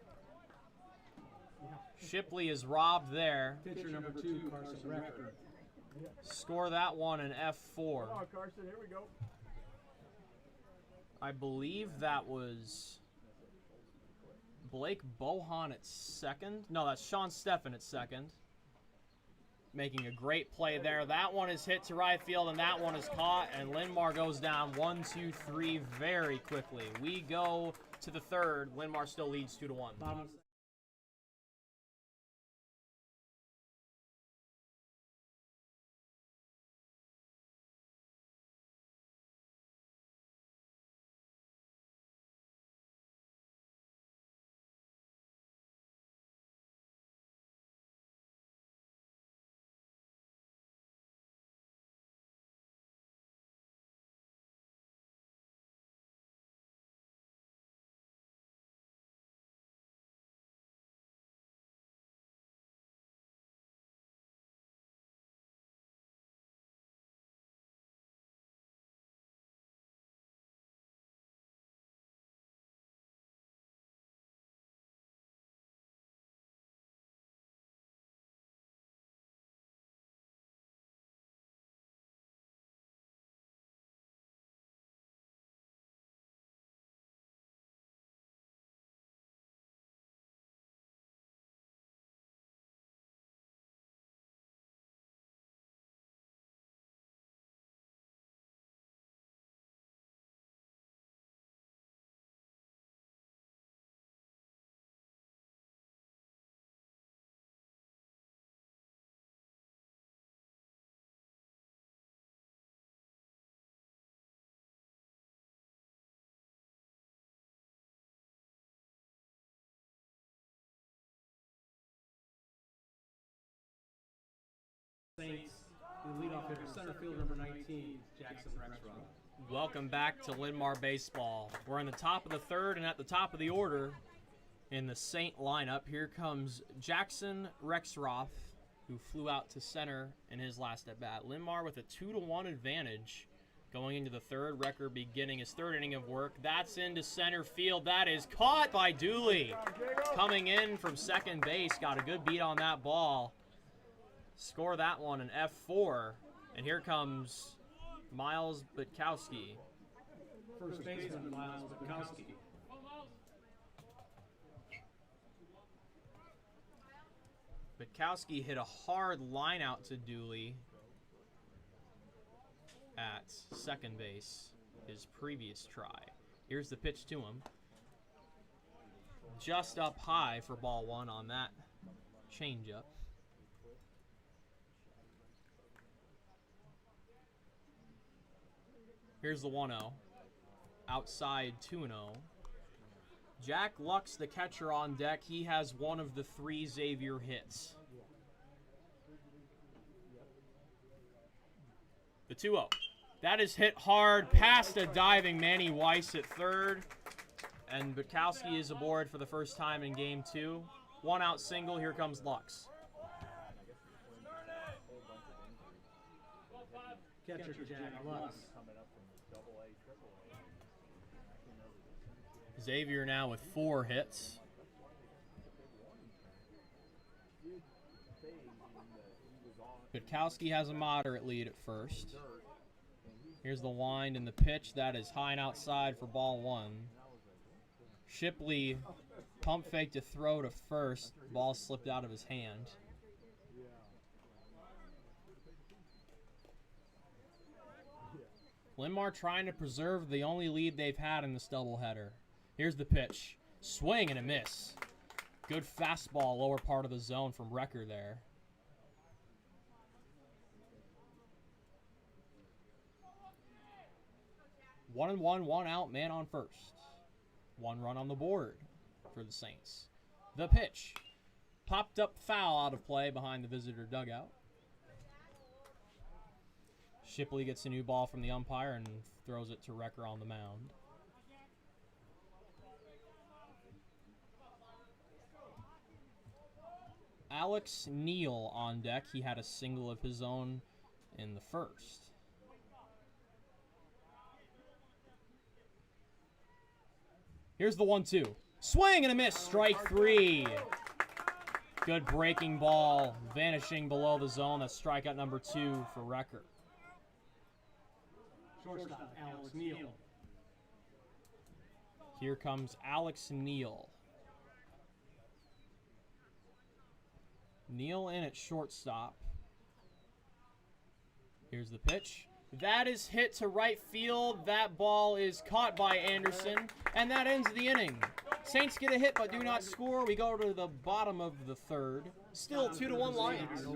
Shipley is robbed there. Pitcher number 2, Carson Recker. Score that one an F4. Come on, Carson. Here we go. I believe that was Blake Bohan at second. No, that's Sean Steffen at second. Making a great play there. That one is hit to right field, and that one is caught, and Linn-Mar goes down 1-2-3 very quickly. We go to the third. Linn-Mar still leads 2-1. Bottom. Saints, the leadoff hitter, center field number 19, Jackson Rexroth. Welcome back to Linn-Mar Baseball. We're in the top of the third, and at the top of the order in the Saint lineup, here comes Jackson Rexroth, who flew out to center in his last at-bat. Linn-Mar with a 2-1 advantage going into the third. Record beginning his third inning of work. That's into center field. That is caught by Dooley. Coming in from second base, got a good beat on that ball. Score that one an F4. And here comes Miles Butkowski. First baseman, Miles Butkowski. Butkowski hit a hard line out to Dooley at second base his previous try. Here's the pitch to him. Just up high for ball one on that changeup. Here's the 1-0. Outside 2-0. Jack Lux, the catcher, on deck. He has one of the 3 Xavier hits. The 2-0. That is hit hard past a diving Manny Weiss at third. And Butkowski is aboard for the first time in game 2. 1-out single. Here comes Lux. Catcher Jack Lux. Xavier now with 4 hits. Butkowski has a moderate lead at first. Here's the wind and the pitch. That is high and outside for ball one. Shipley pump fake to throw to first. Ball slipped out of his hand. Linn-Mar trying to preserve the only lead they've had in this doubleheader. Here's the pitch. Swing and a miss. Good fastball, lower part of the zone from Recker there. One and one, 1 out, man on first. 1 run on the board for the Saints. The pitch. Popped up foul out of play behind the visitor dugout. Shipley gets a new ball from the umpire and throws it to Recker on the mound. Alex Neal on deck. He had a single of his own in the first. Here's the 1-2. Swing and a miss. Strike 3. Good breaking ball. Vanishing below the zone. That's strikeout number 2 for Recker. Shortstop, Alex Neal. Here comes Alex Neal. Neal in at shortstop. Here's the pitch. That is hit to right field. That ball is caught by Anderson, and that ends the inning. Saints get a hit but do not score. We go to the bottom of the third. Still 2-1 Lions.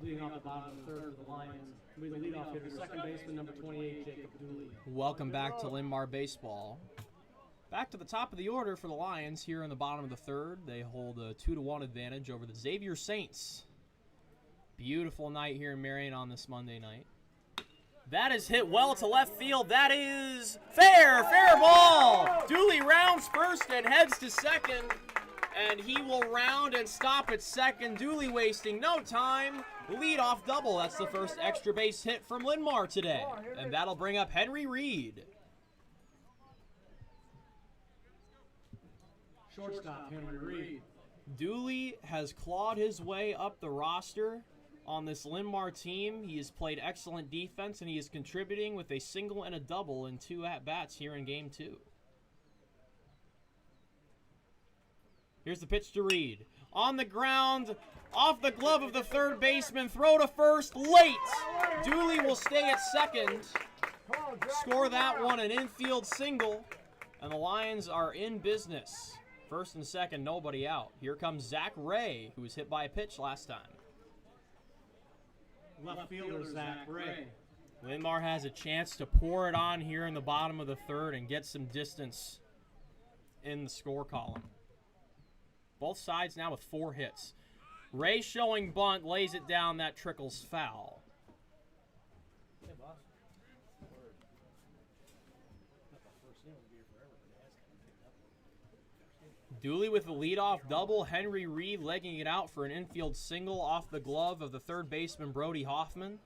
Leading off the bottom of the third for the Lions. We the leadoff hitter, second baseman, number 28, Jacob Dooley. Welcome back to Linn-Mar Baseball. Back to the top of the order for the Lions here in the bottom of the third. They hold a 2-1 advantage over the Xavier Saints. Beautiful night here in Marion on this Monday night. That is hit well to left field. That is fair ball. Dooley rounds first and heads to second. And he will round and stop at second. Dooley wasting no time. Leadoff double. That's the first extra base hit from Linn-Mar today. And that'll bring up Henry Reed. Shortstop, Henry Reed. Dooley has clawed his way up the roster on this Linn-Mar team. He has played excellent defense, and he is contributing with a single and a double in 2 at-bats here in Game 2. Here's the pitch to Reed. On the ground, off the glove of the third baseman, throw to first, late. Dooley will stay at second. Score that one, an infield single, and the Lions are in business. First and second, nobody out. Here comes Zach Ray, who was hit by a pitch last time. Left fielder, Zach Ray. Linn-Mar has a chance to pour it on here in the bottom of the third and get some distance in the score column. Both sides now with 4 hits. Ray showing bunt, lays it down, that trickles foul. Dooley with the leadoff double. Henry Reed legging it out for an infield single off the glove of the third baseman, Brody Hoffman.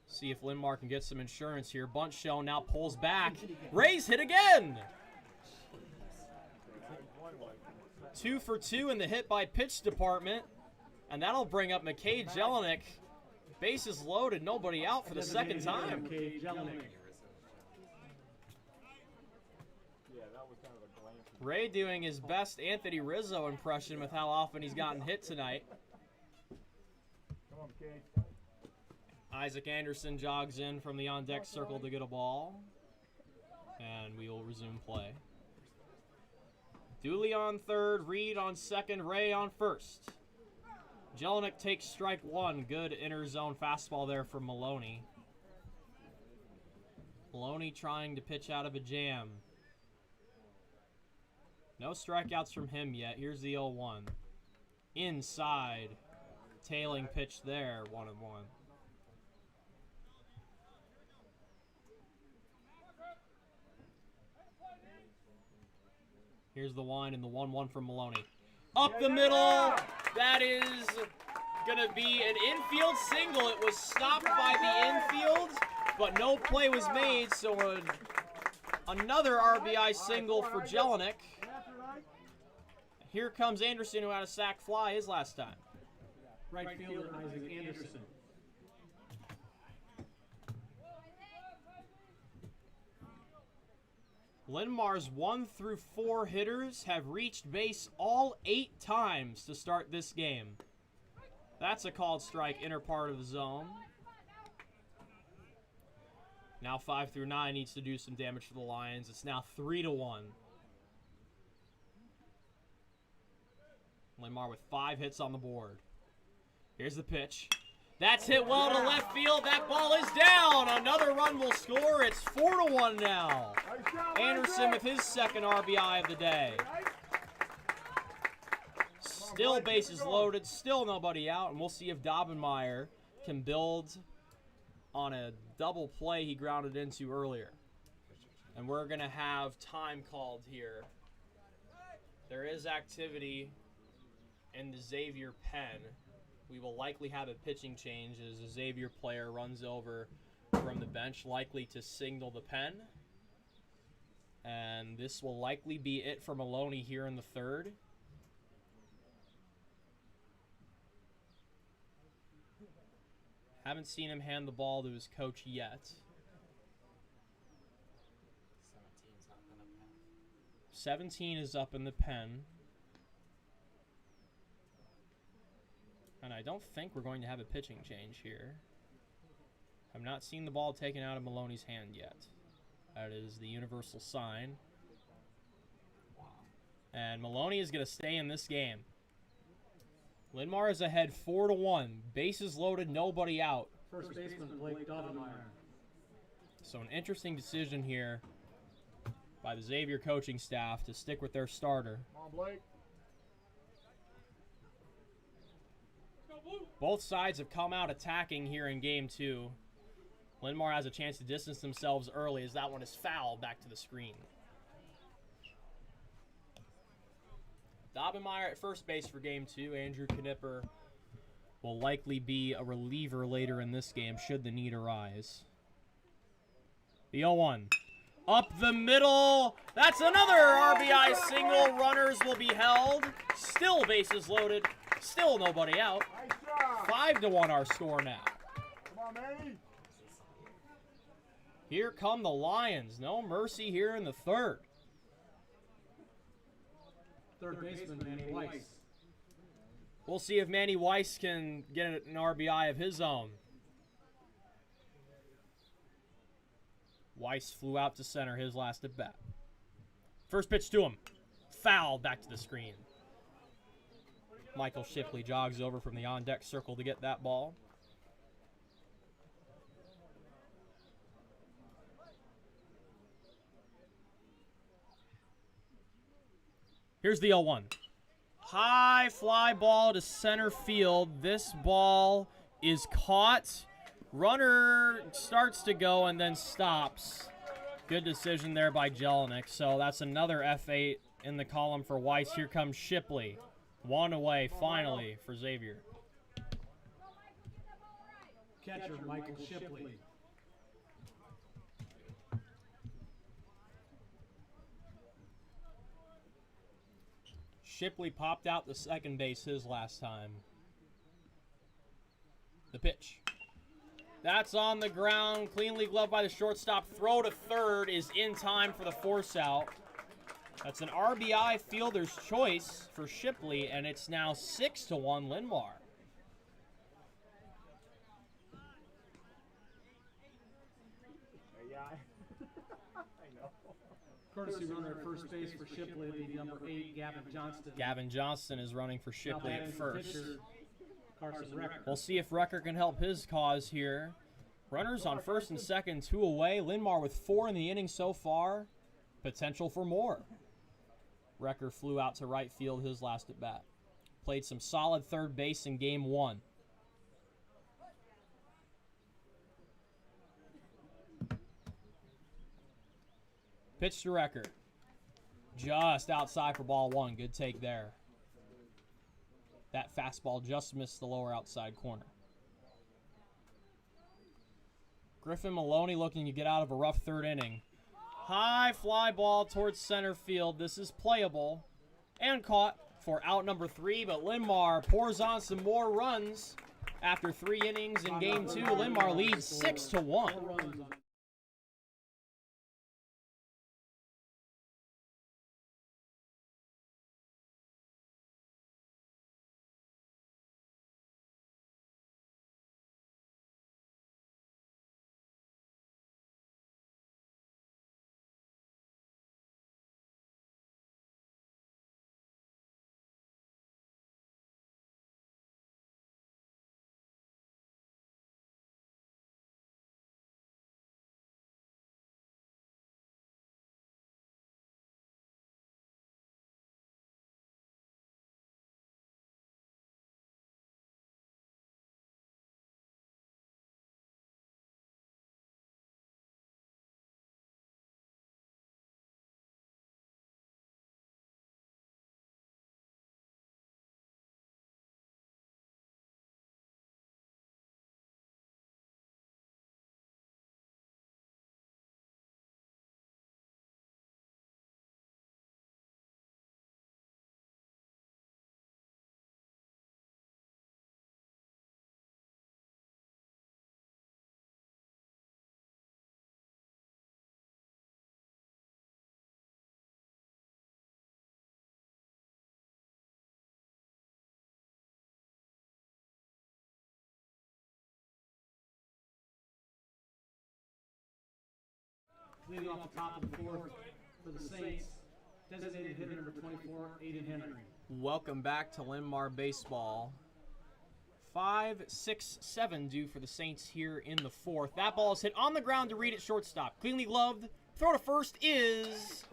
See if Linn-Mar can get some insurance here. Bunt shown, now pulls back. Ray's hit again! 2 for 2 in the hit by pitch department. And that'll bring up McKay Jelinek. Bases loaded, nobody out for the second time. Ray doing his best Anthony Rizzo impression with how often he's gotten hit tonight. Come on, McKay. Isaac Anderson jogs in from the on-deck circle to get a ball. And we will resume play. Dooley on third, Reed on second, Ray on first. Jelinek takes strike one. Good inner zone fastball there from Maloney. Maloney trying to pitch out of a jam. No strikeouts from him yet. Here's the 0-1. Inside. Tailing pitch there, 1-1. Here's the wind and the 1-1 from Maloney. Up the middle. That is going to be an infield single. It was stopped by the infield, but no play was made, so another RBI single for Jelinek. Here comes Anderson, who had a sac fly his last time. Right fielder Isaac Anderson. Linn-Mar's 1 through 4 hitters have reached base all 8 times to start this game. That's a called strike, inner part of the zone. Now 5 through 9 needs to do some damage for the Lions. It's now 3-1. Linn-Mar with 5 hits on the board. Here's the pitch. That's hit well to left field. That ball is down. Another run will score. It's 4-1 now. Anderson with his second RBI of the day. Still bases loaded. Still nobody out. And we'll see if Dobbenmeyer can build on a double play he grounded into earlier. And we're going to have time called here. There is activity in the Xavier pen. We will likely have a pitching change as a Xavier player runs over from the bench, likely to signal the pen. And this will likely be it for Maloney here in the third. Haven't seen him hand the ball to his coach yet. 17 is up in the pen. And I don't think we're going to have a pitching change here. I've not seen the ball taken out of Maloney's hand yet. That is the universal sign. And Maloney is going to stay in this game. Linn-Mar is ahead 4-1. Bases loaded, nobody out. First baseman Blake Dobbenmeyer. So an interesting decision here by the Xavier coaching staff to stick with their starter. Come on, Blake. Both sides have come out attacking here in game 2. Linn-Mar has a chance to distance themselves early as that one is fouled back to the screen. Dobbenmeyer at first base for game 2. Andrew Knipper will likely be a reliever later in this game should the need arise. The 0-1. Up the middle. That's another RBI single. Runners will be held. Still bases loaded. Still nobody out. 5-1 our score now. Come on, Manny. Here come the Lions. No mercy here in the third. Third baseman Manny Weiss. We'll see if Manny Weiss can get an RBI of his own. Weiss flew out to center his last at bat. First pitch to him. Foul back to the screen. Michael Shipley jogs over from the on-deck circle to get that ball. Here's the 0-1. High fly ball to center field. This ball is caught. Runner starts to go and then stops. Good decision there by Jelinek. So that's another F8 in the column for Weiss. Here comes Shipley. One away, finally, for Xavier. Catcher Michael Shipley. Shipley popped out the second base his last time. The pitch. That's on the ground. Cleanly gloved by the shortstop. Throw to third is in time for the force out. That's an RBI fielder's choice for Shipley, and it's now 6-1 Linn-Mar. Yeah. I know. Courtesy runner at first base for Shipley will be number 8, Gavin Johnston. Gavin Johnston is running for Shipley Now at batting for first. pitcher, Carson Recker. We'll see if Recker can help his cause here. Runners on first and second, 2 away. Linn-Mar with 4 in the inning so far. Potential for more. Recker flew out to right field his last at bat. Played some solid third base in game 1. Pitch to Recker. Just outside for ball 1. Good take there. That fastball just missed the lower outside corner. Griffin Maloney looking to get out of a rough third inning. High fly ball towards center field. This is playable and caught for out number 3, but Linn-Mar pours on some more runs after 3 innings in game 2. Linn-Mar leads 6-1. Leading off the top of the 4th for the Saints, designated hitter number 24, Aiden Henry. Welcome back to Linn-Mar baseball. 5-6-7 due for the Saints here in the 4th. That ball is hit on the ground to Reed at shortstop. Cleanly gloved. Throw to first is,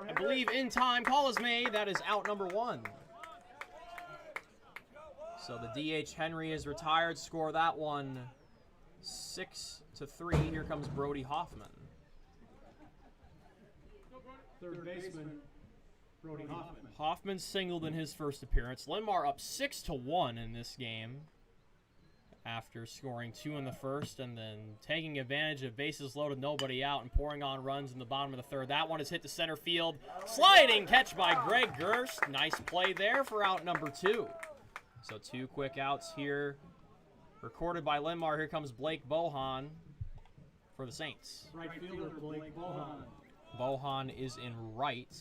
I believe, in time. Call is made. That is out number 1. So the DH Henry is retired. Score that one 6-3. Here comes Brody Hoffman. Third baseman, Brody Hoffman. Hoffman singled in his first appearance. Linn-Mar up 6-1 in this game after scoring 2 in the first and then taking advantage of bases loaded, nobody out, and pouring on runs in the bottom of the 3rd. That one is hit to center field. Sliding catch by Greg Gerst. Nice play there for out number 2. So 2 quick outs here. Recorded by Linn-Mar. Here comes Blake Bohan for the Saints. Right fielder, Blake Bohan. Bohan is in right.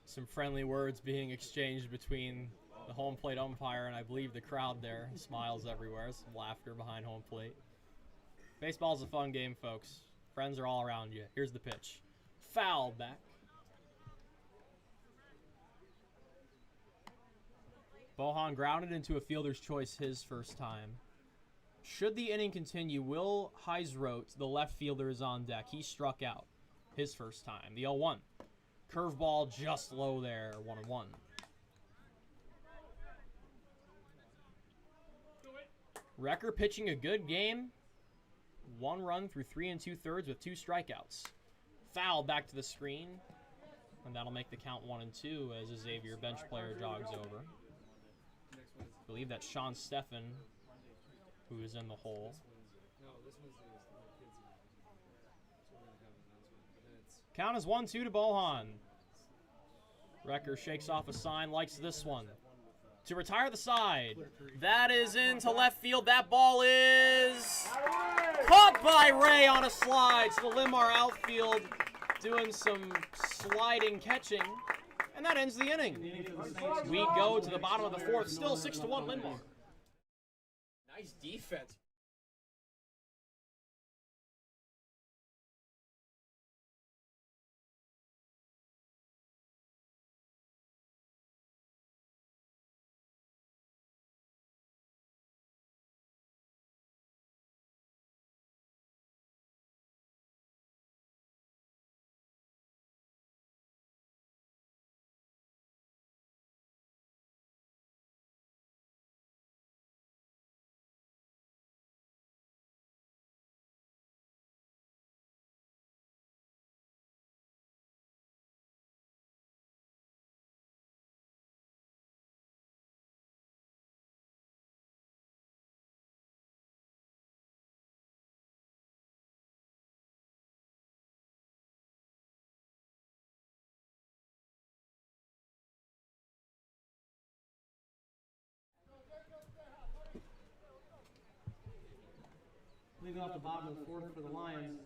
Some friendly words being exchanged between the home plate umpire and I believe the crowd there. Smiles everywhere, some laughter behind home plate. Baseball's a fun game, folks. Friends are all around you. Here's the pitch. Foul back. Bohan grounded into a fielder's choice his first time. Should the inning continue, Will Heisroth, the left fielder, is on deck. He struck out his first time. The 0-1. Curveball just low there, 1-1. Recker pitching a good game. 1 run through 3 2/3 with 2 strikeouts. Foul back to the screen. And that'll make the count 1-2 as a Xavier bench player jogs over. I believe that's Sean Steffen who is in the hole. Count is 1-2 to Bohan. Recker shakes off a sign, likes this one. To retire the side. That is into left field. That ball is Caught by Ray on a slide. So the Linn-Mar outfield doing some sliding catching. And that ends the inning. We go to the bottom of the fourth. Still 6-1 Linn-Mar. Nice defense. Leading off the bottom of the fourth for the Lions,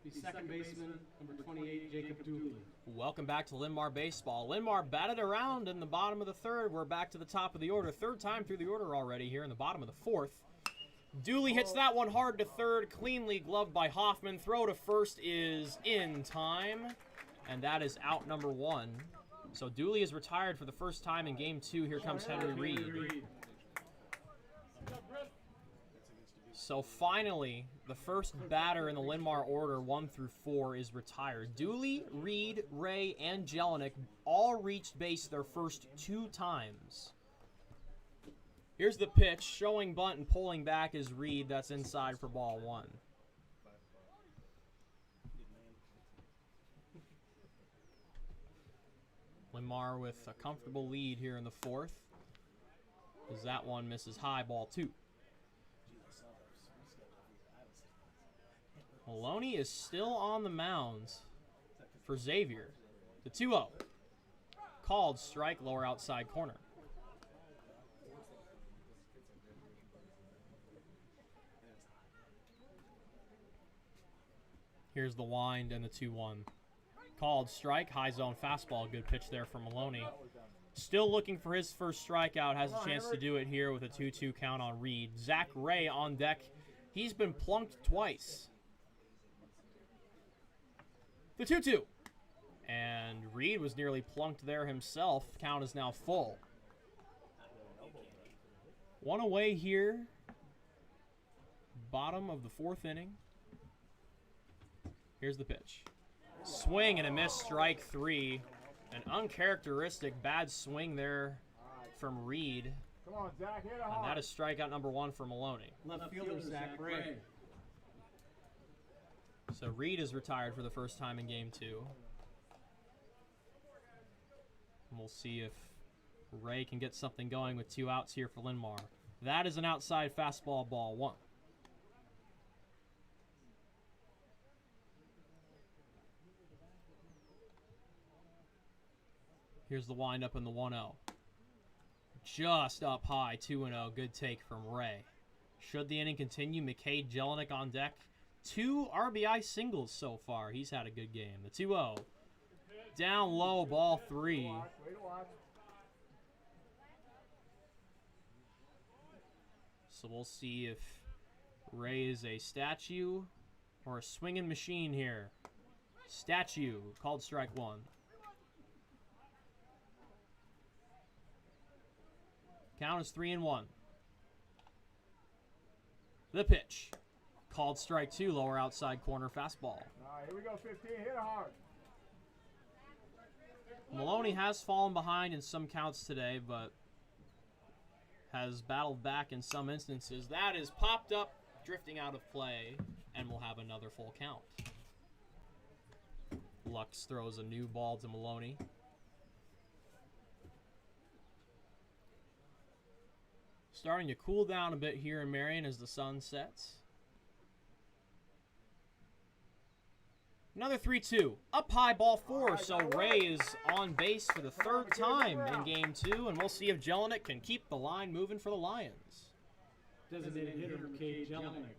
the second baseman, number 28, Jacob Dooley. Welcome back to Linn-Mar Baseball. Linn-Mar batted around in the bottom of the third. We're back to the top of the order. Third time through the order already here in the bottom of the fourth. Dooley hits that one hard to third, cleanly gloved by Hoffman. Throw to first is in time, and that is out number one. So Dooley is retired for the first time in game two. Here comes Henry Reed. So finally, the first batter in the Linn-Mar order, 1 through 4, is retired. Dooley, Reed, Ray, and Jelinek all reached base their first 2 times. Here's the pitch. Showing bunt and pulling back is Reed. That's inside for ball 1. Linn-Mar with a comfortable lead here in the fourth, as that one misses high, ball 2. Maloney is still on the mound for Xavier. The 2-0. Called strike, lower outside corner. Here's the wind and the 2-1. Called strike, high zone fastball. Good pitch there for Maloney. Still looking for his first strikeout. Has a chance to do it here with a 2-2 count on Reed. Zach Ray on deck. He's been plunked twice. The 2-2. And Reed was nearly plunked there himself. Count is now full. One away here. Bottom of the fourth inning. Here's the pitch. Swing and a miss, strike 3. An uncharacteristic bad swing there from Reed. Come on, Zach, hit it hard. And that is strikeout number 1 for Maloney. Left fielder, Zach Ray. So Reed is retired for the first time in game 2. And we'll see if Ray can get something going with 2 outs here for Linn-Mar. That is an outside fastball, ball 1. Here's the windup in the 1-0. Just up high, 2-0. Good take from Ray. Should the inning continue, McKay, Jelinek on deck. 2 RBI singles so far. He's had a good game. The 2-0. Down low, ball 3. So we'll see if Ray is a statue or a swinging machine here. Statue. Called strike 1. Count is 3-1. The pitch. Called strike 2, lower outside corner fastball. All right, here we go, 15. Hit it hard. Maloney has fallen behind in some counts today, but has battled back in some instances. That is popped up, drifting out of play, and will have another full count. Lux throws a new ball to Maloney. Starting to cool down a bit here in Marion as the sun sets. Another 3-2. Up high, ball 4. So Ray is on base for the third time in game 2, and we'll see if Jelinek can keep the line moving for the Lions. Designated hitter, McKay, Jelinek.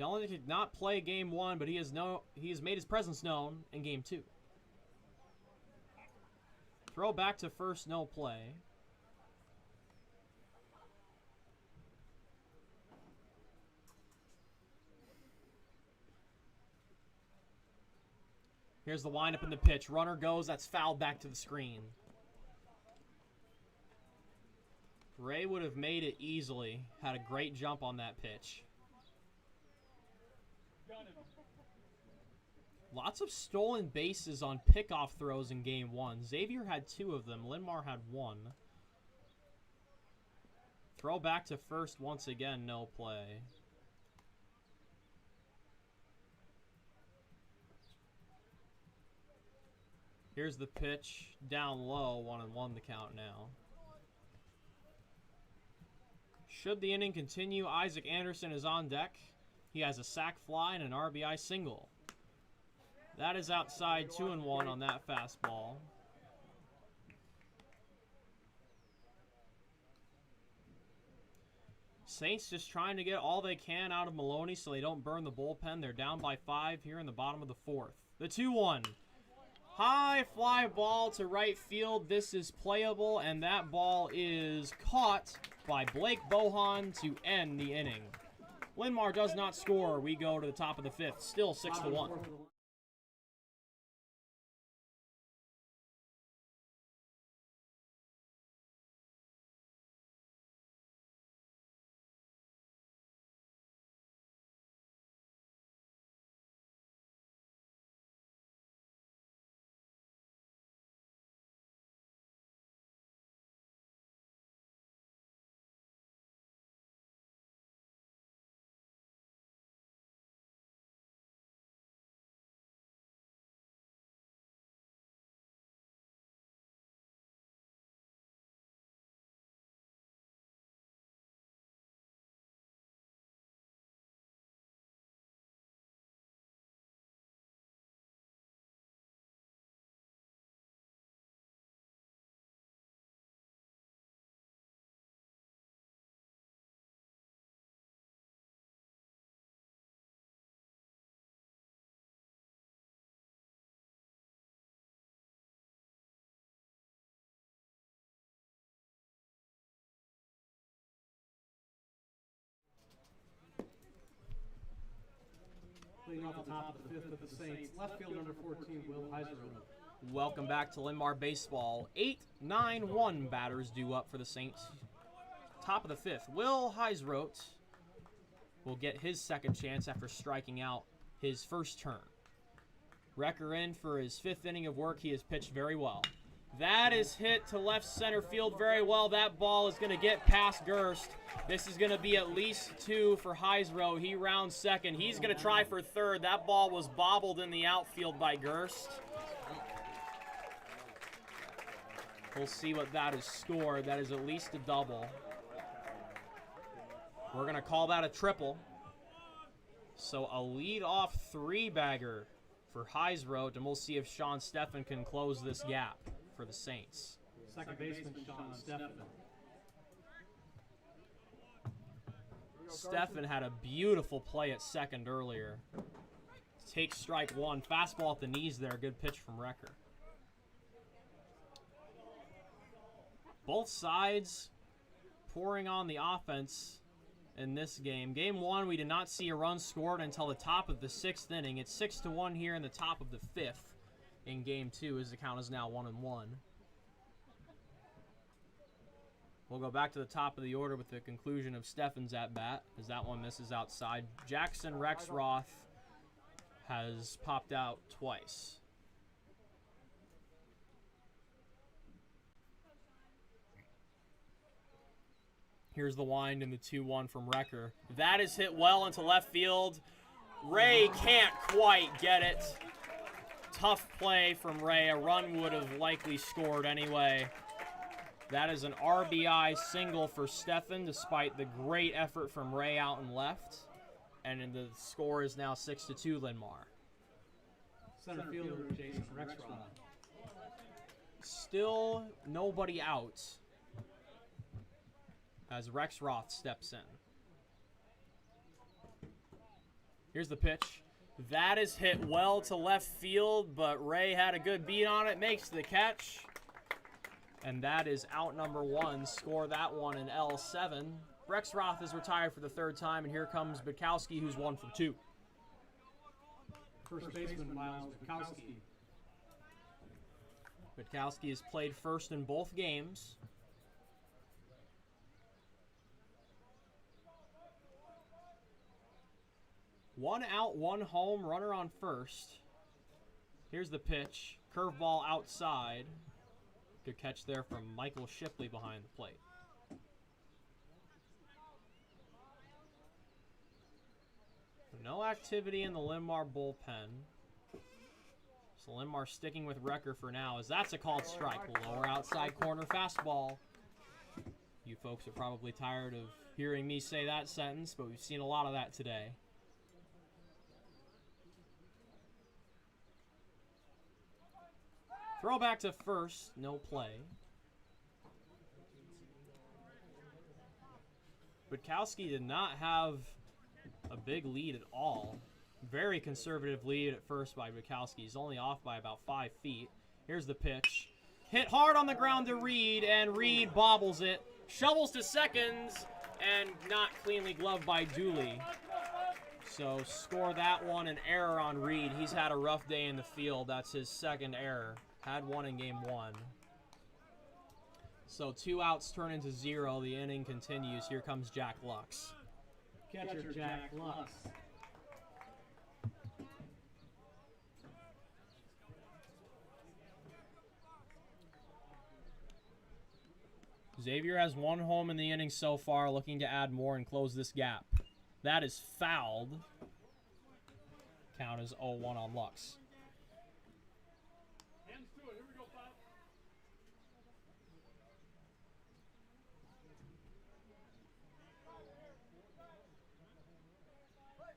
Jelinek did not play game 1, but he has made his presence known in game 2. Throw back to first, no play. Here's the windup in the pitch. Runner goes. That's fouled back to the screen. Ray would have made it easily. Had a great jump on that pitch. Lots of stolen bases on pickoff throws in game 1. Xavier had 2 of them. Linn-Mar had 1. Throw back to first once again. No play. Here's the pitch. Down low. 1-1 the count now. Should the inning continue, Isaac Anderson is on deck. He has a sac fly and an RBI single. That is outside 2-1 on that fastball. Saints just trying to get all they can out of Maloney so they don't burn the bullpen. They're down by 5 here in the bottom of the 4th. The 2-1. High fly ball to right field. This is playable, and that ball is caught by Blake Bohan to end the inning. Linn-Mar does not score. We go to the top of the 5th. Still 6-1. Leading off the top of the 5th of the Saints, left field number 14, Will Heiser. Welcome back to Linn-Mar Baseball. 8-9-1 batters due up for the Saints. Top of the 5th. Will Heisroth will get his second chance after striking out his first turn. Wrecker in for his 5th inning of work. He has pitched very well. That is hit to left center field very well. That ball is going to get past Gerst. This is going to be at least 2 for Heisroth. He rounds second. He's going to try for third. That ball was bobbled in the outfield by Gerst. We'll see what that is scored. That is at least a double. We're going to call that a triple. So a lead-off 3-bagger for Heisroth, and we'll see if Sean Steffen can close this gap for the Saints. Second baseman, Sean Steffen. Steffen had a beautiful play at second earlier. Takes strike 1. Fastball at the knees there. Good pitch from Wrecker. Both sides pouring on the offense in this game. Game 1, we did not see a run scored until the top of the 6th inning. It's 6-1 here in the top of the 5th. In game 2, as the count is now 1-1. We'll go back to the top of the order with the conclusion of Steffen's at-bat, as that one misses outside. Jackson Rexroth has popped out twice. Here's the wind in the 2-1 from Wrecker. That is hit well into left field. Ray can't quite get it. Tough play from Ray. A run would have likely scored anyway. That is an RBI single for Steffen, despite the great effort from Ray out and left. And the score is now 6-2 Linn-Mar. Center fielder, Jason Rexroth. Still nobody out as Rexroth steps in. Here's the pitch. That is hit well to left field, but Ray had a good beat on it, makes the catch. And that is out number 1. Score that one in L7. Rexroth is retired for the 3rd time, and here comes Bukowski, who's 1 for 2. First baseman, Miles Bukowski. Bukowski has played first in both games. One out, 1 home, runner on first. Here's the pitch. Curveball outside. Good catch there from Michael Shipley behind the plate. No activity in the Linn-Mar bullpen. So Linn-Mar sticking with Recker for now, as that's a called strike. Lower outside corner fastball. You folks are probably tired of hearing me say that sentence, but we've seen a lot of that today. Throw back to first, no play. Bukowski did not have a big lead at all. Very conservative lead at first by Bukowski. He's only off by about 5 feet. Here's the pitch. Hit hard on the ground to Reed, and Reed bobbles it. Shovels to seconds, and not cleanly gloved by Dooley. So score that one, an error on Reed. He's had a rough day in the field. That's his 2nd error. Had 1 in game 1. So 2 outs turn into 0. The inning continues. Here comes Jack Lux. Catcher, Jack Lux. Xavier has 1 home in the inning so far, looking to add more and close this gap. That is fouled. Count is 0-1 on Lux.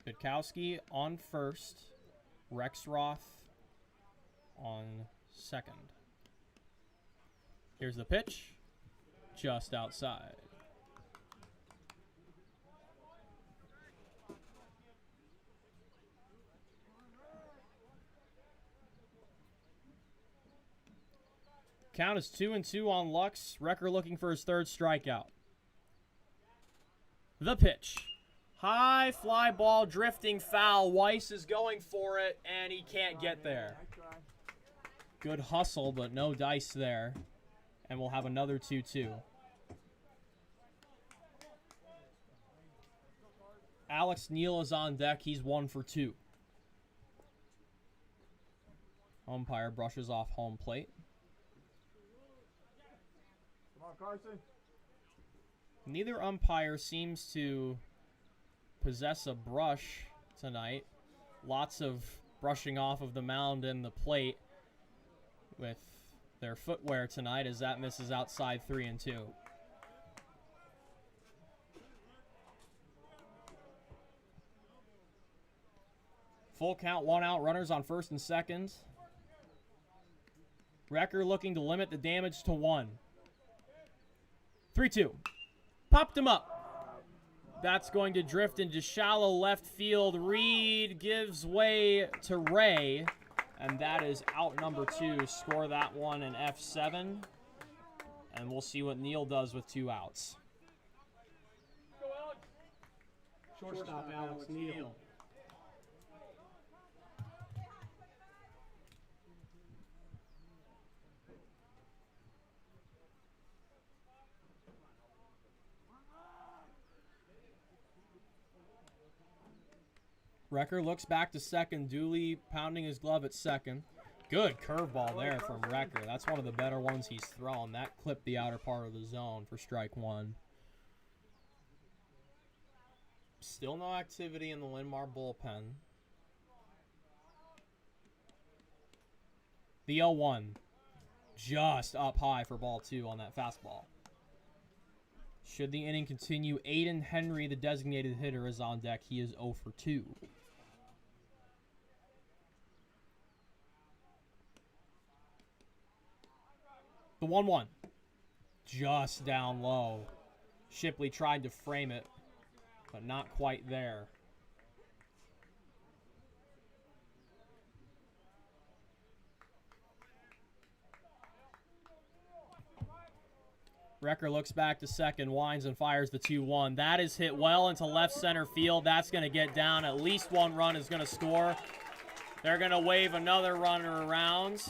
Bukowski on first. Rexroth on second. Here's the pitch. Just outside. Count is 2-2 on Lux. Recker looking for his 3rd strikeout. The pitch. High fly ball, drifting foul. Weiss is going for it, and he can't get there. Good hustle, but no dice there. And we'll have another 2-2. Alex Neal is on deck. He's 1 for 2. Umpire brushes off home plate. Come on, Carson. Neither umpire seems to possess a brush tonight. Lots of brushing off of the mound and the plate with their footwear tonight, as that misses outside 3-2. Full count, 1 out, runners on first and second. Recker looking to limit the damage to 1. 3-2. Popped him up. That's going to drift into shallow left field. Reed gives way to Ray, and that is out number 2. Score that one in F7, and we'll see what Neal does with 2 outs. Shortstop, Alex Neal. Recker looks back to second. Dooley pounding his glove at second. Good curveball there from Recker. That's one of the better ones he's thrown. That clipped the outer part of the zone for strike 1. Still no activity in the Linn-Mar bullpen. The 0-1. Just up high for ball 2 on that fastball. Should the inning continue, Aiden Henry, the designated hitter, is on deck. He is 0 for 2. The 1-1. Just down low. Shipley tried to frame it, but not quite there. Recker looks back to second, winds and fires the 2-1. That is hit well into left center field. That's going to get down. At least one run is going to score. They're going to wave another runner around.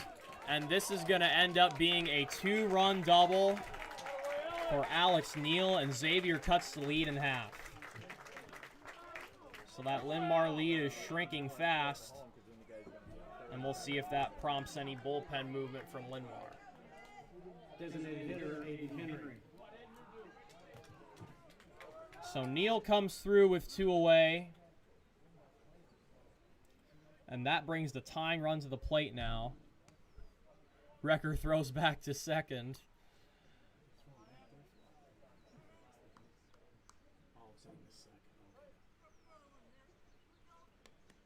And this is going to end up being a 2-run double for Alex Neal, and Xavier cuts the lead in half. So that Linn-Mar lead is shrinking fast. And we'll see if that prompts any bullpen movement from Linn-Mar. Designated hitter, Aiden Henry. So Neal comes through with 2 away. And that brings the tying run to the plate now. Recker throws back to second.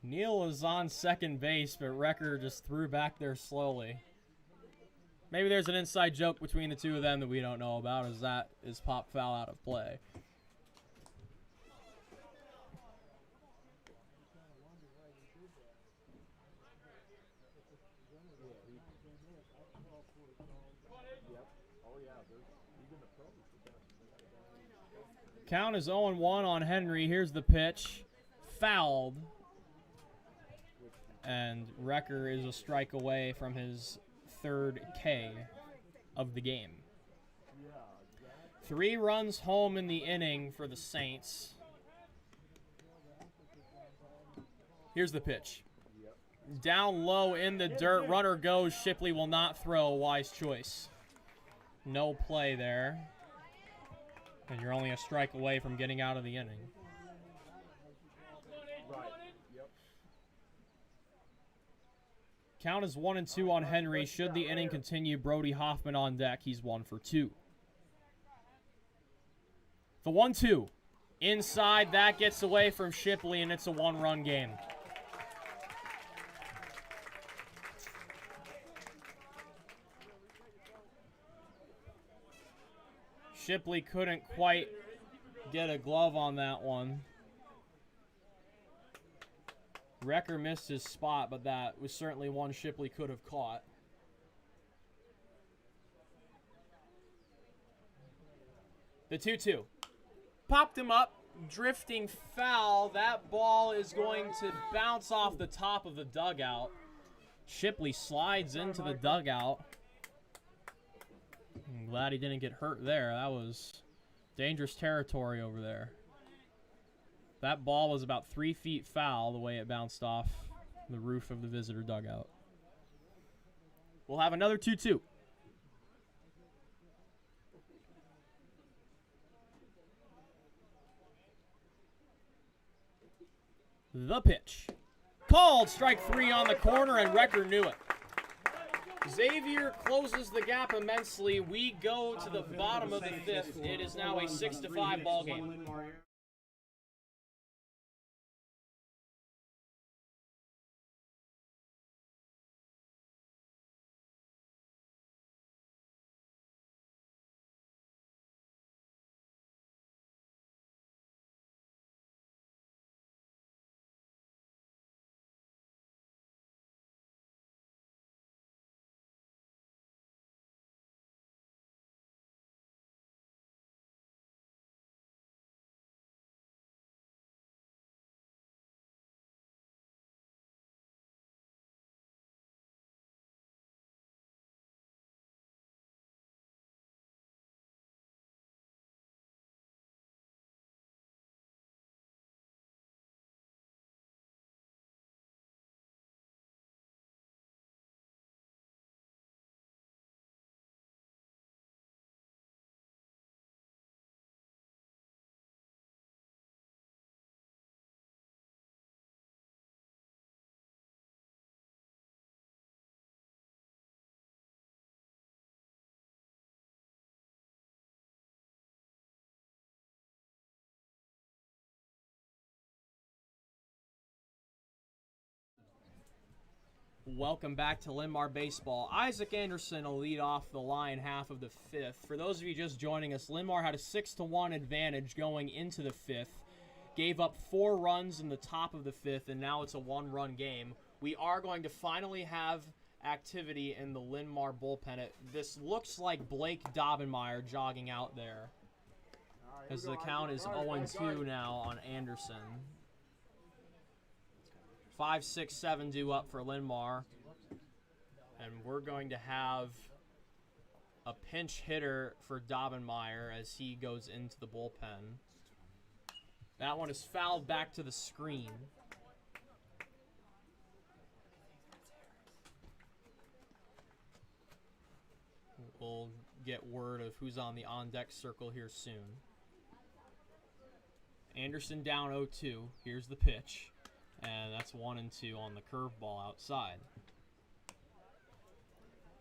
Neal is on second base, but Recker just threw back there slowly. Maybe there's an inside joke between the two of them that we don't know about, as that is pop foul out of play. Count is 0-1 on Henry. Here's the pitch. Fouled. And Recker is a strike away from his 3rd K of the game. 3 runs home in the inning for the Saints. Here's the pitch. Down low in the dirt. Runner goes. Shipley will not throw. Wise choice. No play there. And you're only a strike away from getting out of the inning. Count is 1-2 on Henry. Should the inning continue, Brody Hoffman on deck. He's 1 for 2. The 1-2. Inside, that gets away from Shipley, and it's a 1-run game. Shipley couldn't quite get a glove on that one. Recker missed his spot, but that was certainly one Shipley could have caught. The 2-2. Popped him up, drifting foul. That ball is going to bounce off the top of the dugout. Shipley slides into the dugout. I'm glad he didn't get hurt there. That was dangerous territory over there. That ball was about 3 feet foul the way it bounced off the roof of the visitor dugout. We'll have another 2-2. The pitch. Called strike 3 on the corner, and Recker knew it. Xavier closes the gap immensely. We go to the bottom of the 5th. It is now a 6-5 ball game. Welcome back to Linn-Mar Baseball. Isaac Anderson will lead off the line half of the 5th. For those of you just joining us, Linn-Mar had a 6-1 advantage going into the 5th. Gave up 4 runs in the top of the 5th, and now it's a 1-run game. We are going to finally have activity in the Linn-Mar bullpen. This looks like Blake Dobbenmeyer jogging out there, as the count is 0-2 now on Anderson. 5, 6, 7 due up for Linn-Mar. And we're going to have a pinch hitter for Dobbenmeyer as he goes into the bullpen. That one is fouled back to the screen. We'll get word of who's on the on-deck circle here soon. Anderson down 0-2. Here's the pitch. And that's 1-2 on the curveball outside.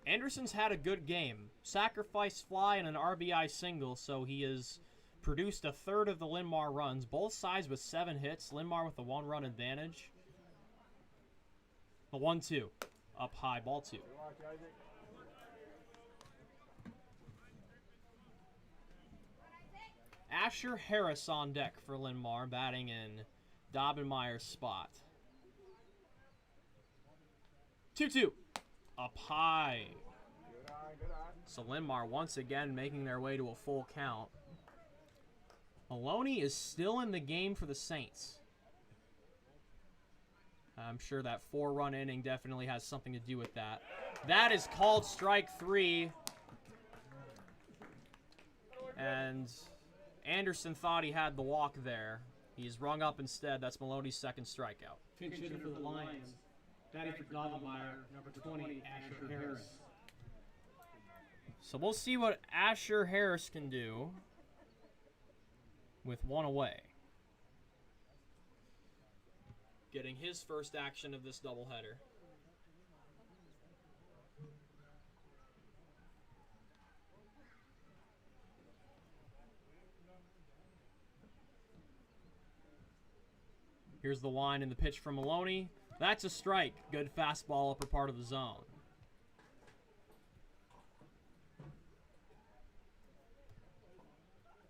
Anderson's had a good game. Sacrifice fly and an RBI single, so he has produced a third of the Linn-Mar runs. Both sides with 7 hits. Linn-Mar with a 1-run advantage. The 1-2. Up high, ball 2. Asher Harris on deck for Linn-Mar, batting in Dobbenmeyer's spot. 2-2. Up high. So Linn-Mar once again making their way to a full count. Maloney is still in the game for the Saints. I'm sure that 4-run inning definitely has something to do with that. That is called strike 3. And Anderson thought he had the walk there. He's rung up instead. That's Maloney's second strikeout. Pinch hitter for the Lions. Batting for Dobbenmeyer, number 20, Asher Harris. So we'll see what Asher Harris can do with 1 away. Getting his first action of this doubleheader. Here's the line and the pitch from Maloney. That's a strike. Good fastball, upper part of the zone.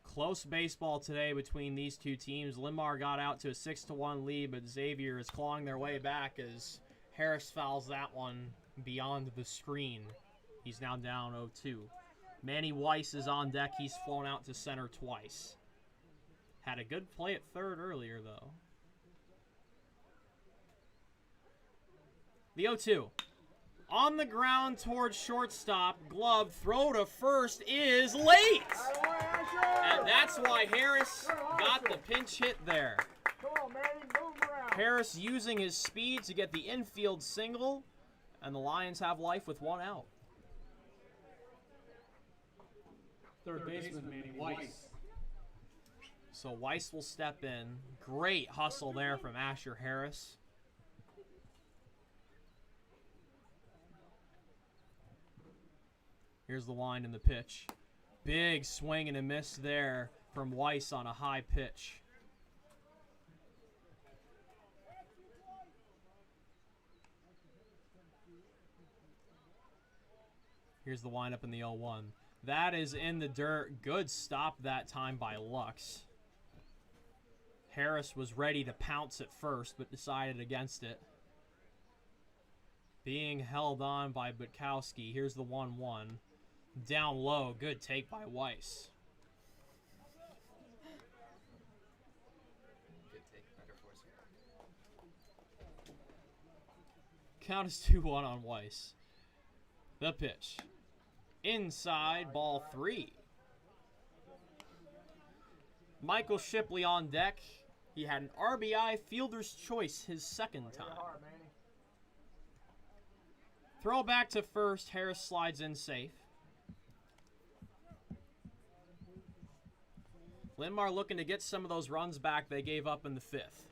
Close baseball today between these two teams. Linn-Mar got out to a 6-1 lead, but Xavier is clawing their way back as Harris fouls that one beyond the screen. He's now down 0-2. Manny Weiss is on deck. He's flown out to center twice. Had a good play at third earlier, though. The 0-2. On the ground towards shortstop. Glove throw to first is late. And that's why Harris got the pinch hit there. Come on, Manny, move around. Harris using his speed to get the infield single. And the Lions have life with 1 out. Third baseman, Manny Weiss. So Weiss will step in. Great hustle there from Asher Harris. Here's the line and the pitch. Big swing and a miss there from Weiss on a high pitch. Here's the windup in the 0-1. That is in the dirt. Good stop that time by Lux. Harris was ready to pounce at first, but decided against it. Being held on by Butkowski. Here's the 1-1. Down low. Good take by Weiss. Good take. Better force. Count is 2-1 on Weiss. The pitch. Inside, ball 3. Michael Shipley on deck. He had an RBI fielder's choice his second time. Throw back to first. Harris slides in safe. Linn-Mar looking to get some of those runs back they gave up in the 5th.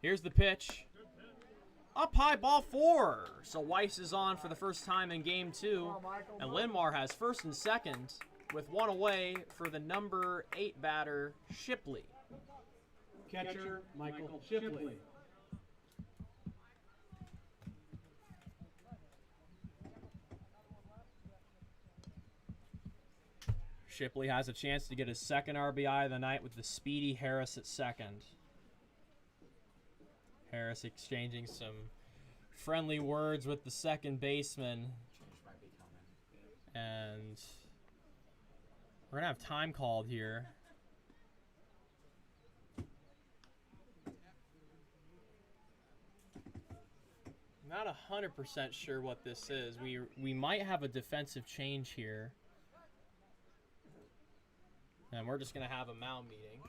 Here's the pitch. Up high, ball 4. So Weiss is on for the first time in game 2. And Linn-Mar has first and second with 1 away for the number 8 batter, Shipley. Catcher, Michael Shipley. Shipley has a chance to get his second RBI of the night with the speedy Harris at second. Harris exchanging some friendly words with the second baseman. And we're going to have time called here. Not 100% sure what this is. We might have a defensive change here. And we're just going to have a mound meeting.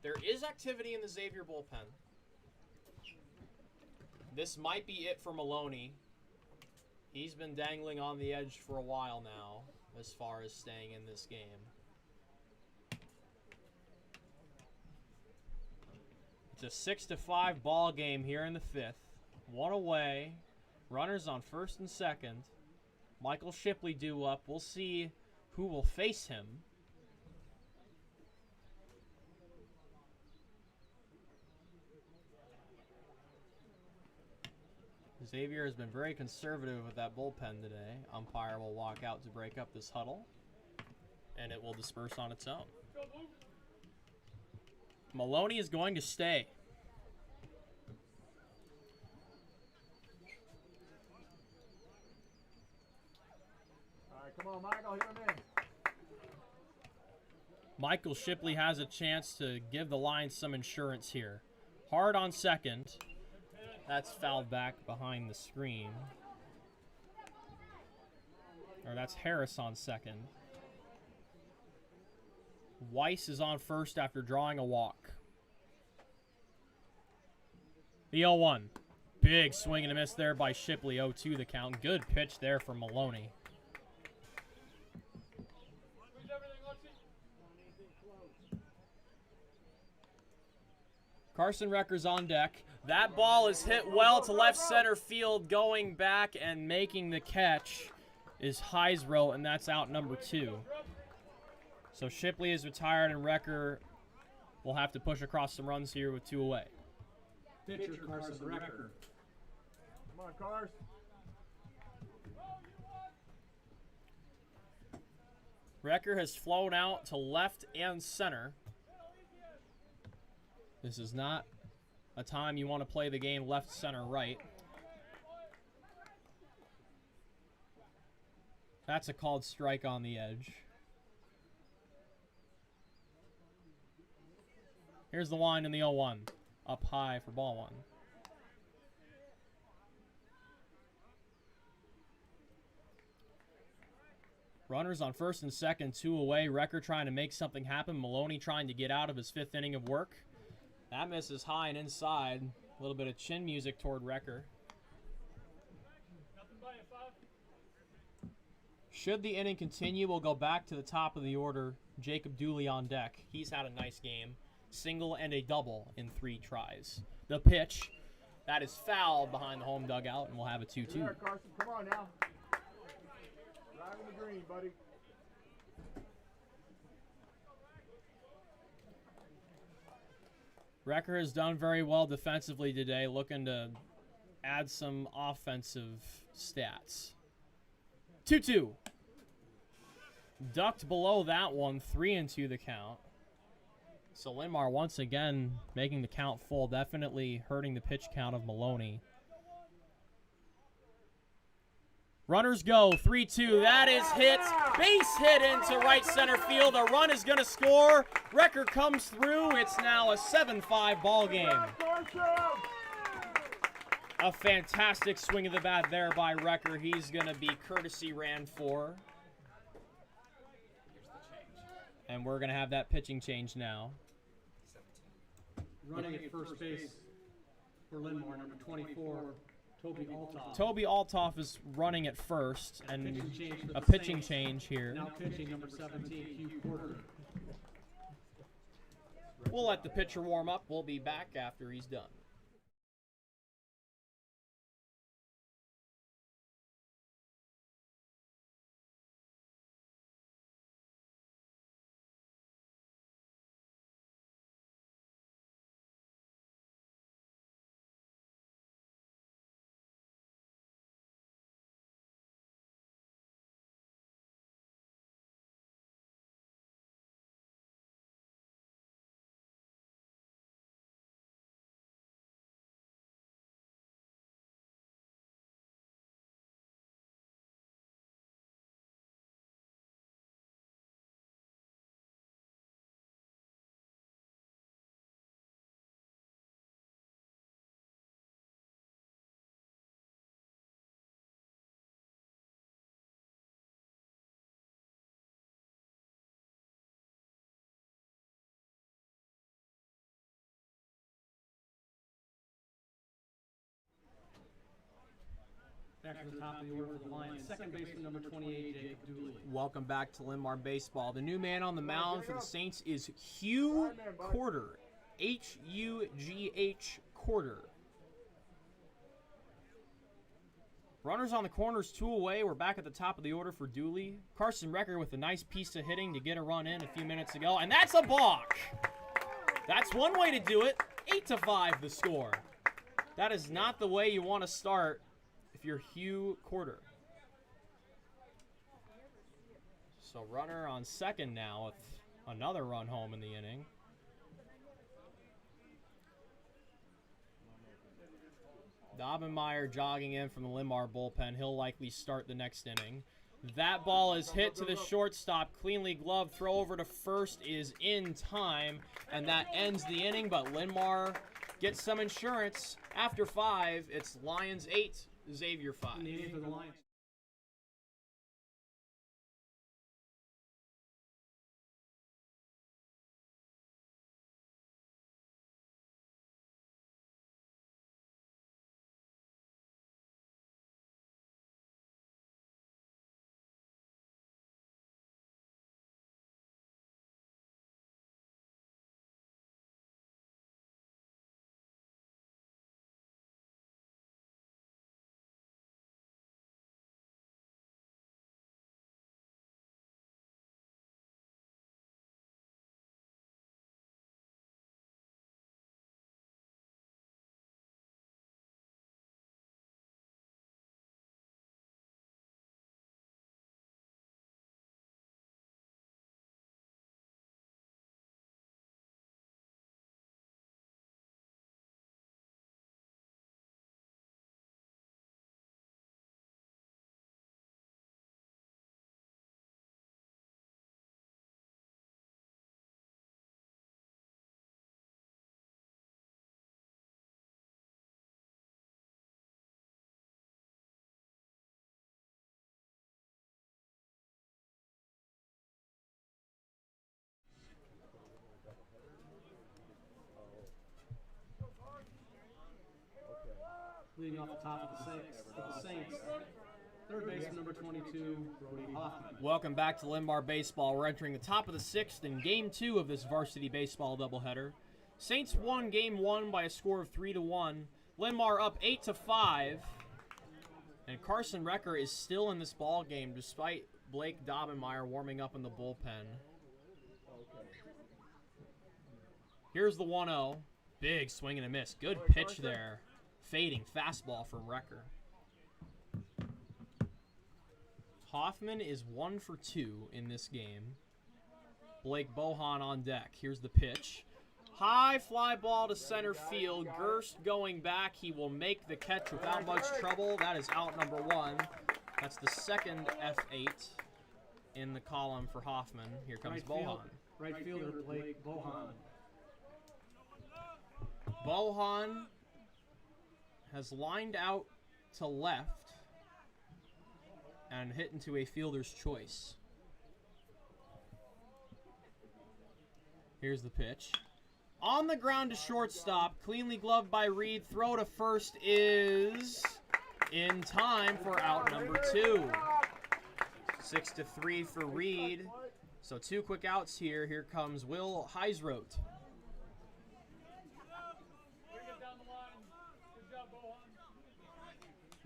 There is activity in the Xavier bullpen. This might be it for Maloney. He's been dangling on the edge for a while now as far as staying in this game. It's a 6-5 ball game here in the 5th. One away. Runners on first and second. Michael Shipley due up. We'll see who will face him. Xavier has been very conservative with that bullpen today. Umpire will walk out to break up this huddle, and it will disperse on its own. Maloney is going to stay. All right, come on, Michael, hit him in. Michael Shipley has a chance to give the Lions some insurance here. Hard on second. That's fouled back behind the screen. Or that's Harris on second. Weiss is on first after drawing a walk. The 0-1. Big swing and a miss there by Shipley. 0-2 the count. Good pitch there from Maloney. Carson Recker's on deck. That ball is hit well to left center field. Going back and making the catch is Heisrow, and that's out number 2. So Shipley is retired, and Recker will have to push across some runs here with 2 away. Pitcher Carson Recker. Come on, Cars. Recker has flown out to left and center. This is not a time you want to play the game left, center, right. That's a called strike on the edge. Here's the line in the 0-1. Up high for ball 1. Runners on first and second, 2 away. Recker trying to make something happen. Maloney trying to get out of his 5th inning of work. That misses high and inside. A little bit of chin music toward Recker. Should the inning continue, we'll go back to the top of the order. Jacob Dooley on deck. He's had a nice game. Single and a double in 3 tries. The pitch, that is fouled behind the home dugout, and we'll have a 2-2. There, Carson, come on now. Driving the green, buddy. Recker has done very well defensively today, looking to add some offensive stats. 2-2. Ducked below that one, 3-2 the count. So Linn-Mar once again making the count full, definitely hurting the pitch count of Maloney. Runners go, 3-2. That is hit. Base hit into right center field. A run is going to score. Recker comes through. It's now a 7-5 ball game. A fantastic swing of the bat there by Recker. He's going to be courtesy ran for. And we're going to have that pitching change now. Running at first base for Linn-Mar, number 24, Toby Altoff. Toby Altoff is running at first, and a the pitching Saints. change here. Now pitching number 17, Hugh Porter. We'll let the pitcher warm up. We'll be back after he's done. Back to the top of the order for the Lions. Second baseman, number 28, Jacob Dooley. Welcome back to Linn-Mar Baseball. The new man on the mound for the Saints is Hugh Corder. H-U-G-H Corder. Runners on the corners, 2 away. We're back at the top of the order for Dooley. Carson Recker with a nice piece of hitting to get a run in a few minutes ago. And that's a balk! That's one way to do it. 8-5 the score. That is not the way you want to start if you're Hugh Corder. So runner on second now with another run home in the inning. Dobbenmeyer jogging in from the Linn-Mar bullpen. He'll likely start the next inning. That ball is hit to the shortstop. Cleanly gloved. Throw over to first is in time. And that ends the inning, but Linn-Mar gets some insurance. After 5, it's Lions 8, Xavier 5. In the inning for the Lions. Leading off the top of the Saints, third baseman, number 22, Brody Hoffman. Welcome back to Linn-Mar Baseball. We're entering the top of the 6th in Game 2 of this varsity baseball doubleheader. Saints won Game 1 by a score of 3-1. Linn-Mar up 8-5. And Carson Recker is still in this ball game despite Blake Dobbenmeyer warming up in the bullpen. Here's the 1-0. Big swing and a miss. Good pitch there. Fading fastball from Recker. Hoffman is 1 for 2 in this game. Blake Bohan on deck. Here's the pitch. High fly ball to center field. Gerst going back. He will make the catch without much trouble. That is out number 1. That's the second F8 in the column for Hoffman. Here comes Bohan. Right fielder Blake Bohan. Bohan has lined out to left and hit into a fielder's choice. Here's the pitch. On the ground to shortstop, cleanly gloved by Reed. Throw to first is in time for out number 2. 6-3 for Reed. So 2 quick outs here. Here comes Will Heisroth.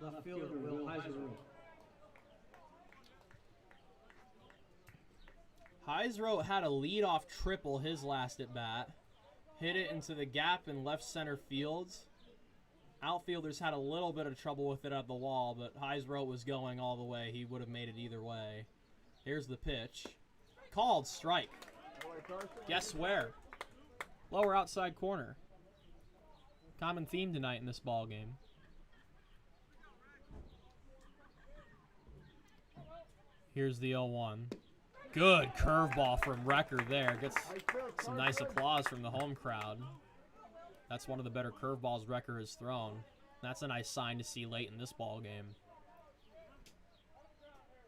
Left fielder Will Heisroth. Heisroth had a leadoff triple his last at bat. Hit it into the gap in left center field. Outfielders had a little bit of trouble with it at the wall, but Heisroth was going all the way. He would have made it either way. Here's the pitch. Called strike. Guess where? Lower outside corner. Common theme tonight in this ball game. Here's the 0-1. Good curveball from Recker there. Gets some nice applause from the home crowd. That's one of the better curveballs Recker has thrown. That's a nice sign to see late in this ball game.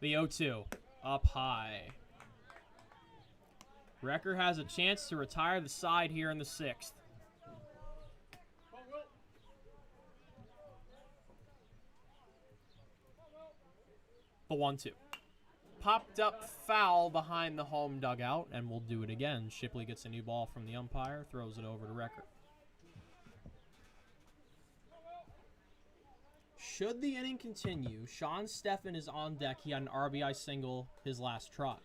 The 0-2. Up high. Recker has a chance to retire the side here in the 6th. The 1-2. Popped up foul behind the home dugout, and we'll do it again. Shipley gets a new ball from the umpire, throws it over to Recker. Should the inning continue, Sean Steffen is on deck. He had an RBI single his last try.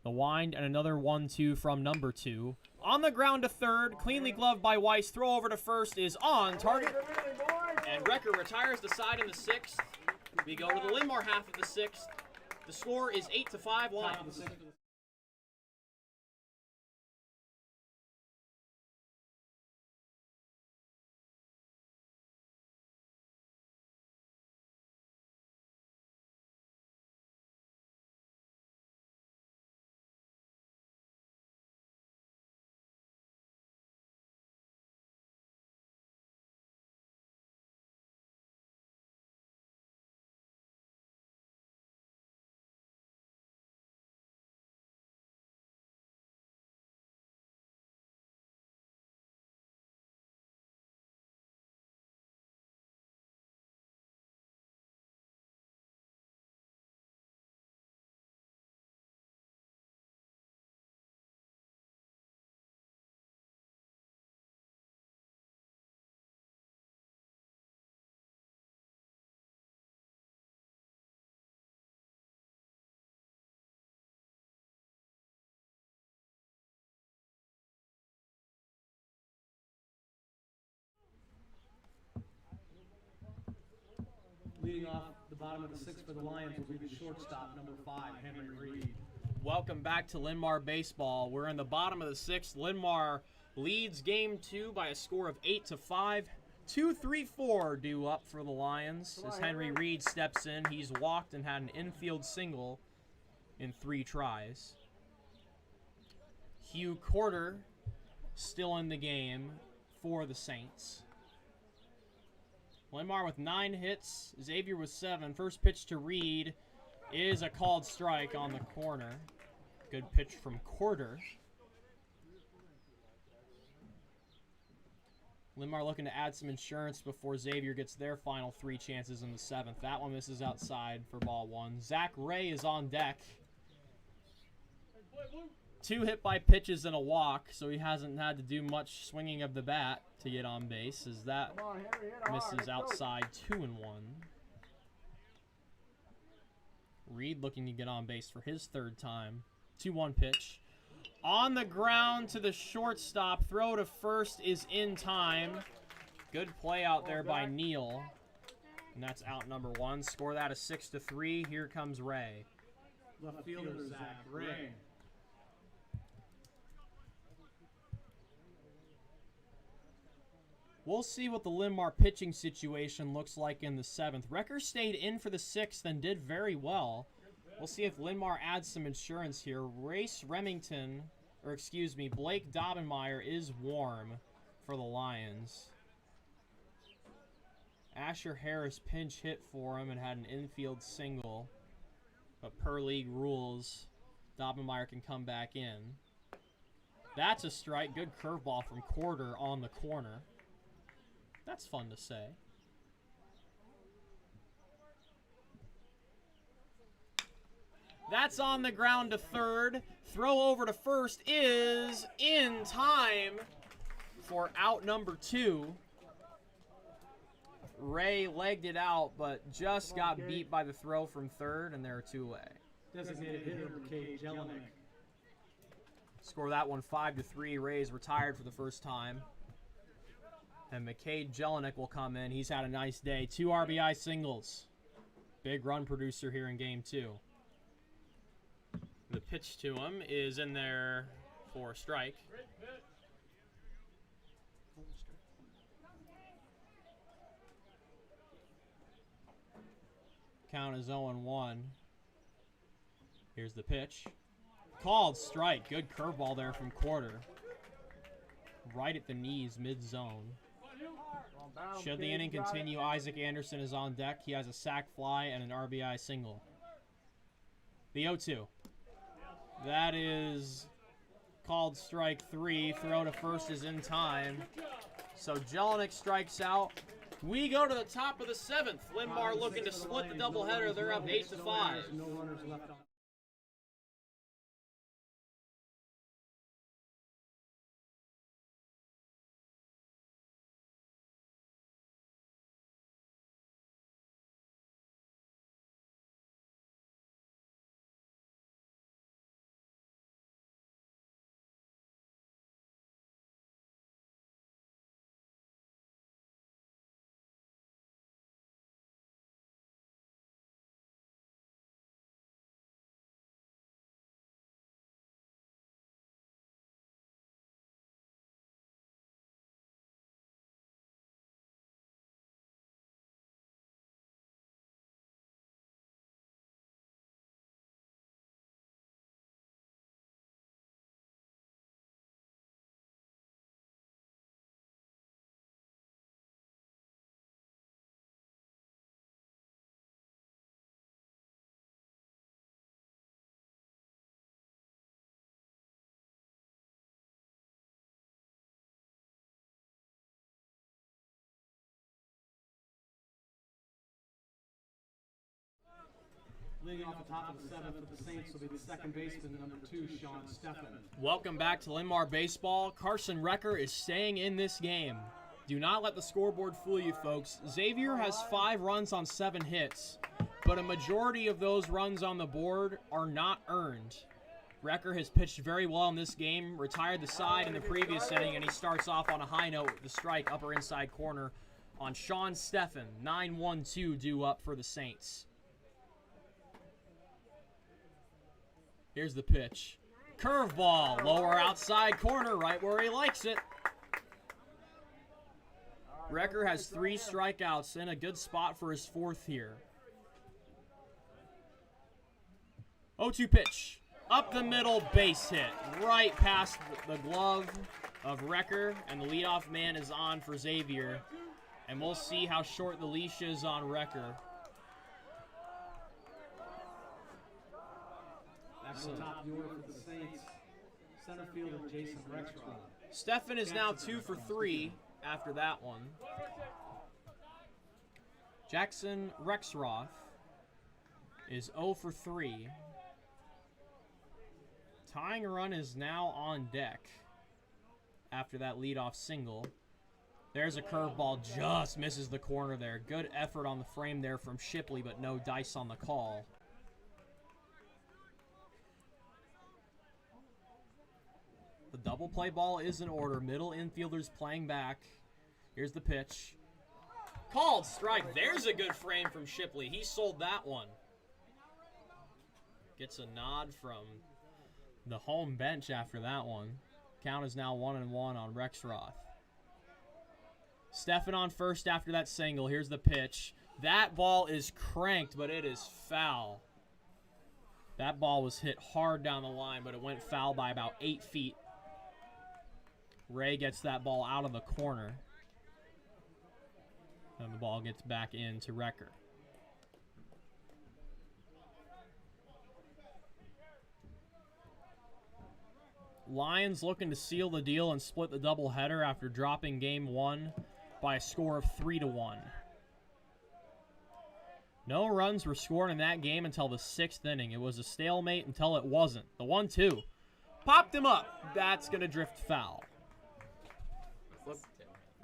The wind and another 1-2 from number 2. On the ground to third, cleanly gloved by Weiss. Throw over to first is on target. And Recker retires the side in the 6th. We go to the Linn-Mar half of the 6th. The score is 8-5 Lions. Leading off the bottom of the 6th for the Lions will be the shortstop, number 5, Henry Reed. Welcome back to Linn-Mar Baseball. We're in the bottom of the 6th. Linn-Mar leads game 2 by a score of 8-5. 2-3-4 due up for the Lions as Henry Reed steps in. He's walked and had an infield single in 3 tries. Hugh Corder still in the game for the Saints. Linn-Mar with 9 hits, Xavier with 7. First pitch to Reed is a called strike on the corner. Good pitch from Corder. Linn-Mar looking to add some insurance before Xavier gets their final 3 chances in the 7th. That one misses outside for ball 1. Zach Ray is on deck. 2 hit by pitches and a walk, so he hasn't had to do much swinging of the bat to get on base, as that misses outside 2-1. Reed looking to get on base for his 3rd time. 2-1 pitch. On the ground to the shortstop. Throw to first is in time. Good play out there by Neal. And that's out number 1. Score that a 6-3. Here comes Ray. Left fielder, Zach Ray. We'll see what the Linn-Mar pitching situation looks like in the 7th. Recker stayed in for the 6th and did very well. We'll see if Linn-Mar adds some insurance here. Blake Dobbenmeyer is warm for the Lions. Asher Harris pinch hit for him and had an infield single. But per league rules, Dobbenmeyer can come back in. That's a strike. Good curveball from Corder on the corner. That's fun to say. That's on the ground to third. Throw over to first is in time for out number 2. Ray legged it out, but just got beat by the throw from third, and there are 2 away. Designated hitter, McKay Jelinek. Score that one 5-3. Ray's retired for the first time. And McKay Jelinek will come in. He's had a nice day. 2 RBI singles. Big run producer here in game 2. The pitch to him is in there for a strike. Count is 0-1. Here's the pitch. Called strike. Good curveball there from Corder. Right at the knees, mid-zone. Should the inning continue, Isaac Anderson is on deck. He has a sac fly and an RBI single. The 0-2. That is called strike 3. Throw to first is in time. So Jelinek strikes out. We go to the top of the 7th. Linn-Mar looking to split the doubleheader. They're up 8-5. No runners left on. Leading off the top of the 7th for the Saints will be the second baseman, number 2, Sean Steffen. Welcome back to Linn-Mar Baseball. Carson Recker is staying in this game. Do not let the scoreboard fool you, folks. Xavier has 5 runs on 7 hits, but a majority of those runs on the board are not earned. Recker has pitched very well in this game, retired the side in the previous inning, and he starts off on a high note with the strike upper inside corner on Sean Steffen. 9-1-2 due up for the Saints. Here's the pitch. Curveball, lower outside corner, right where he likes it. Recker has 3 strikeouts in a good spot for his 4th here. 0-2 pitch. Up the middle, base hit. Right past the glove of Recker, and the leadoff man is on for Xavier. And we'll see how short the leash is on Recker. Back to the top of the order for the Saints, center fielder Jason Rexroth. Steffen is now 2 for 3 after that one. Jackson Rexroth is 0 for 3. Tying run is now on deck after that leadoff single. There's a curveball, just misses the corner there. Good effort on the frame there from Shipley, but no dice on the call. The double play ball is in order. Middle infielders playing back. Here's the pitch. Called strike. There's a good frame from Shipley. He sold that one. Gets a nod from the home bench after that one. Count is now 1-1 on Rexroth. Steffen on first after that single. Here's the pitch. That ball is cranked, but it is foul. That ball was hit hard down the line, but it went foul by about 8 feet. Ray gets that ball out of the corner. And the ball gets back into Recker. Lions looking to seal the deal and split the doubleheader after dropping game 1 by a score of 3-1. No runs were scored in that game until the 6th inning. It was a stalemate until it wasn't. The 1-2. Popped him up. That's going to drift foul.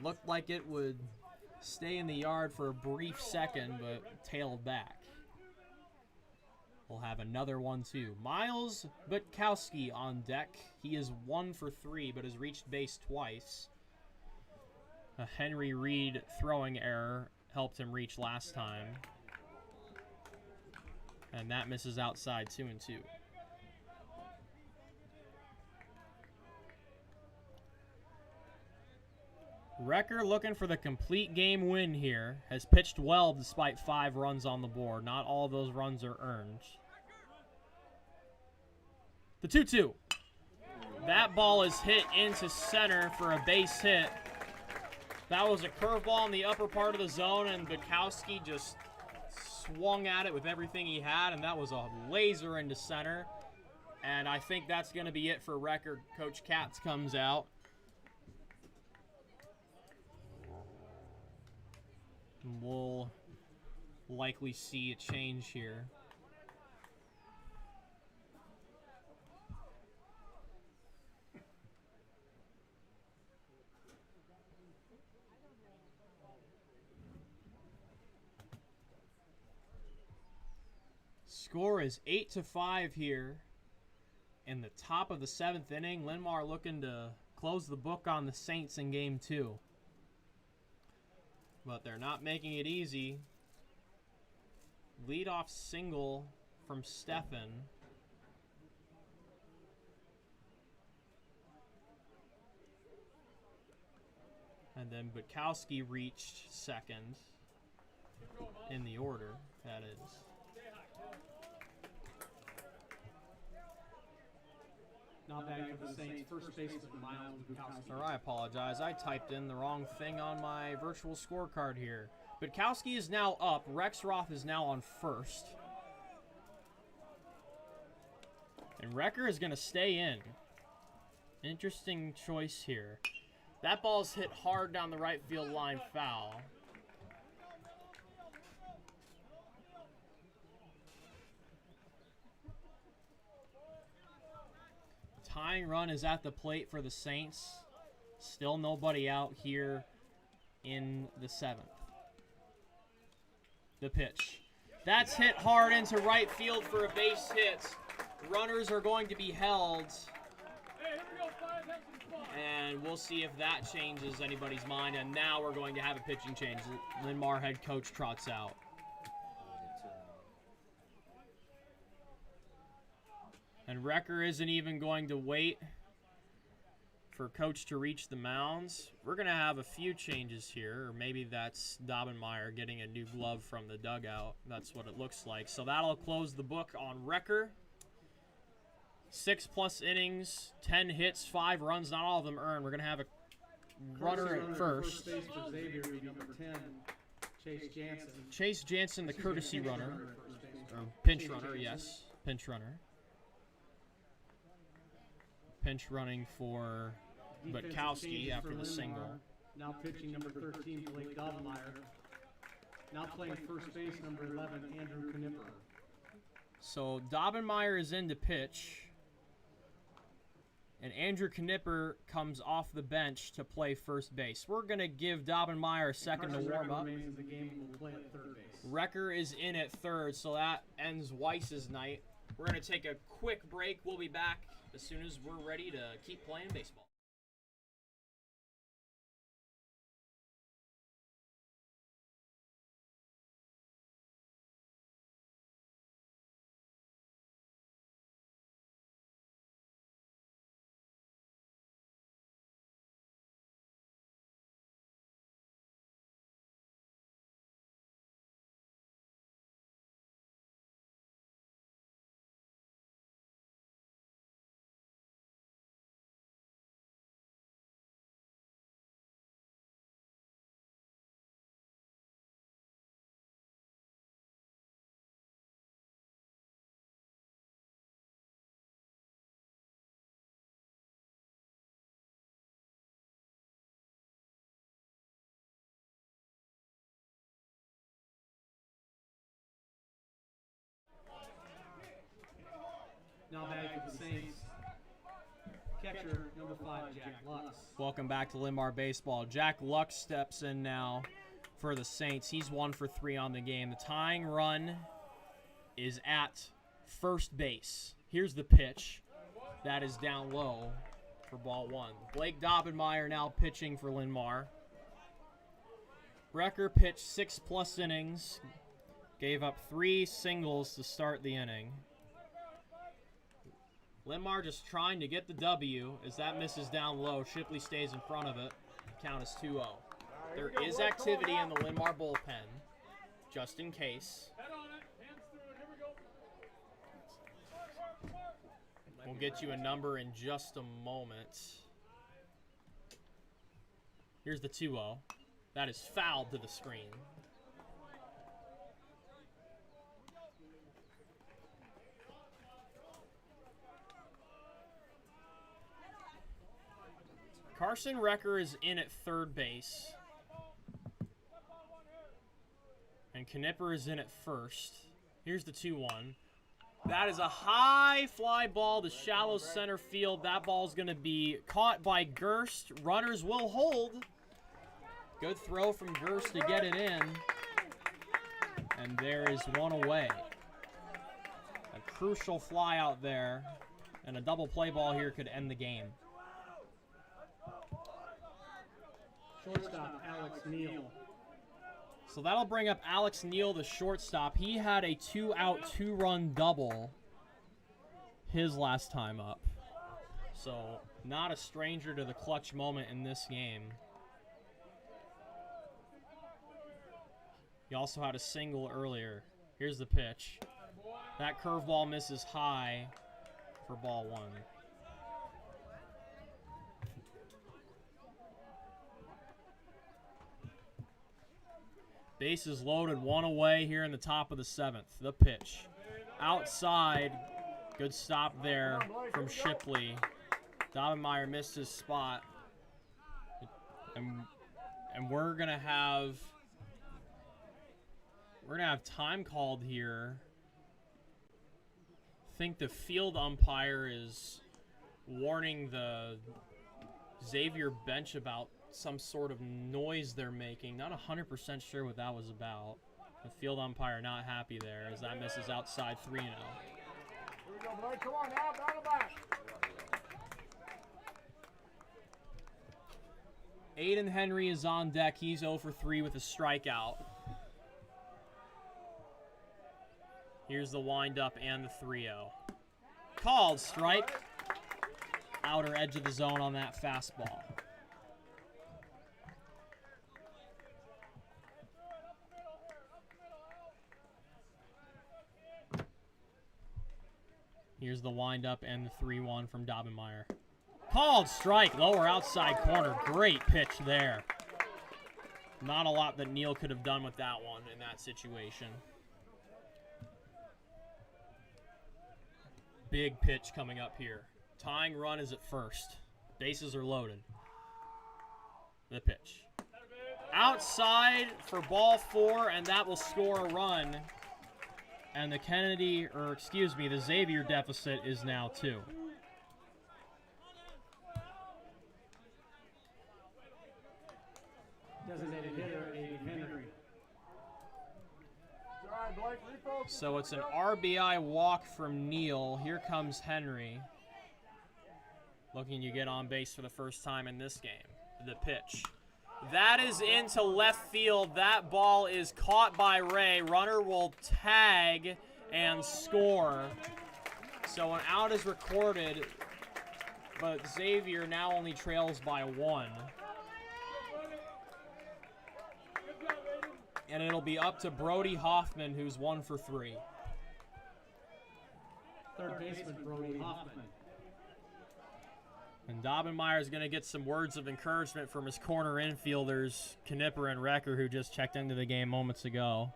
Looked like it would stay in the yard for a brief second, but tailed back. We'll have another 1-2. Miles Butkowski on deck. He is 1 for 3, but has reached base twice. A Henry Reed throwing error helped him reach last time. And that misses outside, 2-2. Recker looking for the complete game win here. Has pitched well despite 5 runs on the board. Not all of those runs are earned. The 2-2. That ball is hit into center for a base hit. That was a curveball in the upper part of the zone, and Butkowski just swung at it with everything he had, and that was a laser into center. And I think that's going to be it for Recker. Coach Katz comes out. We'll likely see a change here. Score is 8-5 here in the top of the 7th inning. Linn-Mar looking to close the book on the Saints in game 2. But they're not making it easy. Leadoff single from Stefan. And then Butkowski reached second in the order, that is. Now back for the Saints, first baseman Miles Butkowski. Or I apologize, I typed in the wrong thing on my virtual scorecard here. Butkowski is now up. Rexroth is now on first. And Recker is going to stay in. Interesting choice here. That ball's hit hard down the right field line, foul. Tying run is at the plate for the Saints. Still nobody out here in the 7th. The pitch. That's hit hard into right field for a base hit. Runners are going to be held. And we'll see if that changes anybody's mind. And now we're going to have a pitching change. Linn-Mar head coach trots out. And Recker isn't even going to wait for coach to reach the mounds. We're going to have a few changes here. Or maybe that's Dobbenmeyer getting a new glove from the dugout. That's what it looks like. So that'll close the book on Recker. 6+ innings, 10 hits, 5 runs. Not all of them earned. We're going to have a runner at first. Base for Xavier, number 10, Chase Jansen. Chase Jansen, the courtesy runner. Or pinch runner, yes. Pinch runner. Pinch running for Butkowski after the single. Now pitching number 13, Blake Dobbenmeyer. Now playing first base, number 11, Andrew Knipper. So Dobbenmeyer is in to pitch. And Andrew Knipper comes off the bench to play first base. We're going to give Dobbenmeyer a second to warm up. Recker is in at third, so that ends Weiss's night. We're going to take a quick break. We'll be back as soon as we're ready to keep playing baseball. Now back to the Saints. Catcher, number 5, Jack Lux. Welcome back to Linn-Mar Baseball. Jack Lux steps in now for the Saints. He's 1 for 3 on the game. The tying run is at first base. Here's the pitch. That is down low for ball 1. Blake Dobbenmeyer now pitching for Linn-Mar. Recker pitched 6+ innings. Gave up 3 singles to start the inning. Linn-Mar just trying to get the W. As that misses down low, Shipley stays in front of it. Count is 2-0. There is activity in the Linn-Mar bullpen, just in case. We'll get you a number in just a moment. Here's the 2-0. That is fouled to the screen. Carson Recker is in at third base. And Knipper is in at first. Here's the 2-1. That is a high fly ball to shallow center field. That ball's going to be caught by Gerst. Runners will hold. Good throw from Gerst to get it in. And there is one away. A crucial fly out there. And a double play ball here could end the game. Shortstop, Alex Neal. So that'll bring up Alex Neal, the shortstop. He had a 2-out, 2-run double his last time up. So not a stranger to the clutch moment in this game. He also had a single earlier. Here's the pitch. That curveball misses high for ball 1. Bases loaded, 1 away here in the top of the 7th. The pitch. Outside. Good stop there from Shipley. Dobbenmeyer missed his spot. And we're gonna have time called here. I think the field umpire is warning the Xavier bench about some sort of noise they're making. Not 100% sure what that was about. The field umpire not happy there as that misses outside 3-0. Here we go, Blake. Come on now, battle back. Aiden Henry is on deck. He's 0 for 3 with a strikeout. Here's the windup and the 3-0. Called strike. Outer edge of the zone on that fastball. Here's the windup and the 3-1 from Dobbenmeyer. Called strike, lower outside corner. Great pitch there. Not a lot that Neal could have done with that one in that situation. Big pitch coming up here. Tying run is at first. Bases are loaded. The pitch. Outside for ball 4, and that will score a run. And the Xavier deficit is now 2. Designated hitter, Aiden Henry. All right, Blake, refocus. So it's an RBI walk from Neal. Here comes Henry. Looking to get on base for the first time in this game. The pitch. That is into left field. That ball is caught by Ray. Runner will tag and score. So an out is recorded, but Xavier now only trails by 1. And it'll be up to Brody Hoffman, who's 1 for 3. Third baseman, Brody Hoffman. And Dobbenmeyer is going to get some words of encouragement from his corner infielders, Knipper and Recker, who just checked into the game moments ago.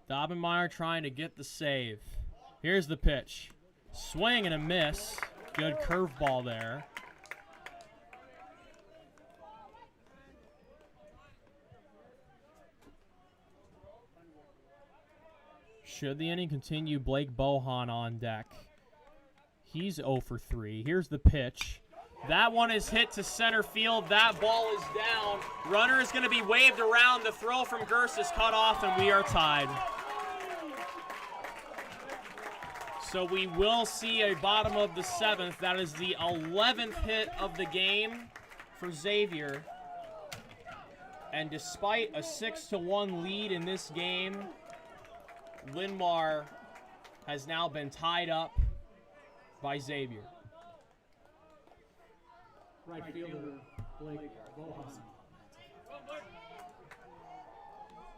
Dobbenmeyer trying to get the save. Here's the pitch. Swing and a miss. Good curveball there. Should the inning continue, Blake Bohan on deck. He's 0 for 3. Here's the pitch. That one is hit to center field. That ball is down. Runner is going to be waved around. The throw from Gerst is cut off, and we are tied. So we will see a bottom of the 7th. That is the 11th hit of the game for Xavier. And despite a 6-1 lead in this game, Linn-Mar has now been tied up by Xavier. Right fielder, Blake Bohan.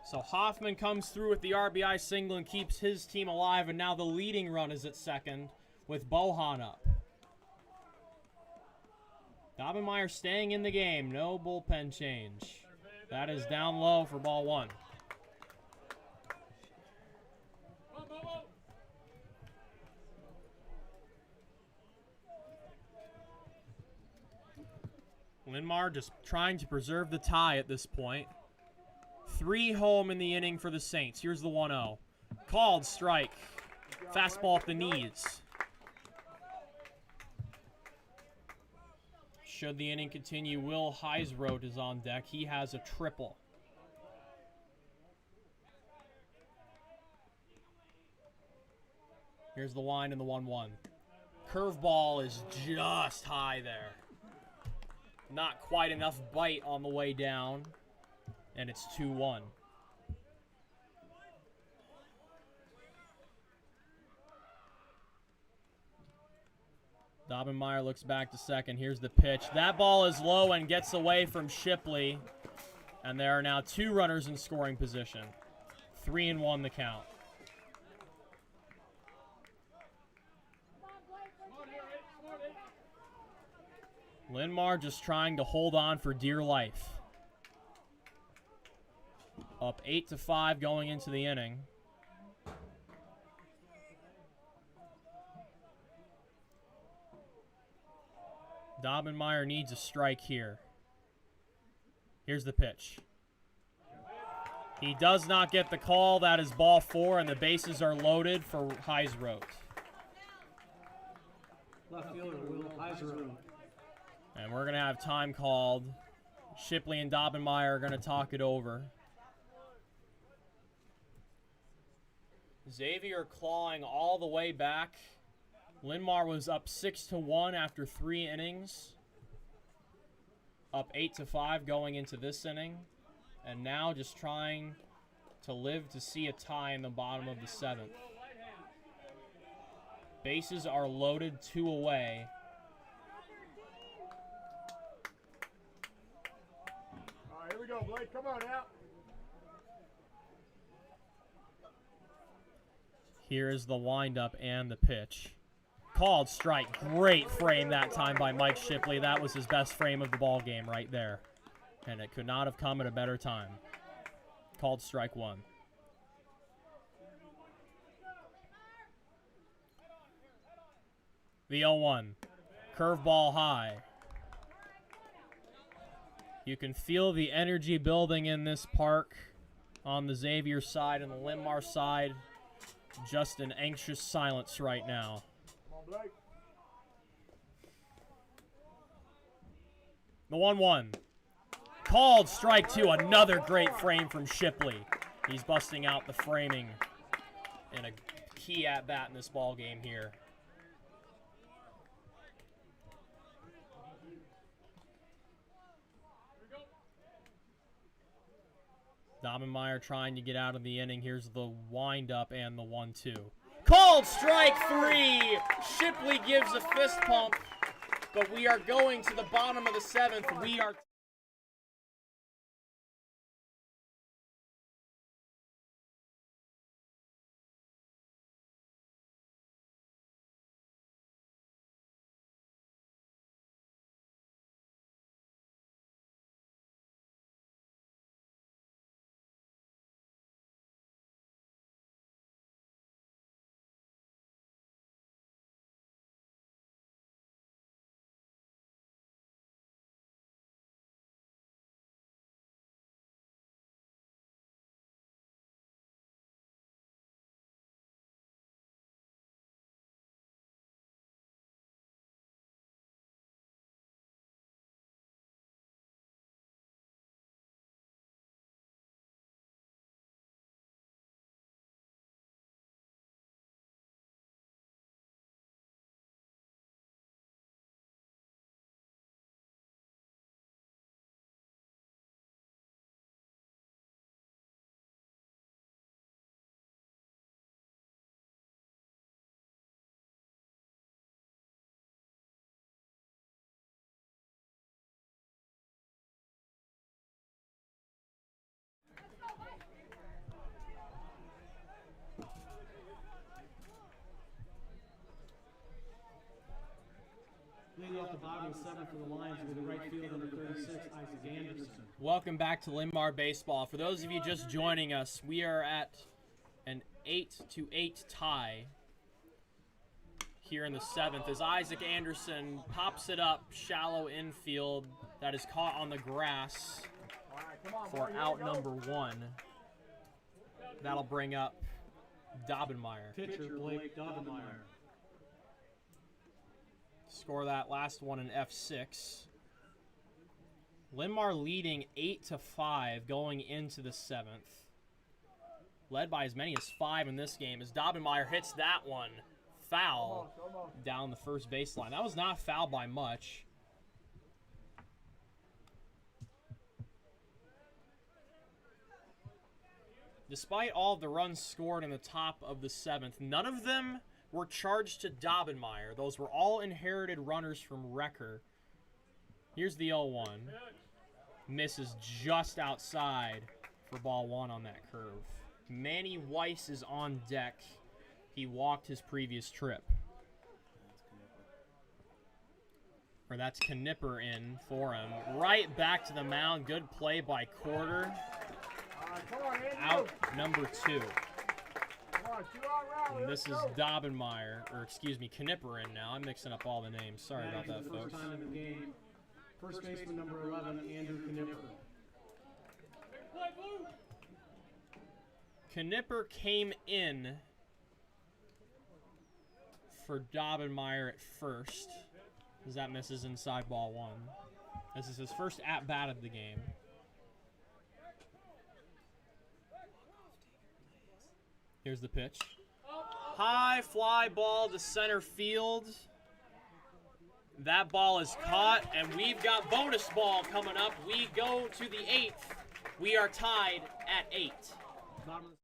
So Hoffman comes through with the RBI single and keeps his team alive, and now the leading run is at second with Bohan up. Dobbenmeyer staying in the game. No bullpen change. That is down low for ball 1. Linn-Mar just trying to preserve the tie at this point. 3 home in the inning for the Saints. Here's the 1-0. Called strike. Fastball at the knees. Should the inning continue, Will Heisroth is on deck. He has a triple. Here's the line and the 1-1. Curveball is just high there. Not quite enough bite on the way down. And it's 2-1. Dobbenmeyer looks back to second. Here's the pitch. That ball is low and gets away from Shipley. And there are now 2 runners in scoring position. 3-1 the count. Linn-Mar just trying to hold on for dear life. Up 8-5 going into the inning. Dobbenmeyer needs a strike here. Here's the pitch. He does not get the call. That is ball 4, and the bases are loaded for Heisroth. Left fielder, Will Heisroth. And we're going to have time called. Shipley and Dobbenmeyer are going to talk it over. Xavier clawing all the way back. Linn-Mar was up 6-1 after 3 innings. Up 8-5 going into this inning. And now just trying to live to see a tie in the bottom of the 7th. Bases are loaded, 2 away. All right, here we go, Blake. Come on out. Here is the windup and the pitch. Called strike. Great frame that time by Mike Shipley. That was his best frame of the ball game right there. And it could not have come at a better time. Called strike 1. The 0-1. Curveball high. You can feel the energy building in this park on the Xavier side and the Linn-Mar side. Just an anxious silence right now. Come on, Blake. The 1-1. Called strike 2. Another great frame from Shipley. He's busting out the framing in a key at-bat in this ball game here. Dobbenmeyer trying to get out of the inning. Here's the windup and the 1-2. Called strike 3. Shipley gives a fist pump, but we are going to the bottom of the 7th. We are... Leading off the bottom of the 7th for the Lions with the right fielder, number 36, Isaac Anderson. Welcome back to Linn-Mar Baseball. For those of you just joining us, we are at an 8-8 tie here in the 7th as Isaac Anderson pops it up shallow infield That is caught on the grass All right, come on, for boy, here we out go. number 1. That'll bring up Dobbenmeyer. Pitcher Blake Dobbenmeyer. Score that last one in F6. Linn-Mar leading 8-5 going into the 7th. Led by as many as 5 in this game as Dobbenmeyer hits that one foul down the first baseline. That was not foul by much. Despite all of the runs scored in the top of the 7th, none of them were charged to Dobbenmeyer. Those were all inherited runners from Wrecker. Here's the 0-1. Misses just outside for ball 1 on that curve. Manny Weiss is on deck. He walked his previous trip. Or that's Knipper in for him. Right back to the mound. Good play by Quarter. All right, come on, Andrew. Out number 2. Come on, 2 out round. And this is Dobbenmeyer, or excuse me, Knipper in now. I'm mixing up all the names. Sorry about Batting that, for the folks. first time in the game. First baseman number 11, Andrew Knipper. Knipper came in for Dobbenmeyer at first, as that misses inside ball 1. This is his first at-bat of the game. Here's the pitch. High fly ball to center field. That ball is caught, and we've got bonus ball coming up. We go to the 8th. We are tied at 8. Bottom of the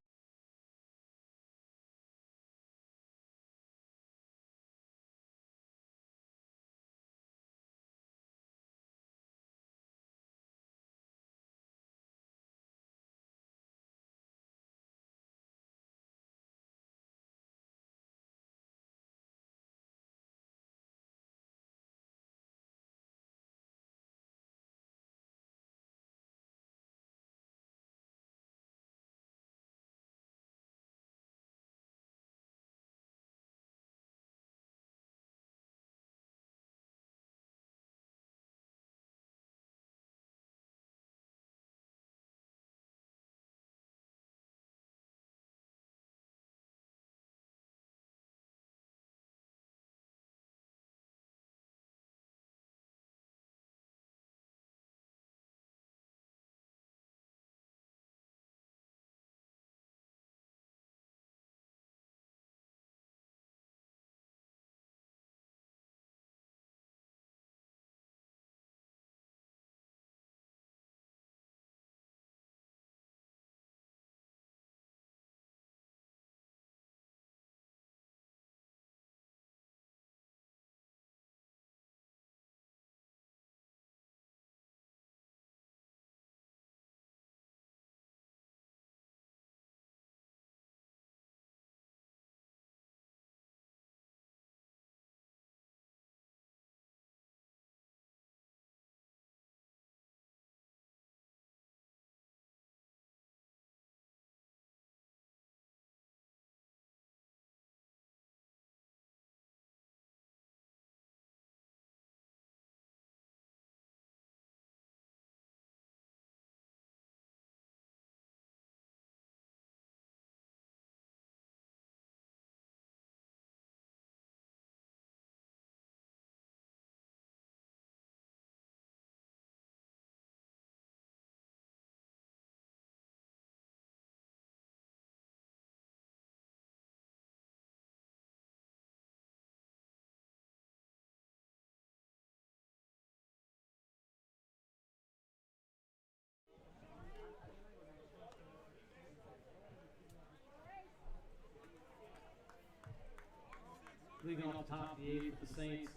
leading off the top of the 8th for the Saints.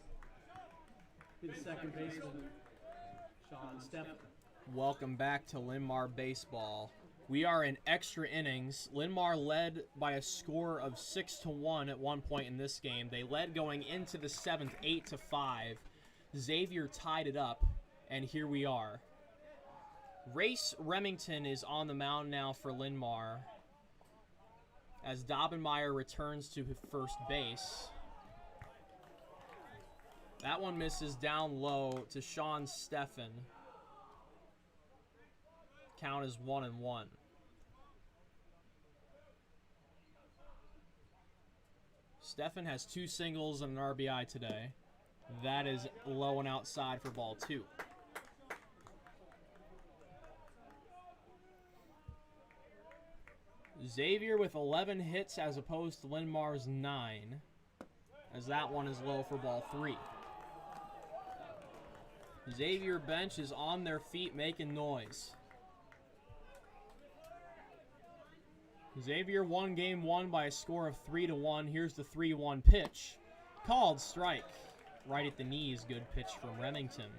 Be the second baseman, Sean Steffen. Welcome back to Linn-Mar baseball. We are in extra innings. Linn-Mar led by a score of 6-1 at one point in this game. They led going into the 7th, 8-5. Xavier tied it up, and here we are. Race Remington is on the mound now for Linn-Mar as Dobbenmeyer returns to first base. That one misses down low to Sean Steffen. Count is 1-1. Steffen has 2 singles and an RBI today. That is low and outside for ball 2. Xavier with 11 hits as opposed to Linn-Mar's 9, as that one is low for ball 3. Xavier bench is on their feet making noise. Xavier won game 1 by a score of 3-1. Here's the 3-1 pitch. Called strike. Right at the knees. Good pitch from Remington.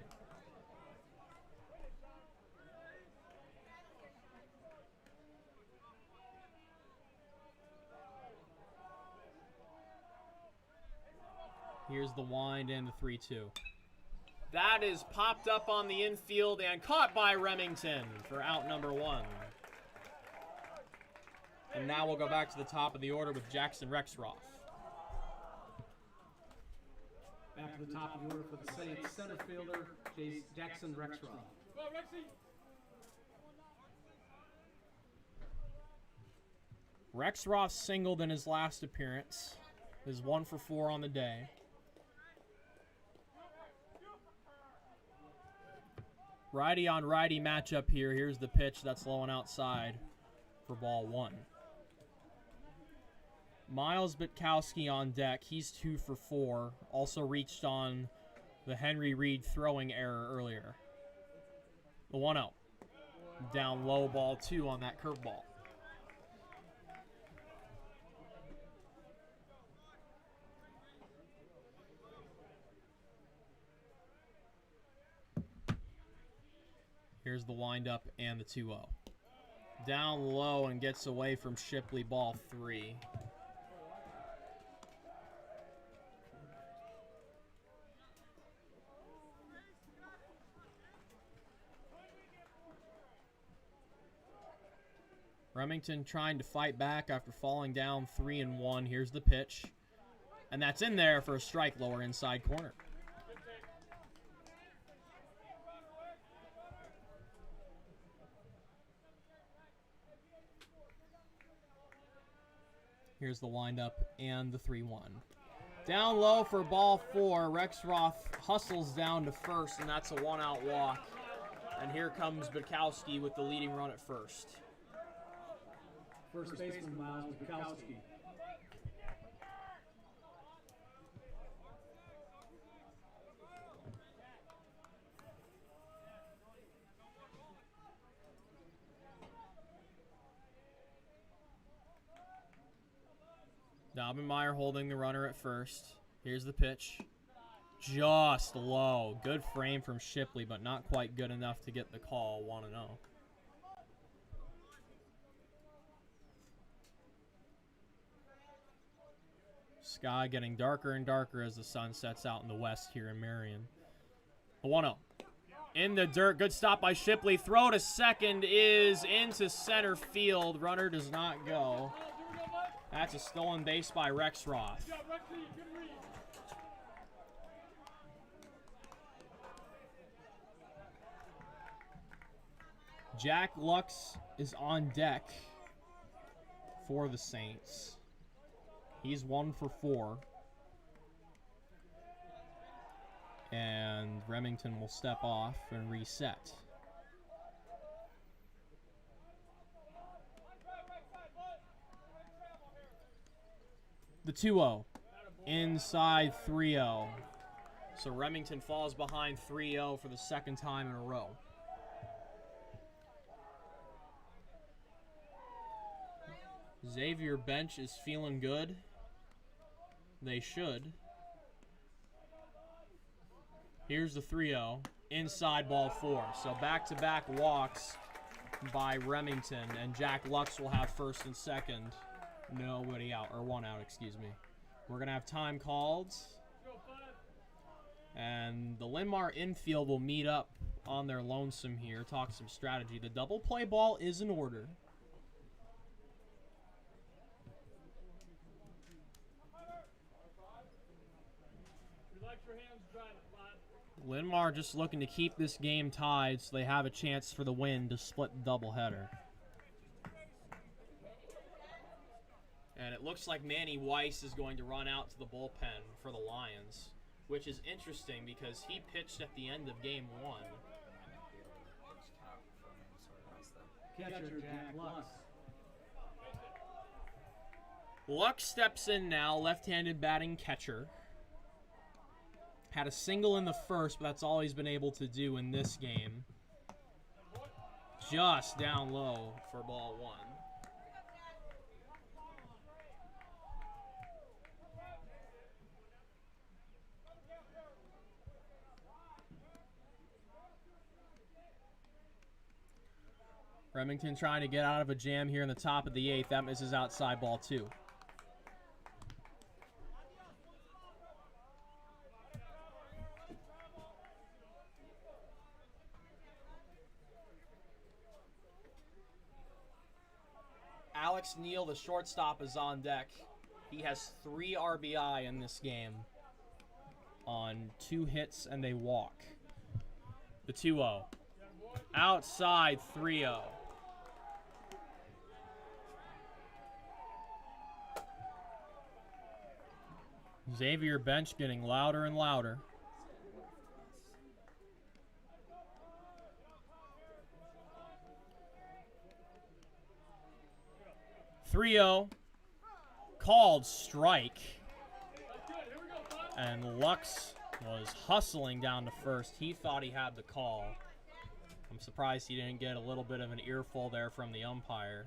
Here's the wind and the 3-2. That is popped up on the infield and caught by Remington for out number 1. And now we'll go back to the top of the order with Jackson Rexroth. Back to the top of the order for the Saints, center fielder Jackson Rexroth. Rexroth singled in his last appearance. Is 1 for 4 on the day. Righty on righty matchup here. Here's the pitch that's low and outside for ball 1. Miles Bitkowski on deck. He's 2 for 4. Also reached on the Henry Reed throwing error earlier. The 1-0. Down low, ball 2 on that curveball. Here's the windup and the 2-0. Down low and gets away from Shipley, ball 3. Remington trying to fight back after falling down 3-1. Here's the pitch. And that's in there for a strike, lower inside corner. Here's the windup and the 3-1. Down low for ball 4. Rexroth hustles down to first, and that's a 1-out walk. And here comes Bitkowski with the leading run at first. First baseman Miles Bitkowski. Daubenmeier holding the runner at first. Here's the pitch. Just low. Good frame from Shipley, but not quite good enough to get the call. 1-0. Sky getting darker and darker as the sun sets out in the west here in Marion. The 1-0. In the dirt. Good stop by Shipley. Throw to second is into center field. Runner does not go. That's a stolen base by Rexroth. Jack Lux is on deck for the Saints. He's 1 for 4. And Remington will step off and reset. The 2-0. Inside 3-0. So Remington falls behind 3-0 for the second time in a row. Xavier bench is feeling good. They should. Here's the 3-0. Inside ball 4. So back-to-back walks by Remington, and Jack Lux will have first and second. Nobody out, or 1 out, excuse me. We're going to have time called. And the Linn-Mar infield will meet up on their lonesome here, talk some strategy. The double play ball is in order. Linn-Mar just looking to keep this game tied so they have a chance for the win to split the doubleheader. And it looks like Manny Weiss is going to run out to the bullpen for the Lions, which is interesting because he pitched at the end of game 1. Catcher, Jack Lux. Lux steps in now, left-handed batting catcher. Had a single in the first, but that's all he's been able to do in this game. Just down low for ball 1. Remington trying to get out of a jam here in the top of the 8th. That misses outside, ball 2. Alex Neal, the shortstop, is on deck. He has 3 RBI in this game on 2 hits and a walk. The 2-0. Outside, 3-0. Xavier bench getting louder and louder. Called strike. And Lux was hustling down to first. He thought he had the call. I'm surprised he didn't get a little bit of an earful there from the umpire,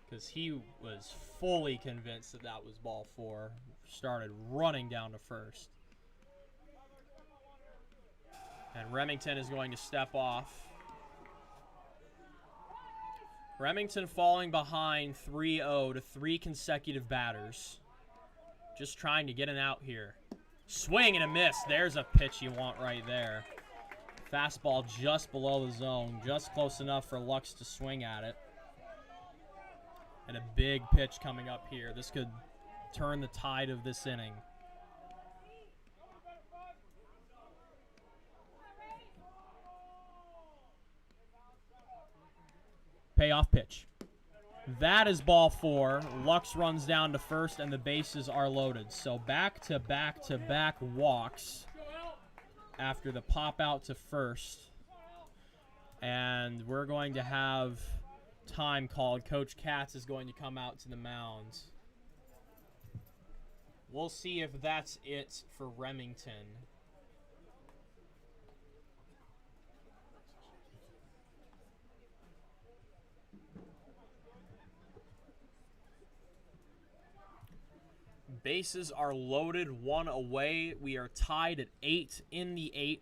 because he was fully convinced that that was ball 4. Started running down to first. And Remington is going to step off. Remington falling behind 3-0 to 3 consecutive batters. Just trying to get an out here. Swing and a miss. There's a pitch you want right there. Fastball just below the zone. Just close enough for Lux to swing at it. And a big pitch coming up here. This could turn the tide of this inning. Payoff pitch. That is ball 4. Lux runs down to first, and the bases are loaded. So back-to-back-to-back walks after the pop out to first. And we're going to have time called. Coach Katz is going to come out to the mound. We'll see if that's it for Remington. Bases are loaded, 1 away. We are tied at 8 in the 8th.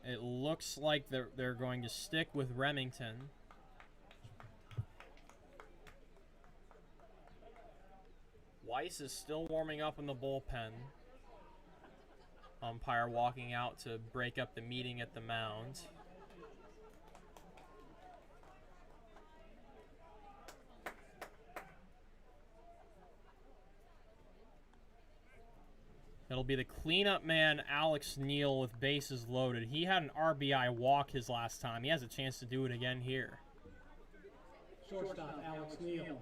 It looks like they're going to stick with Remington. Weiss is still warming up in the bullpen. Umpire walking out to break up the meeting at the mound. It'll be the cleanup man, Alex Neal, with bases loaded. He had an RBI walk his last time. He has a chance to do it again here. Shortstop, Alex Neal.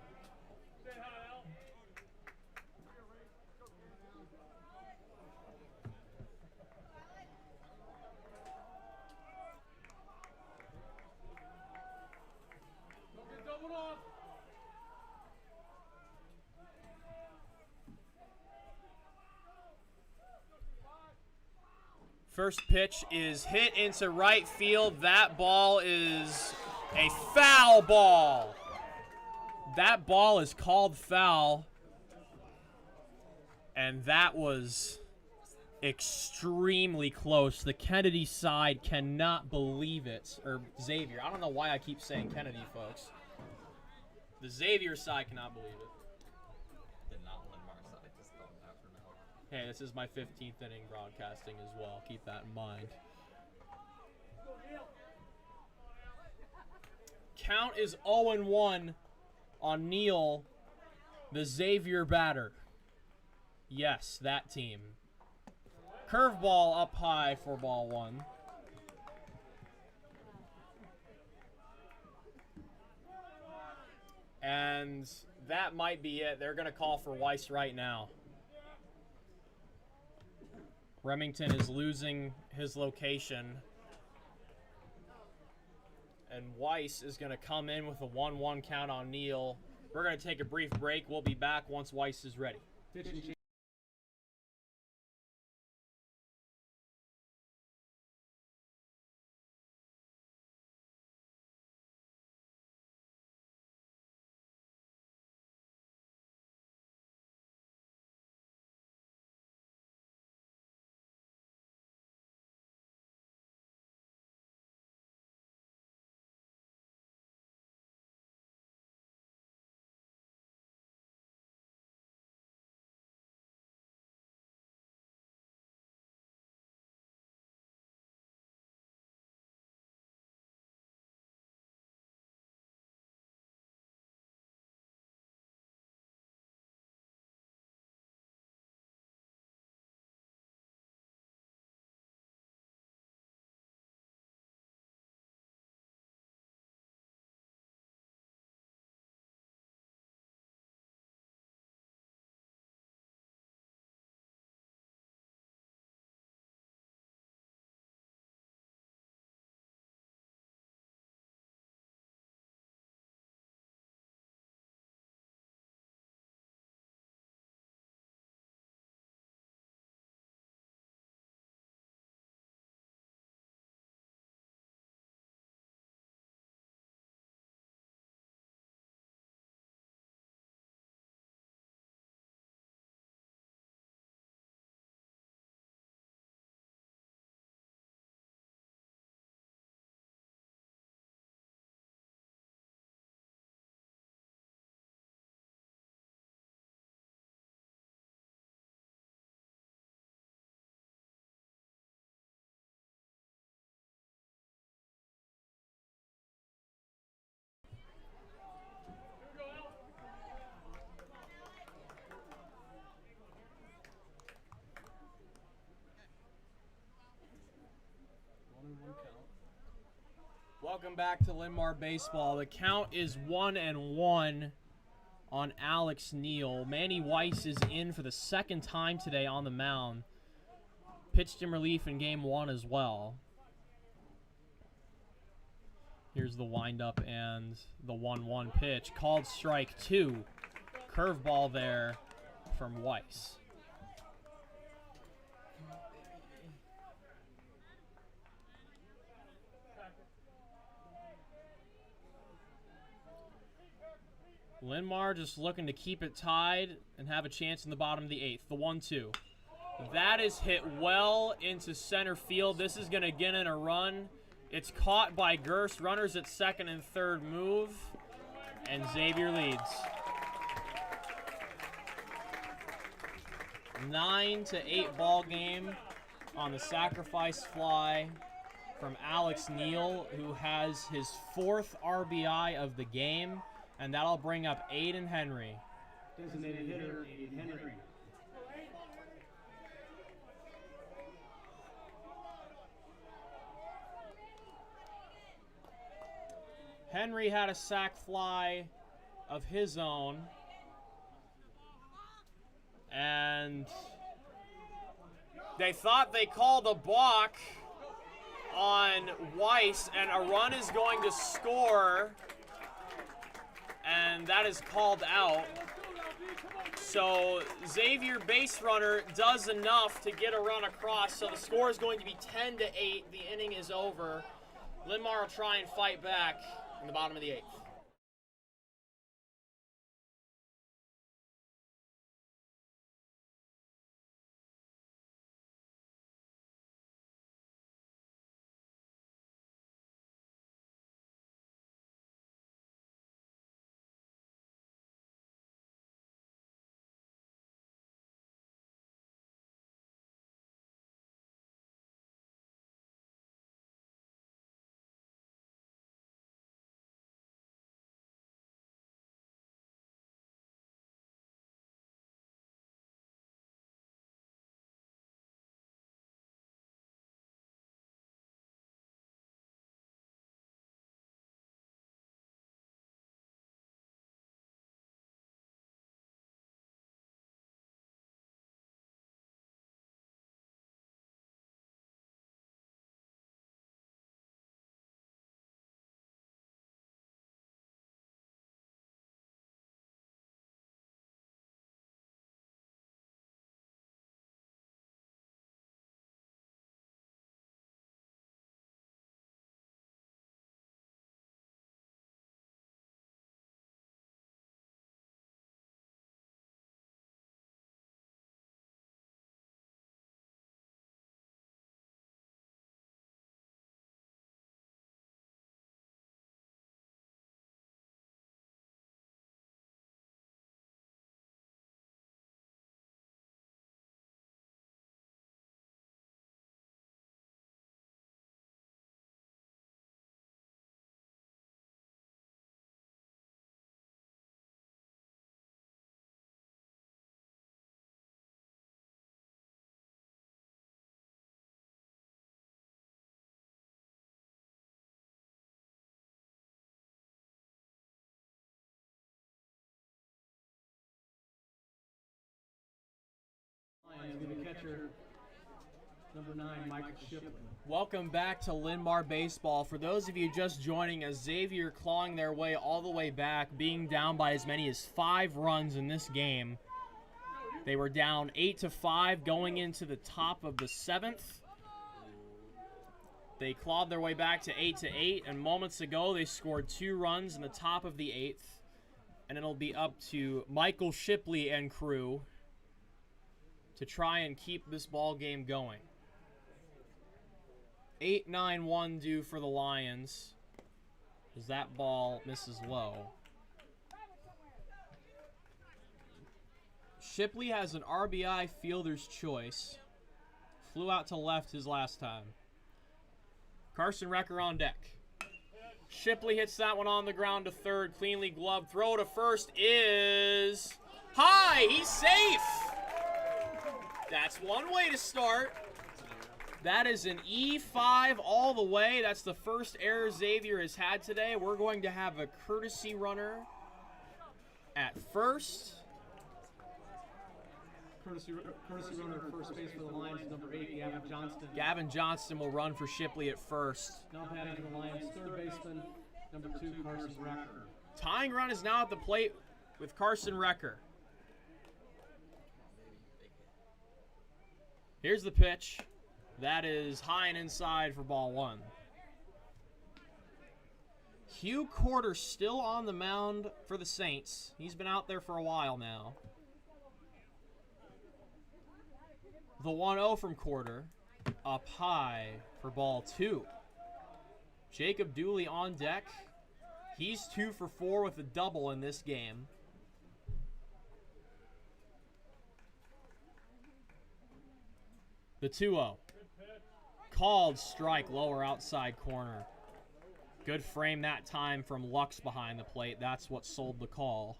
First pitch is hit into right field. That ball is a foul ball. That ball is called foul. And that was extremely close. The Kennedy side cannot believe it. Or Xavier. I don't know why I keep saying Kennedy, folks. The Xavier side cannot believe it. Hey, this is my 15th inning broadcasting as well. Keep that in mind. count is 0-1 on Neal, the Xavier batter. Yes, that team. Curveball up high for ball one. And that might be it. They're going to call for Weiss right now. Remington is losing his location. And Weiss is going to come in with a 1-1 count on Neal. We're going to take a brief break. We'll be back once Weiss is ready. Pitch and change. Welcome back to Linn-Mar Baseball. The count is 1-1 on Alex Neal. Manny Weiss is in for the second time today on the mound. Pitched in relief in game one as well. Here's the windup and the 1-1 pitch. Called strike two. Curveball there from Weiss. Linn-Mar just looking to keep it tied and have a chance in the bottom of the eighth. The 1-2. That is hit well into center field. This is going to get in a run. It's caught by Gerst. Runners at second and third move. And Xavier leads. 9-8 ball game on the sacrifice fly from Alex Neal, who has his fourth RBI of the game. And that'll bring up Aiden Henry. Designated hitter, Aiden Henry. Henry had a sac fly of his own. And they thought they called a balk on Weiss, and a run is going to score. And that is called out. So Xavier base runner does enough to get a run across. So the score is going to be 10-8. The inning is over. Linn-Mar will try and fight back in the bottom of the eighth. Lions. Be the catcher, number 9, Michael Shipley. Welcome back to Linn-Mar Baseball. For those of you just joining us, Xavier clawing their way all the way back, being down by as many as 5 runs in this game. They were down 8-5 going into the top of the 7th. They clawed their way back to 8-8, and moments ago they scored 2 runs in the top of the 8th. And it'll be up to Michael Shipley and crew to try and keep this ball game going. 8-9-1 due for the Lions as that ball misses low. Shipley has an RBI fielder's choice. Flew out to left his last time. Carson Recker on deck. Shipley hits that one on the ground to third. Cleanly gloved. Throw to first is high. He's safe. That's one way to start. That is an E5 all the way. That's the first error Xavier has had today. We're going to have a courtesy runner at first. Courtesy runner at first base for the Lions, number 8, Gavin Johnston. Gavin Johnston will run for Shipley at first. Now batting for the Lions, third baseman, number 2, Carson Recker. Tying run is now at the plate with Carson Recker. Here's the pitch. That is high and inside for ball 1. Hugh Corder still on the mound for the Saints. He's been out there for a while now. The 1-0 from Corder. Up high for ball 2. Jacob Dooley on deck. He's 2 for 4 with a double in this game. The 2-0. Called strike, lower outside corner. Good frame that time from Lux behind the plate. That's what sold the call.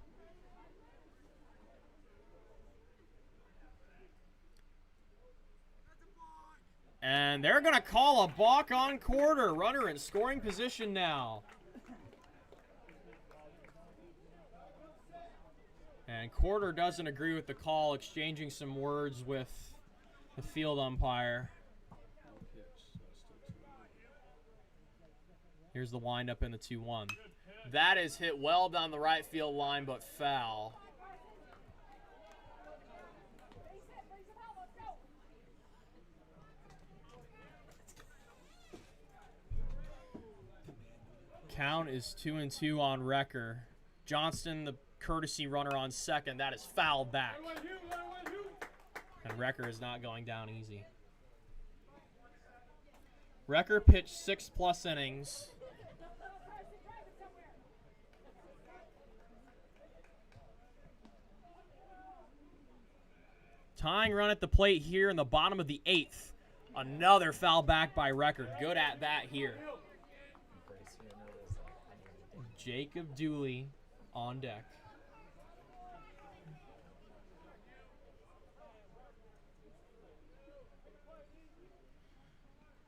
And they're going to call a balk on Corder. Runner in scoring position now. And Corder doesn't agree with the call, exchanging some words with the field umpire. Here's the windup in the 2-1. That is hit well down the right field line, but foul. Count is 2-2 on Recker. Johnston, the courtesy runner on second. That is fouled back. And Recker is not going down easy. Recker pitched 6+ innings. Tying run at the plate here in the bottom of the 8th. Another foul back by Recker. Good at bat here. Jacob Dooley on deck.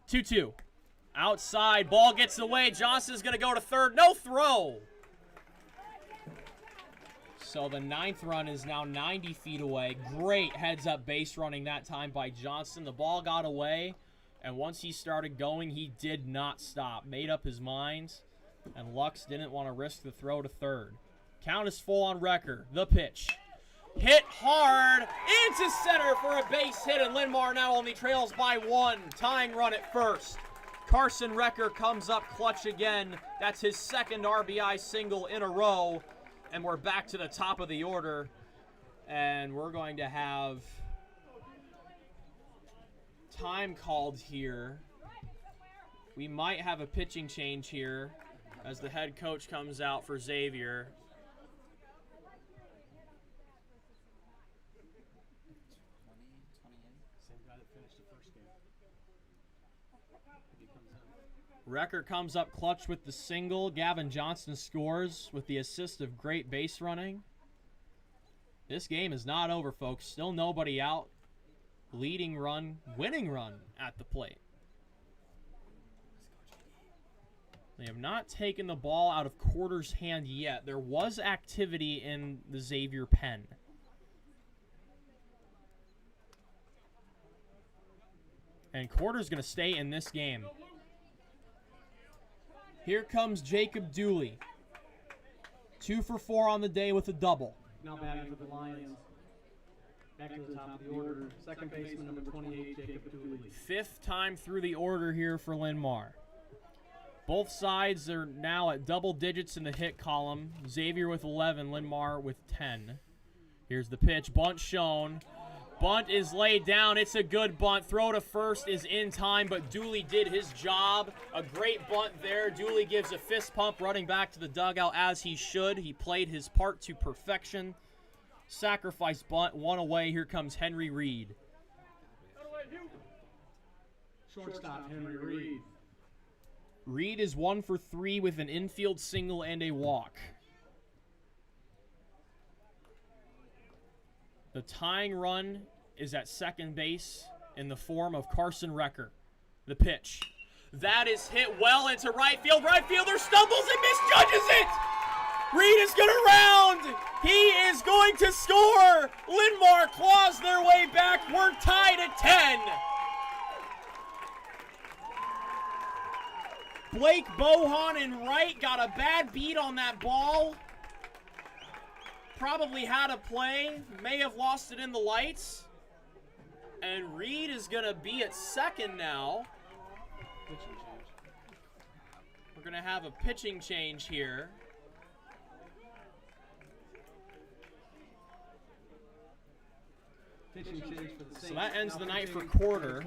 Two. Outside, ball gets away. Johnston's going to go to third. No throw. So the 9th run is now 90 feet away. Great heads-up base running that time by Johnston. The ball got away, and once he started going, he did not stop. Made up his mind, and Lux didn't want to risk the throw to third. Count is full on Recker. The pitch. Hit hard into center for a base hit, and Linn-Mar now only trails by 1. Tying run at first. Carson Recker comes up clutch again. That's his 2nd RBI single in a row. And we're back to the top of the order. And we're going to have time called here. We might have a pitching change here as the head coach comes out for Xavier. Recker comes up clutch with the single. Gavin Johnston scores with the assist of great base running. This game is not over, folks. Still nobody out. Leading run, winning run at the plate. They have not taken the ball out of Corder's hand yet. There was activity in the Xavier pen. And Quarter's going to stay in this game. Here comes Jacob Dooley. 2 for 4 on the day with a double. Now batting for the Lions. Back to the top of the order. Second baseman, number 28, Jacob Dooley. 5th time through the order here for Linn-Mar. Both sides are now at double digits in the hit column. Xavier with 11, Linn-Mar with 10. Here's the pitch. Bunt shown. Bunt is laid down. It's a good bunt. Throw to first is in time, but Dooley did his job. A great bunt there. Dooley gives a fist pump, running back to the dugout as he should. He played his part to perfection. Sacrifice bunt, 1 away. Here comes Henry Reed. Shortstop, Henry Reed. Reed is 1 for 3 with an infield single and a walk. The tying run is at second base in the form of Carson Recker. The pitch. That is hit well into right field. Right fielder stumbles and misjudges it. Reed is going to round. He is going to score. Linn-Mar claws their way back. We're tied at 10. Blake Bohan in right got a bad beat on that ball. Probably had a play, may have lost it in the lights. And Reed is going to be at second now. We're going to have a pitching change here. So that ends the night for Quarter.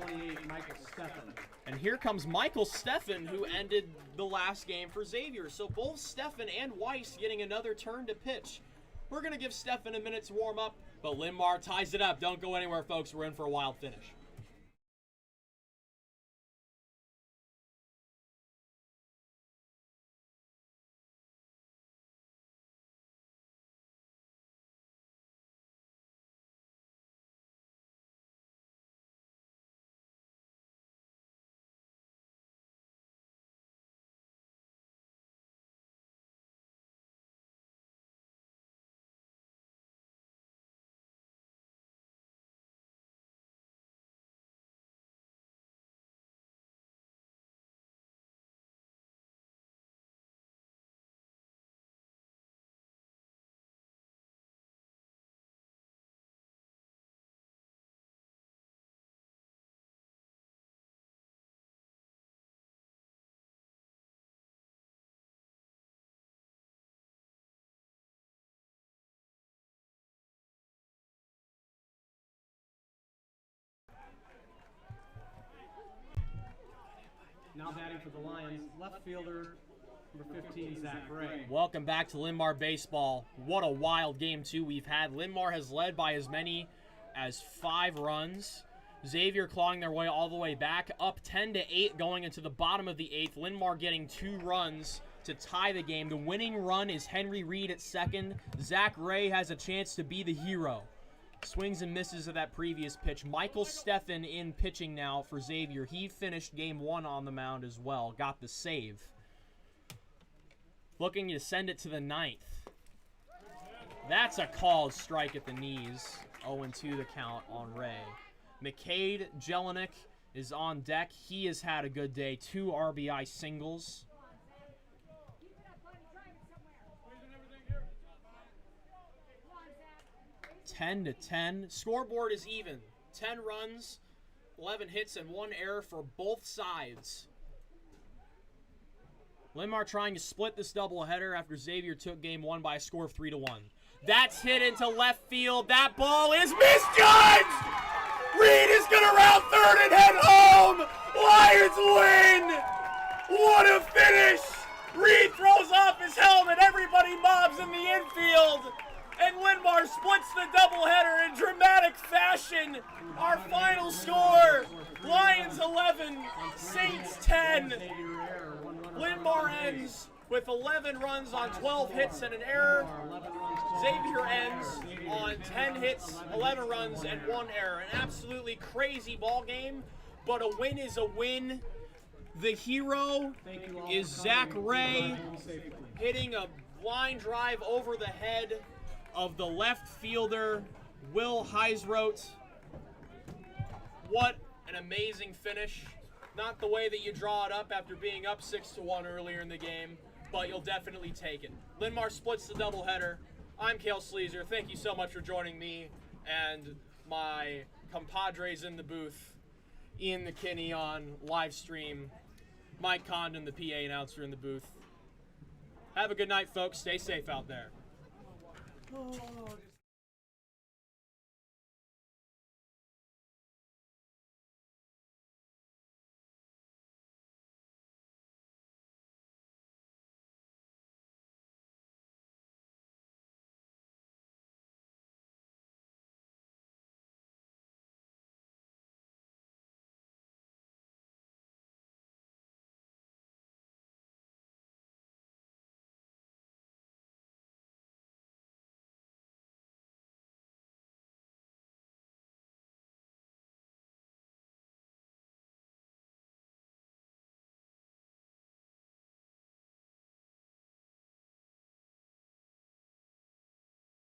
And here comes Michael Steffen, who ended the last game for Xavier. So both Steffen and Weiss getting another turn to pitch. We're going to give Steffen a minute to warm up, but Linn-Mar ties it up. Don't go anywhere, folks. We're in for a wild finish. Now batting for the Lions, left fielder, number 15, Zach Ray. Welcome back to Linn-Mar Baseball. What a wild game, too, we've had. Linn-Mar has led by as many as 5 runs. Xavier clawing their way all the way back, up 10-8 going into the bottom of the 8th. Linn-Mar getting 2 runs to tie the game. The winning run is Henry Reed at second. Zach Ray has a chance to be the hero. Swings and misses of that previous pitch. Michael Steffen in pitching now for Xavier. He finished game 1 on the mound as well. Got the save. Looking to send it to the 9th. That's a called strike at the knees. 0-2 the count on Ray. McCade Jelinek is on deck. He has had a good day. 2 RBI singles. Ten to 10. Scoreboard is even. 10 runs, 11 hits, and 1 error for both sides. Linn-Mar trying to split this doubleheader after Xavier took game 1 by a score of 3-1. That's hit into left field. That ball is misjudged! Reed is going to round third and head home! Lions win! What a finish! Reed throws off his helmet. Everybody mobs in the infield. And Linn-Mar splits the doubleheader in dramatic fashion. Our final score, Lions 11, Saints 10. Linn-Mar ends with 11 runs on 12 hits and an error. Xavier ends on 10 hits, 11 runs, and 1 error. An absolutely crazy ball game, but a win is a win. The hero is Zach Ray hitting a line drive over the head of the left fielder, Will Heisroth. What an amazing finish. Not the way that you draw it up after being up 6-1 earlier in the game, but you'll definitely take it. Linn-Mar splits the doubleheader. I'm Cale Sleazer. Thank you so much for joining me and my compadres in the booth, Ian McKinney on live stream, Mike Condon, the PA announcer in the booth. Have a good night, folks. Stay safe out there.